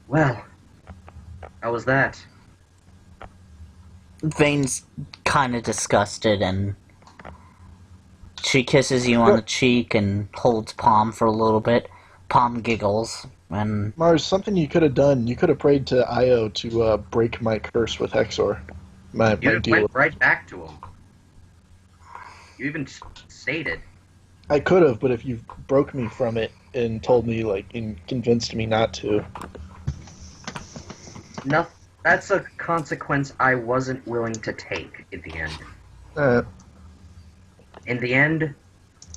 S1: well, how was that?
S4: Vane's kind of disgusted, and she kisses you on the cheek and holds Palm for a little bit. Palm giggles, and
S6: Mars, something you could have done. You could have prayed to Io to break my curse with Hexor. My
S1: You
S6: deal.
S1: went right back to him. You even stated.
S6: I could have, but if you broke me from it and told me, like, and convinced me not to.
S1: No, that's a consequence I wasn't willing to take at the end. In the end,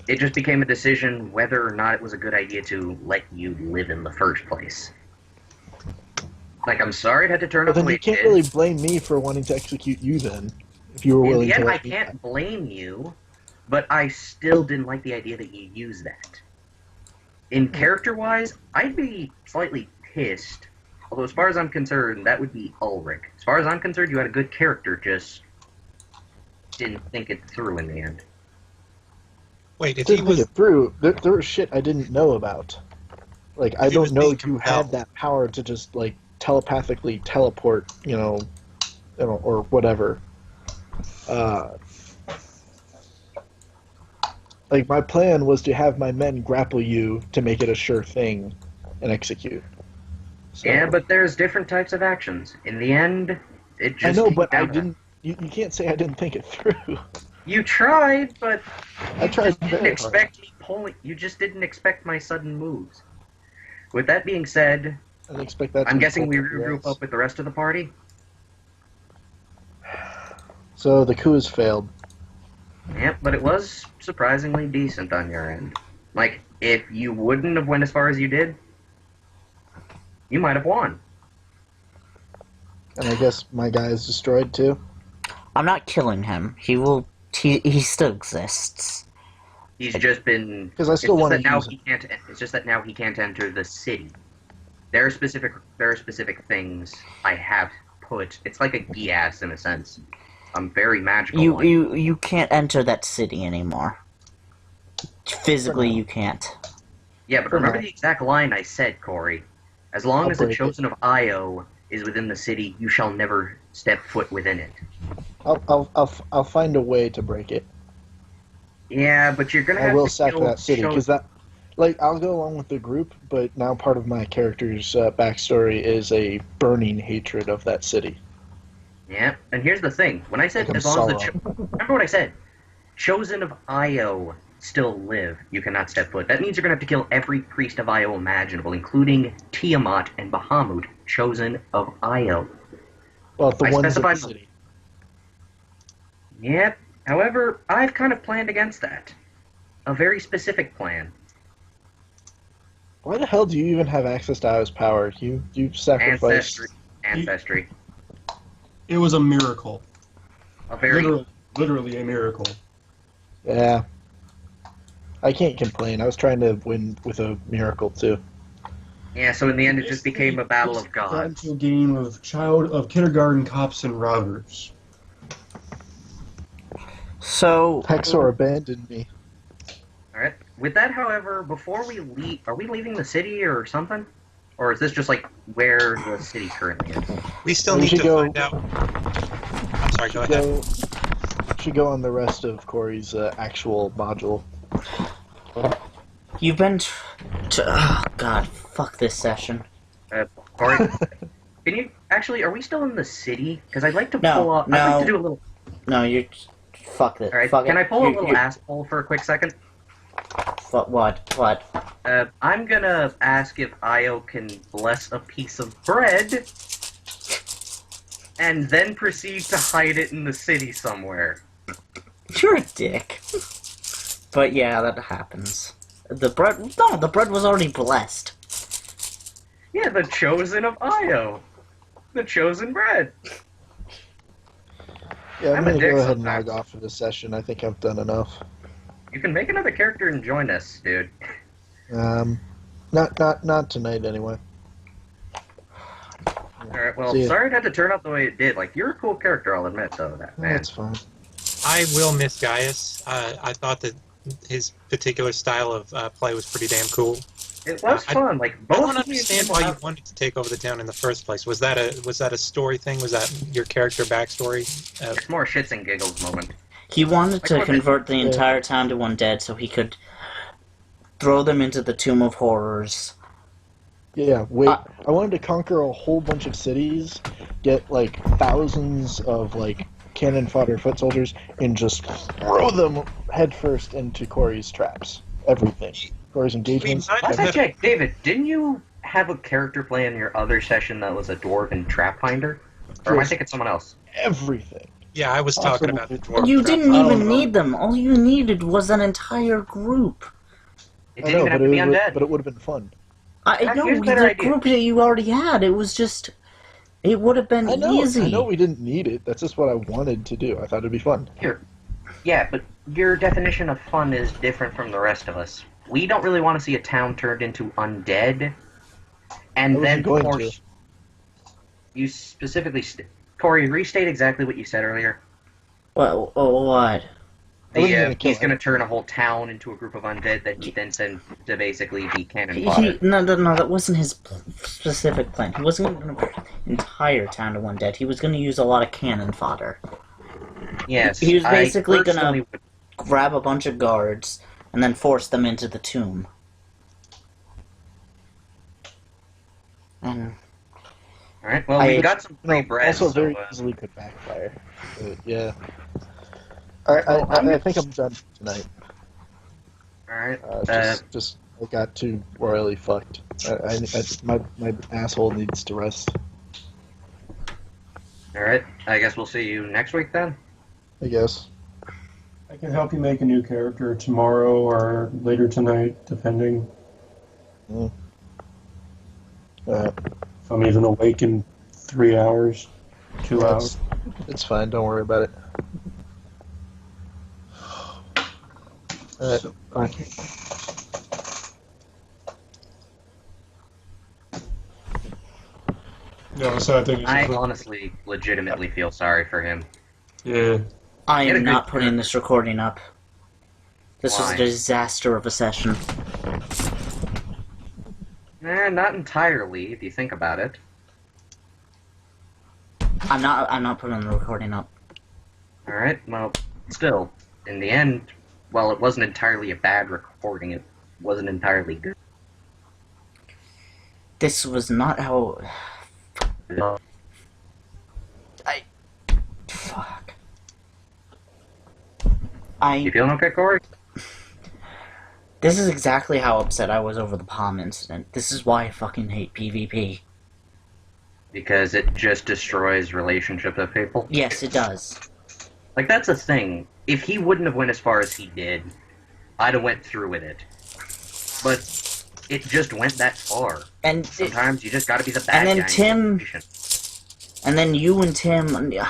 S1: it just became a decision whether or not it was a good idea to let you live in the first place. Like, I'm sorry it had to turn
S6: But
S1: out the
S6: then
S1: way
S6: you
S1: it
S6: can't
S1: did.
S6: really blame me for wanting to execute you then. If you were
S1: In
S6: willing
S1: the
S6: to
S1: end, I
S6: let me-
S1: can't blame you, but I still didn't like the idea that you used that. In character-wise, I'd be slightly pissed. Although, as far as I'm concerned, that would be Ulrich. As far as I'm concerned, you had a good character, just didn't think it through in the end.
S7: Wait, if he
S6: Didn't think
S7: was
S6: it through. There was shit I didn't know about. Like, I
S7: If he was
S6: don't know
S7: being
S6: if you
S7: compelled.
S6: had that power to just, like, telepathically teleport, or whatever. Like, my plan was to have my men grapple you to make it a sure thing and execute. So,
S1: Yeah, but there's different types of actions. In the end, it just
S6: I know,
S1: came
S6: but I
S1: down to-
S6: didn't. You can't say I didn't think it through.
S1: You tried, but
S6: I tried
S1: just didn't
S6: very hard.
S1: expect me pulling. You just didn't expect my sudden moves. With that being said,
S6: I didn't expect that.
S1: I'm
S6: to
S1: guessing we
S6: pull up
S1: regroup up with the rest of the party.
S6: So the coup has failed.
S1: Yep, but it was surprisingly decent on your end. Like, if you wouldn't have went as far as you did, you might have won.
S6: And I guess my guy is destroyed too.
S4: I'm not killing him. He still exists.
S1: He's just been.
S6: 'Cause I still
S1: it's just
S6: wanna
S1: that now
S6: use
S1: he can't. It's just that now he can't enter the city. There are specific things I have put. It's like a Gias in a sense. I'm very magical.
S4: You can't enter that city anymore. Physically, you can't.
S1: Yeah, but remember the exact line I said, Corey. As long as the Chosen of Io is within the city, you shall never step foot within it.
S6: I'll find a way to break it.
S1: Yeah, but you're gonna have
S6: I will
S1: to
S6: sack
S1: kill
S6: that city because that, like, I'll go along with the group, but now part of my character's backstory is a burning hatred of that city.
S1: Yeah, and here's the thing. When I said
S6: Like
S1: as long as the remember what I said? Chosen of Io still live. You cannot step foot. That means you're gonna have to kill every priest of Io imaginable, including Tiamat and Bahamut, Chosen of Io.
S6: Well, the
S1: I
S6: ones in the
S1: specified-
S6: city.
S1: Yep. However, I've kind of planned against that. A very specific plan.
S6: Why the hell do you even have access to Io's power? You sacrificed.
S1: Ancestry.
S2: It was a miracle.
S1: A very
S2: Literally a miracle.
S6: Yeah. I can't complain. I was trying to win with a miracle too.
S1: Yeah, so in the end it just became a battle of
S2: Got
S1: gods.
S2: into a game of kindergarten cops and robbers.
S4: So
S6: Hexor abandoned me.
S1: Alright. With that, however, before we leave, are we leaving the city or something? Or is this just like where the city currently is?
S7: We still
S6: We
S7: need
S6: should
S7: to
S6: go-
S7: find out. I'm sorry, go ahead.
S6: Should go on the rest of Corey's actual module.
S4: you've been. Oh God, fuck this session.
S1: Corey, can you actually? Are we still in the city? Because I'd like to
S4: No,
S1: pull up. I'd
S4: no.
S1: like to do a little.
S4: No, you're. Fuck this.
S1: All right.
S4: Fuck
S1: Can
S4: it.
S1: I pull a
S4: You-
S1: little
S4: you-
S1: ass pull for a quick second?
S4: What?
S1: I'm gonna ask if Io can bless a piece of bread, and then proceed to hide it in the city somewhere.
S4: You're a dick. But yeah, that happens. The bread. No, the bread was already blessed.
S1: Yeah, the chosen of Io, the chosen bread.
S6: Yeah, I'm
S1: I'm a
S6: gonna
S1: dick
S6: go ahead and
S1: sometimes.
S6: log off for this session. I think I've done enough.
S1: You can make another character and join us, dude.
S6: Not tonight anyway.
S1: Alright, well,
S6: See ya.
S1: sorry it had to turn out the way it did. Like, you're a cool character, I'll admit, though, that man.
S6: That's fine.
S7: I will miss Gaius. I thought that his particular style of play was pretty damn cool.
S1: It was
S7: I-
S1: fun, like,
S7: I
S1: both
S7: don't
S1: of you
S7: understand why you wanted to take over the town in the first place. Was that a story thing? Was that your character backstory?
S1: It's more shits and giggles moment.
S4: He wanted to
S1: Like,
S4: convert the
S6: Yeah.
S4: entire town to undead so he could throw them into the Tomb of Horrors.
S6: Yeah, wait.
S4: Uh,
S6: I wanted to conquer a whole bunch of cities, get like thousands of like cannon fodder foot soldiers, and just throw them headfirst into Corey's traps. Everything. Corey's engagements.
S7: might
S1: Last
S7: have-
S1: I checked, David, didn't you have a character play in your other session that was a dwarven trap finder? Or am I
S6: Yes.
S1: thinking someone else?
S6: Everything.
S7: Yeah, I was talking about the dwarf.
S4: You
S7: trap.
S4: didn't
S2: Oh,
S4: even
S2: no.
S4: need them. All you needed was an entire group.
S1: It
S6: I
S1: didn't
S6: know,
S1: even have
S6: but
S1: to be
S6: it would,
S1: undead.
S6: but it would have been fun.
S4: I
S1: Here's
S4: know
S1: a better
S4: the
S1: idea.
S4: group that you already had. It was just. It would have been
S6: I know.
S4: easy.
S6: I know we didn't need it. That's just what I wanted to do. I thought it'd be fun.
S1: Yeah, but your definition of fun is different from the rest of us. We don't really want to see a town turned into undead,
S6: I
S1: and
S6: wasn't
S1: then
S6: going
S1: force. You specifically, Corey, restate exactly what you said earlier.
S4: What?
S6: I wasn't gonna kill
S1: He's going to
S6: him.
S1: turn a whole town into a group of undead that he then send to basically be cannon
S4: He,
S1: fodder.
S4: no, that wasn't his specific plan. He wasn't going to put the entire town to undead. He was going to use a lot of cannon fodder.
S1: Yes,
S4: he was
S1: I
S4: basically gonna-
S1: personally would-
S4: Grab a bunch of guards and then force them into the tomb. And
S1: All right. Well,
S4: I-
S1: we got some free bread.
S6: Also,
S1: so,
S6: very easily could backfire. But, yeah. Alright,
S1: Well,
S6: I think I'm done tonight.
S1: all right.
S6: Just I got too royally fucked. My asshole needs to rest.
S1: All right. I guess we'll see you next week then.
S6: I guess.
S2: I can help you make a new character tomorrow or later tonight, depending if I'm even awake in 3 hours, 2 hours.
S6: It's fine. Don't worry about it. Alright. Fine.
S2: No, so I think it's
S1: I honestly, legitimately feel sorry for him.
S2: Yeah.
S4: I
S1: Get a
S4: am
S1: good
S4: not putting this recording up. This was
S1: Why?
S4: a disaster of a session.
S1: Not entirely, if you think about it.
S4: I'm not putting the recording up.
S1: Alright, well, still, in the end, while it wasn't entirely a bad recording, it wasn't entirely good.
S4: This was not how... Fuck.
S1: You feeling okay, Corey?
S4: This is exactly how upset I was over the palm incident. This is why I fucking hate PvP.
S1: Because it just destroys relationships of people?
S4: Yes, it does.
S1: Like, that's the thing. If he wouldn't have went as far as he did, I'd have went through with it. But it just went that far.
S4: And
S1: Sometimes you just gotta be the bad
S4: and then
S1: guy in
S4: Tim-
S1: the situation.
S4: and then you and Tim,
S7: What
S4: there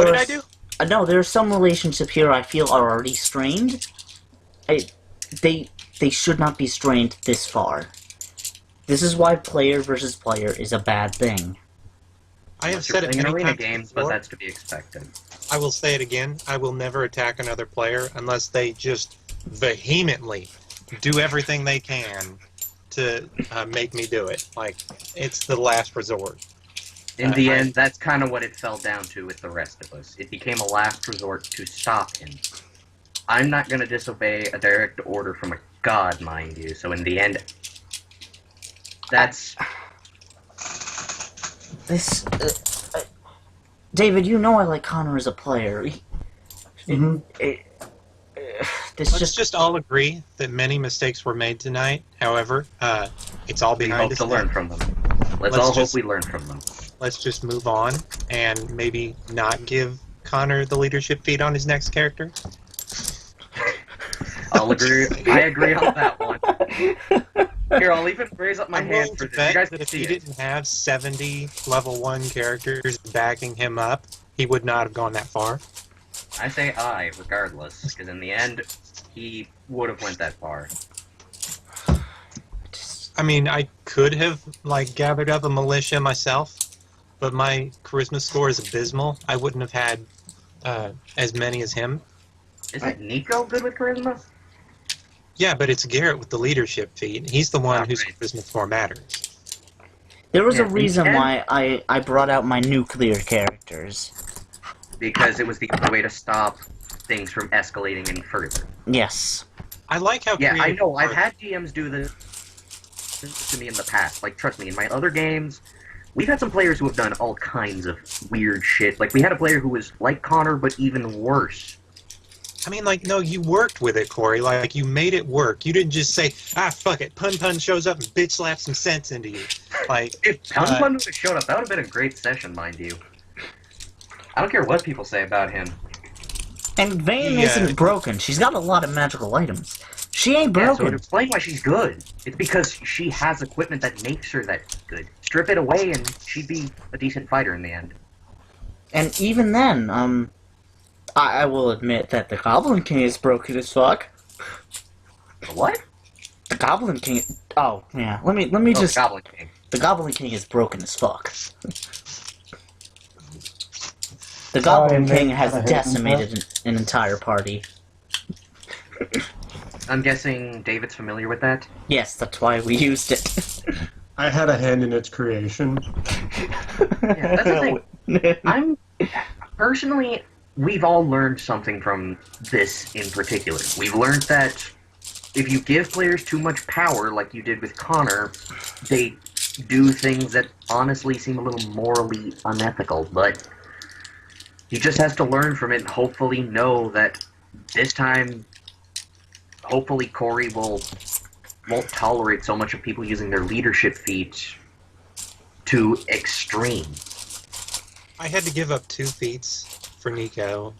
S7: did
S4: was-
S7: I do?
S4: No, there's some relationship here I feel are already strained. They should not be strained this far. This is why player versus player is a bad thing.
S7: I have
S1: Unless you're
S7: said it
S1: playing in
S7: many
S1: arena
S7: times
S1: games, but
S7: before.
S1: that's to be expected.
S7: I will say it again. I will never attack another player unless they just vehemently do everything they can to make me do it. Like, it's the last resort.
S1: In the
S7: I-
S1: end, that's kind of what it fell down to with the rest of us. It became a last resort to stop him. I'm not going to disobey a direct order from a god, mind you, so in the end, that's...
S4: This, David, you know I like Connor as a player. This
S7: Let's just all agree that many mistakes were made tonight. However, it's all
S1: We
S7: behind
S1: hope
S7: us
S1: to
S7: now.
S1: learn from them. Let's
S7: Let's
S1: all
S7: just-
S1: hope we learn from them.
S7: Let's just move on and maybe not give Connor the leadership feat on his next character.
S1: I'll agree. I agree on that one. Here, I'll even raise up my
S7: I'm
S1: hand
S7: willing
S1: for
S7: to
S1: this. You
S7: bet
S1: guys
S7: that
S1: can
S7: if
S1: see
S7: he
S1: it.
S7: didn't have 70 level 1 characters backing him up, he would not have gone that far.
S1: I say I, regardless, because in the end, he would have went that far.
S7: I mean, I could have, like, gathered up a militia myself, but my charisma score is abysmal. I wouldn't have had as many as him.
S1: Isn't Nico good with charisma?
S7: Yeah, but it's Garrett with the leadership feat. He's the one
S1: Oh,
S7: whose
S1: right.
S7: charisma score matters.
S4: There was
S1: Yeah,
S4: a reason
S1: and-
S4: why I brought out my nuclear characters.
S1: Because it was the only way to stop things from escalating any further.
S4: Yes.
S7: I like how
S1: Yeah, I
S7: creative
S1: know. I've
S7: art-
S1: had GMs do this to me in the past. Like, trust me, in my other games, we've had some players who have done all kinds of weird shit. Like, we had a player who was like Connor, but even worse.
S7: I mean, like, no, you worked with it, Corey. Like, you made it work. You didn't just say, fuck it. Pun shows up and bitch slaps some sense into you. Like,
S1: If Pun would have showed up, that would have been a great session, mind you. I don't care what people say about him.
S4: And Vayne
S7: Yeah.
S4: isn't broken. She's got a lot of magical items. She ain't
S1: Yeah, so
S4: broken.
S1: to explain why she's good, it's because she has equipment that makes her that good. Strip it away and she'd be a decent fighter in the end.
S4: And even then, I will admit that the Goblin King is broken as fuck.
S1: What?
S4: The Goblin King. Oh yeah. Let me
S1: Oh,
S4: just.
S1: Goblin King.
S4: The Goblin King is broken as fuck. The Goblin
S2: and
S4: King
S2: they
S4: has
S2: kinda hate
S4: decimated an entire party.
S1: I'm guessing David's familiar with that?
S4: Yes, that's why we used it.
S2: I had a hand in its creation.
S1: Yeah, that's the thing. I'm personally, we've all learned something from this in particular. We've learned that if you give players too much power, like you did with Connor, they do things that honestly seem a little morally unethical. But he just has to learn from it and hopefully know that this time, hopefully Corey won't tolerate so much of people using their leadership feat to extreme.
S7: I had to give up 2 feats for Nico.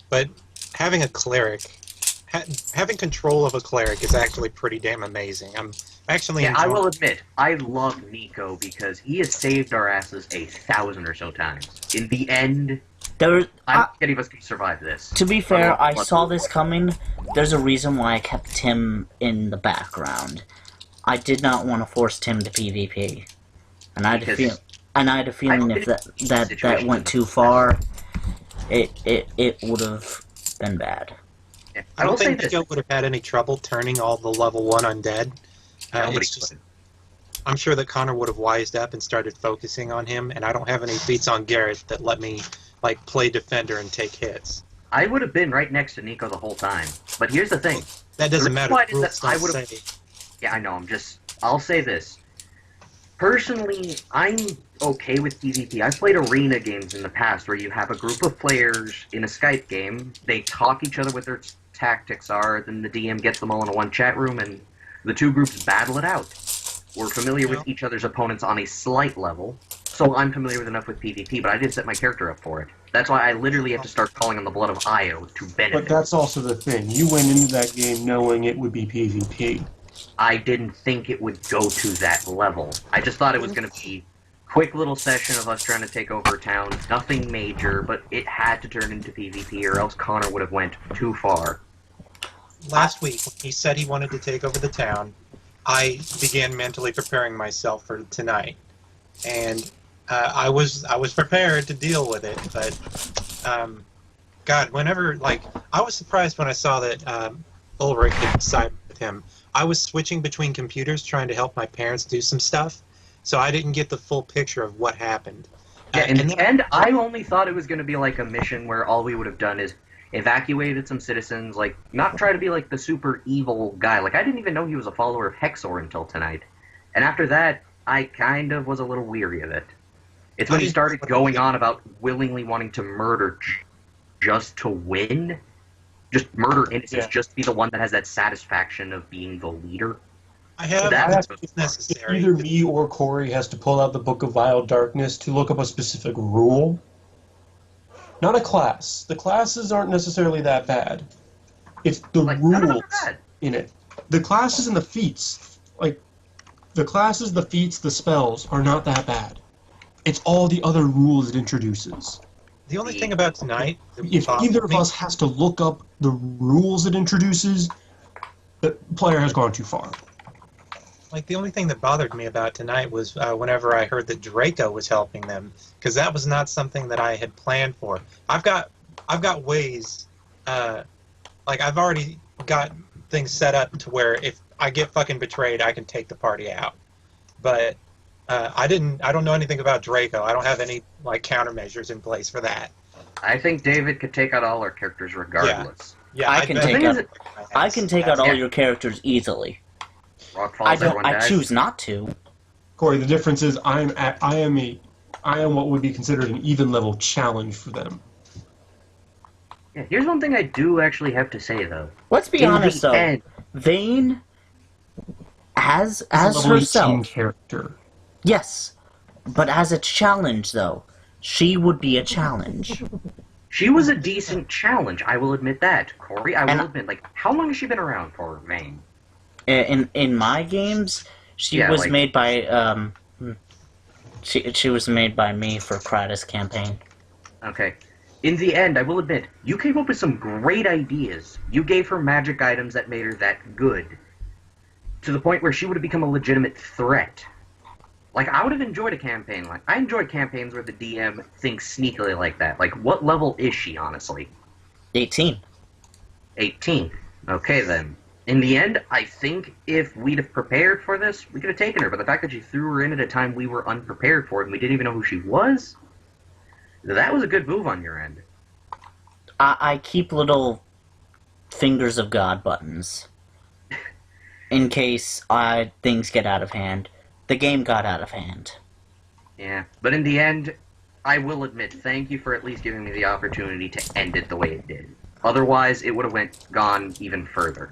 S7: But having a cleric, having control of a cleric is actually pretty damn amazing. I'm actually
S1: Yeah, I
S7: enjoying-
S1: will admit, I love Nico because he has saved our asses 1,000 or so times. In the end,
S4: There,
S1: I'm any of us can survive this.
S4: to be fair, I
S1: Let's
S4: saw
S1: move
S4: this
S1: on.
S4: coming. There's a reason why I kept Tim in the background. I did not want to force Tim to PvP, and I had to
S1: Because
S4: feel. And I had a feeling if that went too far, it would have been bad.
S1: Yeah.
S7: I don't
S1: will say
S7: think
S1: this.
S7: Nico would have had any trouble turning all the level 1 undead.
S1: Nobody
S7: It's just,
S1: would.
S7: I'm sure that Connor would have wised up and started focusing on him, and I don't have any feats on Garrett that let me like play defender and take hits.
S1: I would have been right next to Nico the whole time. But here's the thing.
S7: That doesn't
S1: The
S7: matter.
S1: reason
S7: The
S1: why
S7: rules
S1: is that I
S7: don't
S1: would've-
S7: say.
S1: Yeah, I know. I'll say this. Personally, I'm okay with PvP. I've played arena games in the past where you have a group of players in a Skype game, they talk each other what their tactics are, then the DM gets them all in one chat room, and the two groups battle it out. We're familiar with each other's opponents on a slight level, so I'm familiar with enough with PvP, but I didn't set my character up for it. That's why I literally have to start calling on the blood of Io to benefit.
S2: But that's also the thing. You went into that game knowing it would be PvP.
S1: I didn't think it would go to that level. I just thought it was going to be a quick little session of us trying to take over a town, nothing major, but it had to turn into PvP or else Connor would have went too far.
S7: Last week, when he said he wanted to take over the town, I began mentally preparing myself for tonight, and I was prepared to deal with it. But God, whenever I was surprised when I saw that Ulrich had sided with him. I was switching between computers trying to help my parents do some stuff, so I didn't get the full picture of what happened.
S1: Yeah, in
S7: and
S1: the
S7: then-
S1: end, I only thought it was going to be like a mission where all we would have done is evacuated some citizens, like, not try to be like the super evil guy. Like, I didn't even know he was a follower of Hexor until tonight. And after that, I kind of was a little weary of it. It's when he started going on about willingly wanting to murder just to win. Just murder innocents, just to be the one that has that satisfaction of being the leader.
S7: I have
S1: That's
S7: it's necessary.
S2: Either me or Corey has to pull out the Book of Vile Darkness to look up a specific rule. Not a class. The classes aren't necessarily that bad. It's the
S1: Like, none of them
S2: rules
S1: are bad.
S2: in it. The classes and the feats, the classes, the feats, the spells are not that bad. It's all the other rules it introduces.
S7: The only thing about tonight, that
S2: If
S7: bothered
S2: either of
S7: me-
S2: us has to look up the rules it introduces, the player has gone too far.
S7: the only thing that bothered me about tonight was whenever I heard that Draco was helping them, because that was not something that I had planned for. I've got ways, I've already got things set up to where if I get fucking betrayed, I can take the party out. But I don't know anything about Draco. I don't have any countermeasures in place for that.
S1: I think David could take out all our characters regardless.
S7: Yeah,
S4: I can
S7: bet
S4: take
S7: that's
S4: out-
S7: my
S4: I
S7: ass.
S4: can take out all
S1: Yeah.
S4: your characters easily.
S1: Rock falls, everyone
S4: I
S1: dies.
S4: choose not to.
S2: Corey, the difference is I am what would be considered an even level challenge for them.
S1: Yeah, here's one thing I do actually have to say, though.
S4: Let's be
S1: In
S4: honest,
S1: the
S4: though.
S1: end-
S4: Vayne, as
S2: Level 18
S4: herself,
S2: character.
S4: yes, but as a challenge, though, she would be a challenge.
S1: She was a decent challenge, I will admit that. Corey, I will
S4: And-
S1: admit, how long has she been around for, Vayne?
S4: In my games, she
S1: Yeah,
S4: was
S1: like-
S4: made by she was made by me for Kratos campaign.
S1: Okay. In the end, I will admit, you came up with some great ideas. You gave her magic items that made her that good. To the point where she would have become a legitimate threat. Like, I would have enjoyed a campaign like... I enjoy campaigns where the DM thinks sneakily like that. Like, what level is she, honestly?
S4: 18.
S1: 18. Okay, then. In the end, I think if we'd have prepared for this, we could have taken her. But the fact that you threw her in at a time we were unprepared for it and we didn't even know who she was, that was a good move on your end.
S4: I keep little fingers of God buttons in case things get out of hand. The game got out of hand.
S1: Yeah, but in the end, I will admit, thank you for at least giving me the opportunity to end it the way it did. Otherwise, it would have gone even further.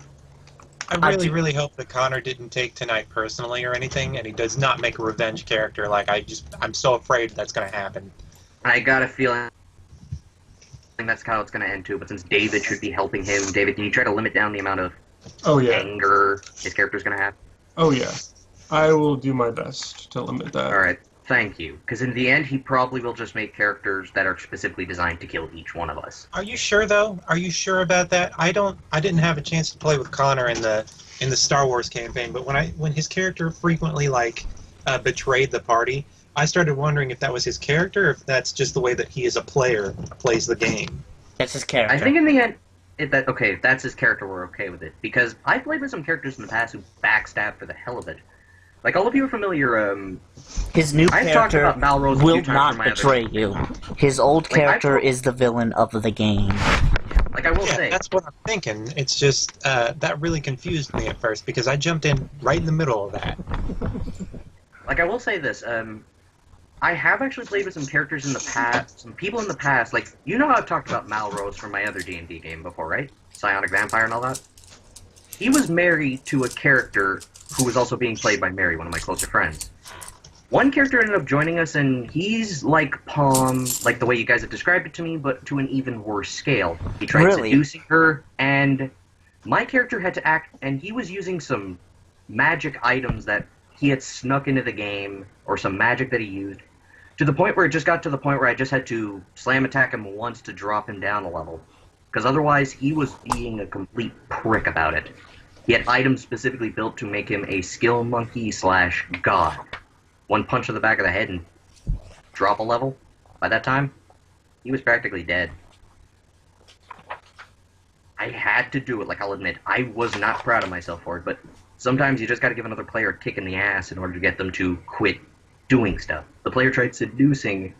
S7: I really hope that Connor didn't take tonight personally or anything, and he does not make a revenge character. I'm so afraid that's going to happen.
S1: I got a feeling that's how it's going to end too, but since David should be helping him, David, can you try to limit down the amount of
S2: Oh yeah.
S1: anger his character's going to have?
S2: Oh yeah. I will do my best to limit that.
S1: Alright, thank you. Because in the end, he probably will just make characters that are specifically designed to kill each one of us.
S7: Are you sure though? Are you sure about that? I didn't have a chance to play with Connor in the Star Wars campaign, but when his character frequently betrayed the party, I started wondering if that was his character, or if that's just the way that he, as a player, plays the game.
S4: That's his character.
S1: I think in the end, if that's his character, we're okay with it. Because I've played with some characters in the past who backstab for the hell of it. Like, all of you are familiar,
S4: his new
S1: I've talked
S4: character
S1: about Malrose a
S4: will
S1: few times
S4: not
S1: in my
S4: betray
S1: other...
S4: you. His old
S1: Like,
S4: character is the villain of the game.
S1: Like, I will
S7: Yeah,
S1: say...
S7: that's what I'm thinking. It's just, that really confused me at first, because I jumped in right in the middle of that.
S1: Like, I will say this, I have actually played with some characters in the past, some people in the past, like, you know how I've talked about Malrose from my other D&D game before, right? Psionic Vampire and all that? He was married to a character who was also being played by Mary, one of my closer friends. One character ended up joining us, and he's like Palm, like the way you guys have described it to me, but to an even worse scale. He tried
S4: Really?
S1: seducing her, and my character had to act, and he was using some magic items that he had snuck into the game, or some magic that he used, to the point where it just got to the point where I just had to slam attack him once to drop him down a level. Because otherwise, he was being a complete prick about it. He had items specifically built to make him a skill monkey / god. One punch to the back of the head and drop a level. By that time, he was practically dead. I had to do it, like I'll admit. I was not proud of myself for it, but sometimes you just gotta give another player a kick in the ass in order to get them to quit doing stuff. The player tried seducing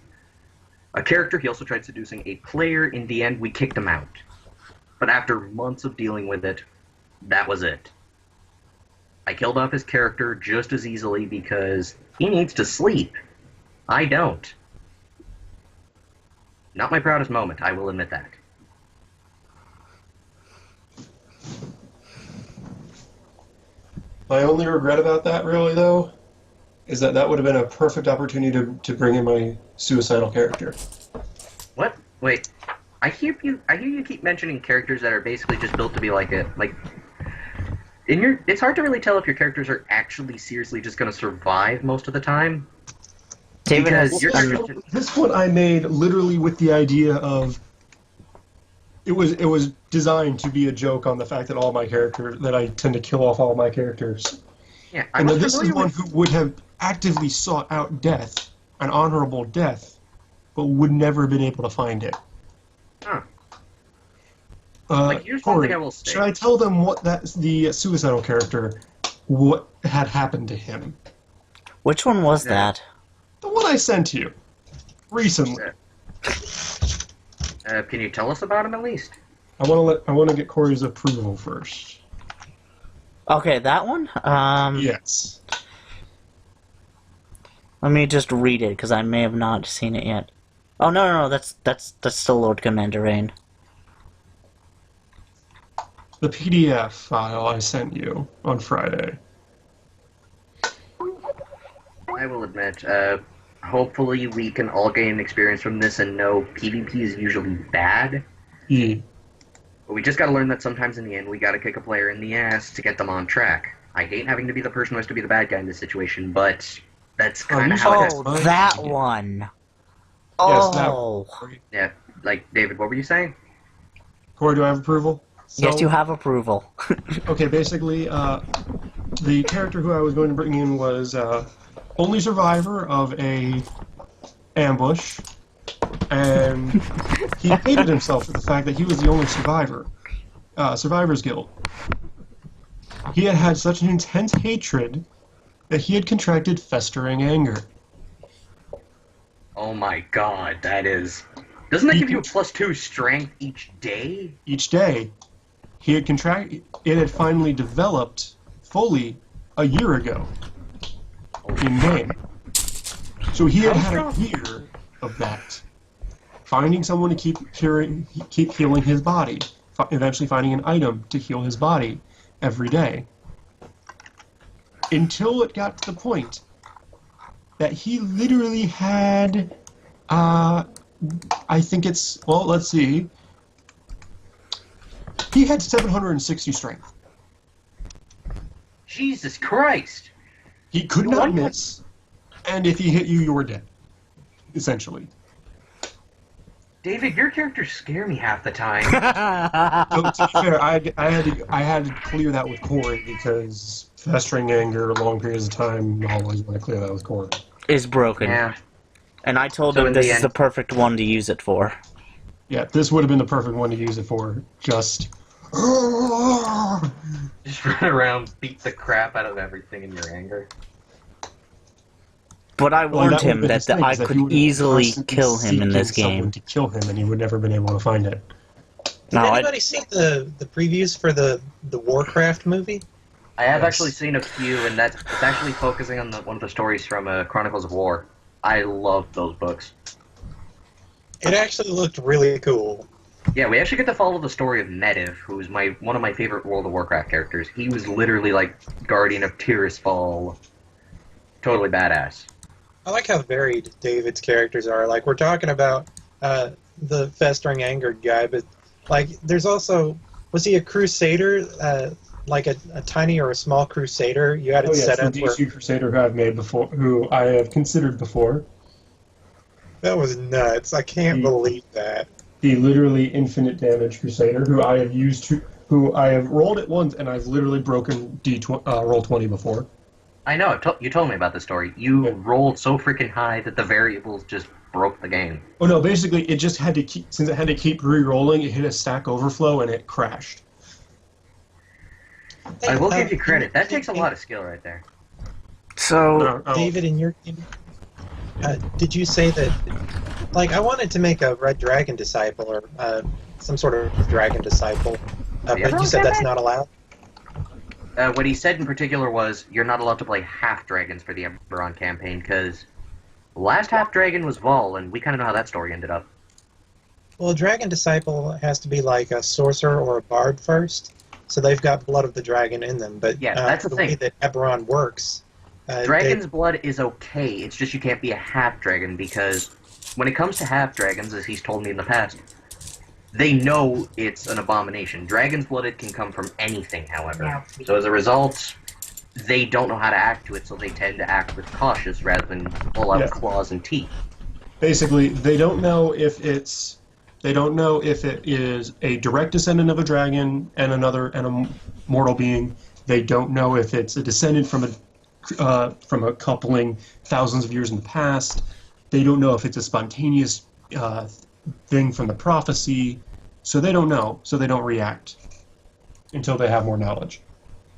S1: a character, he also tried seducing a player. In the end, we kicked him out. But after months of dealing with it, that was it. I killed off his character just as easily because he needs to sleep. I don't. Not my proudest moment, I will admit that.
S2: My only regret about that, really, though, is that would have been a perfect opportunity to bring in my suicidal character.
S1: What? Wait. I hear you keep mentioning characters that are basically just built to be like it's hard to really tell if your characters are actually seriously just going to survive most of the time.
S4: David has...
S2: This one I made literally with the idea of it was designed to be a joke on the fact that that I tend to kill off all my characters.
S1: Yeah,
S2: And this is one who would have actively sought out death, an honorable death, but would never have been able to find it.
S1: Huh. Here's one
S2: Corey,
S1: thing I will say.
S2: should I tell them the suicidal character, what had happened to him?
S4: Which one was
S1: Yeah.
S4: that?
S2: The one I sent you recently.
S1: Can you tell us about him at least?
S2: I want to get Corey's approval first.
S4: Okay, that one?
S2: Yes.
S4: Let me just read it, because I may have not seen it yet. Oh, no, that's still Lord Commander Rain.
S2: The PDF file I sent you on Friday.
S1: I will admit, hopefully we can all gain experience from this and know PvP is usually bad.
S2: Yeah.
S1: But we just gotta learn that sometimes in the end we gotta kick a player in the ass to get them on track. I hate having to be the person who has to be the bad guy in this situation, but that's kind of how it is.
S4: Oh, that one!
S2: Yes, that
S4: Oh!
S1: Yeah, like, David, what were you saying?
S2: Corey, do I have approval?
S4: Yes, you have approval.
S2: Okay, basically, the character who I was going to bring in was only survivor of a ambush, and he hated himself for the fact that he was the only survivor. Survivor's Guild. He had had such an intense hatred that he had contracted festering anger.
S1: Oh my god, that is... Doesn't that give you a +2 strength each day?
S2: Each day, it had finally developed fully a year ago in game. So he had had a year of that. Finding someone to keep healing his body. Eventually finding an item to heal his body every day. Until it got to the point that he literally had, I think it's, well, let's see. He had 760 strength.
S1: Jesus Christ!
S2: He could
S1: No
S2: not
S1: wonder.
S2: miss, and if he hit you, you were dead. Essentially.
S1: David, your characters scare me half the time.
S2: So, to be fair, I had to clear that with Corey because festering anger, long periods of time, I always want to clear that with Corey.
S4: is broken.
S1: Yeah.
S4: And I told
S1: So
S4: him
S1: in
S4: this
S1: the
S4: is
S1: end-
S4: the perfect one to use it for.
S2: Yeah, this would have been the perfect one to use it for. Just.
S1: Just run around, beat the crap out of everything in your anger.
S4: But I
S2: Well,
S4: warned
S2: that would've
S4: him
S2: been
S4: that
S2: his thing,
S4: I
S2: is that he
S4: could
S2: would've been
S4: easily
S2: constantly
S4: kill him in this
S2: seeking someone
S4: game.
S2: to kill him, and he would never been able to find it.
S7: Did
S4: No,
S7: anybody see the previews for the Warcraft movie?
S1: I have
S2: Yes.
S1: actually seen a few, and it's actually focusing on one of the stories from Chronicles of War. I love those books.
S7: It actually looked really cool.
S1: Yeah, we actually get to follow the story of Medivh, who's one of my favorite World of Warcraft characters. He was literally like Guardian of Tirisfal. Totally badass.
S7: I like how varied David's characters are. Like, we're talking about the festering anger guy, but, like, there's also... Was he a crusader? Like a tiny or a small crusader? You had it
S2: Oh yes,
S7: set
S2: the
S7: up where...
S2: DC Crusader who I've made before, who I have considered before.
S7: That was nuts. I can't believe that.
S2: The literally infinite damage Crusader, who I have used to, who I have rolled it once, and I've literally broken roll 20 before.
S1: I know, you told me about the story. You
S2: Yeah.
S1: rolled so freaking high that the variables just broke the game.
S2: Oh no, basically it just had to keep, since it had to keep re-rolling, it hit a Stack Overflow and it crashed.
S1: I will give you credit. That takes a lot of skill right there.
S4: So,
S7: David, in your game, did you say that, like, I wanted to make a Red Dragon Disciple or some sort of Dragon Disciple, but you said that's not allowed?
S1: What he said in particular was, you're not allowed to play half dragons for the Eberron campaign, because the last half dragon was Vol, and we kind of know how that story ended up.
S7: Well, a Dragon Disciple has to be like a sorcerer or a bard first, so they've got blood of the dragon in them, but
S1: Yeah, that's the
S7: way
S1: thing.
S7: that Eberron works...
S1: Dragon's blood is okay, it's just you can't be a half dragon, because when it comes to half dragons, as he's told me in the past, they know it's an abomination. Dragon's blood, it can come from anything, however. So as a result, they don't know how to act to it, so they tend to act with cautious rather than pull out
S2: Yeah.
S1: claws and teeth.
S2: Basically, they don't know if it is a direct descendant of a dragon and a mortal being. They don't know if it's a descendant from a coupling thousands of years in the past. They don't know if it's a spontaneous thing from the prophecy. So they don't know. So they don't react until they have more knowledge.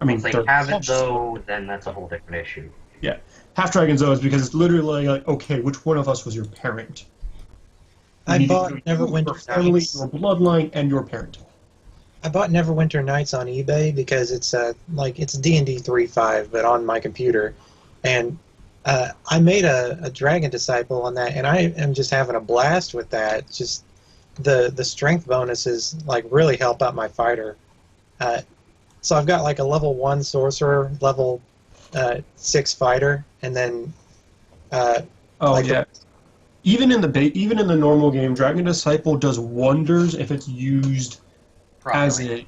S2: I mean,
S1: If they
S2: they're
S1: have it,
S2: cautious.
S1: though, then that's a whole different issue.
S2: Yeah, half dragons though is because it's literally like, okay, which one of us was your parent? You
S7: I
S2: need to
S7: bought
S2: know
S7: Neverwinter
S2: your family,
S7: Nights.
S2: your bloodline, and your parent.
S7: I bought Neverwinter Nights on eBay because it's it's D&D 3.5, but on my computer, and I made a Dragon Disciple on that, and I am just having a blast with that. Just the strength bonuses like really help out my fighter. So I've got like a level 1 sorcerer, level 6 fighter, and then
S2: Oh
S7: like
S2: yeah. Even in the normal game, Dragon Disciple does wonders if it's used as
S1: Properly.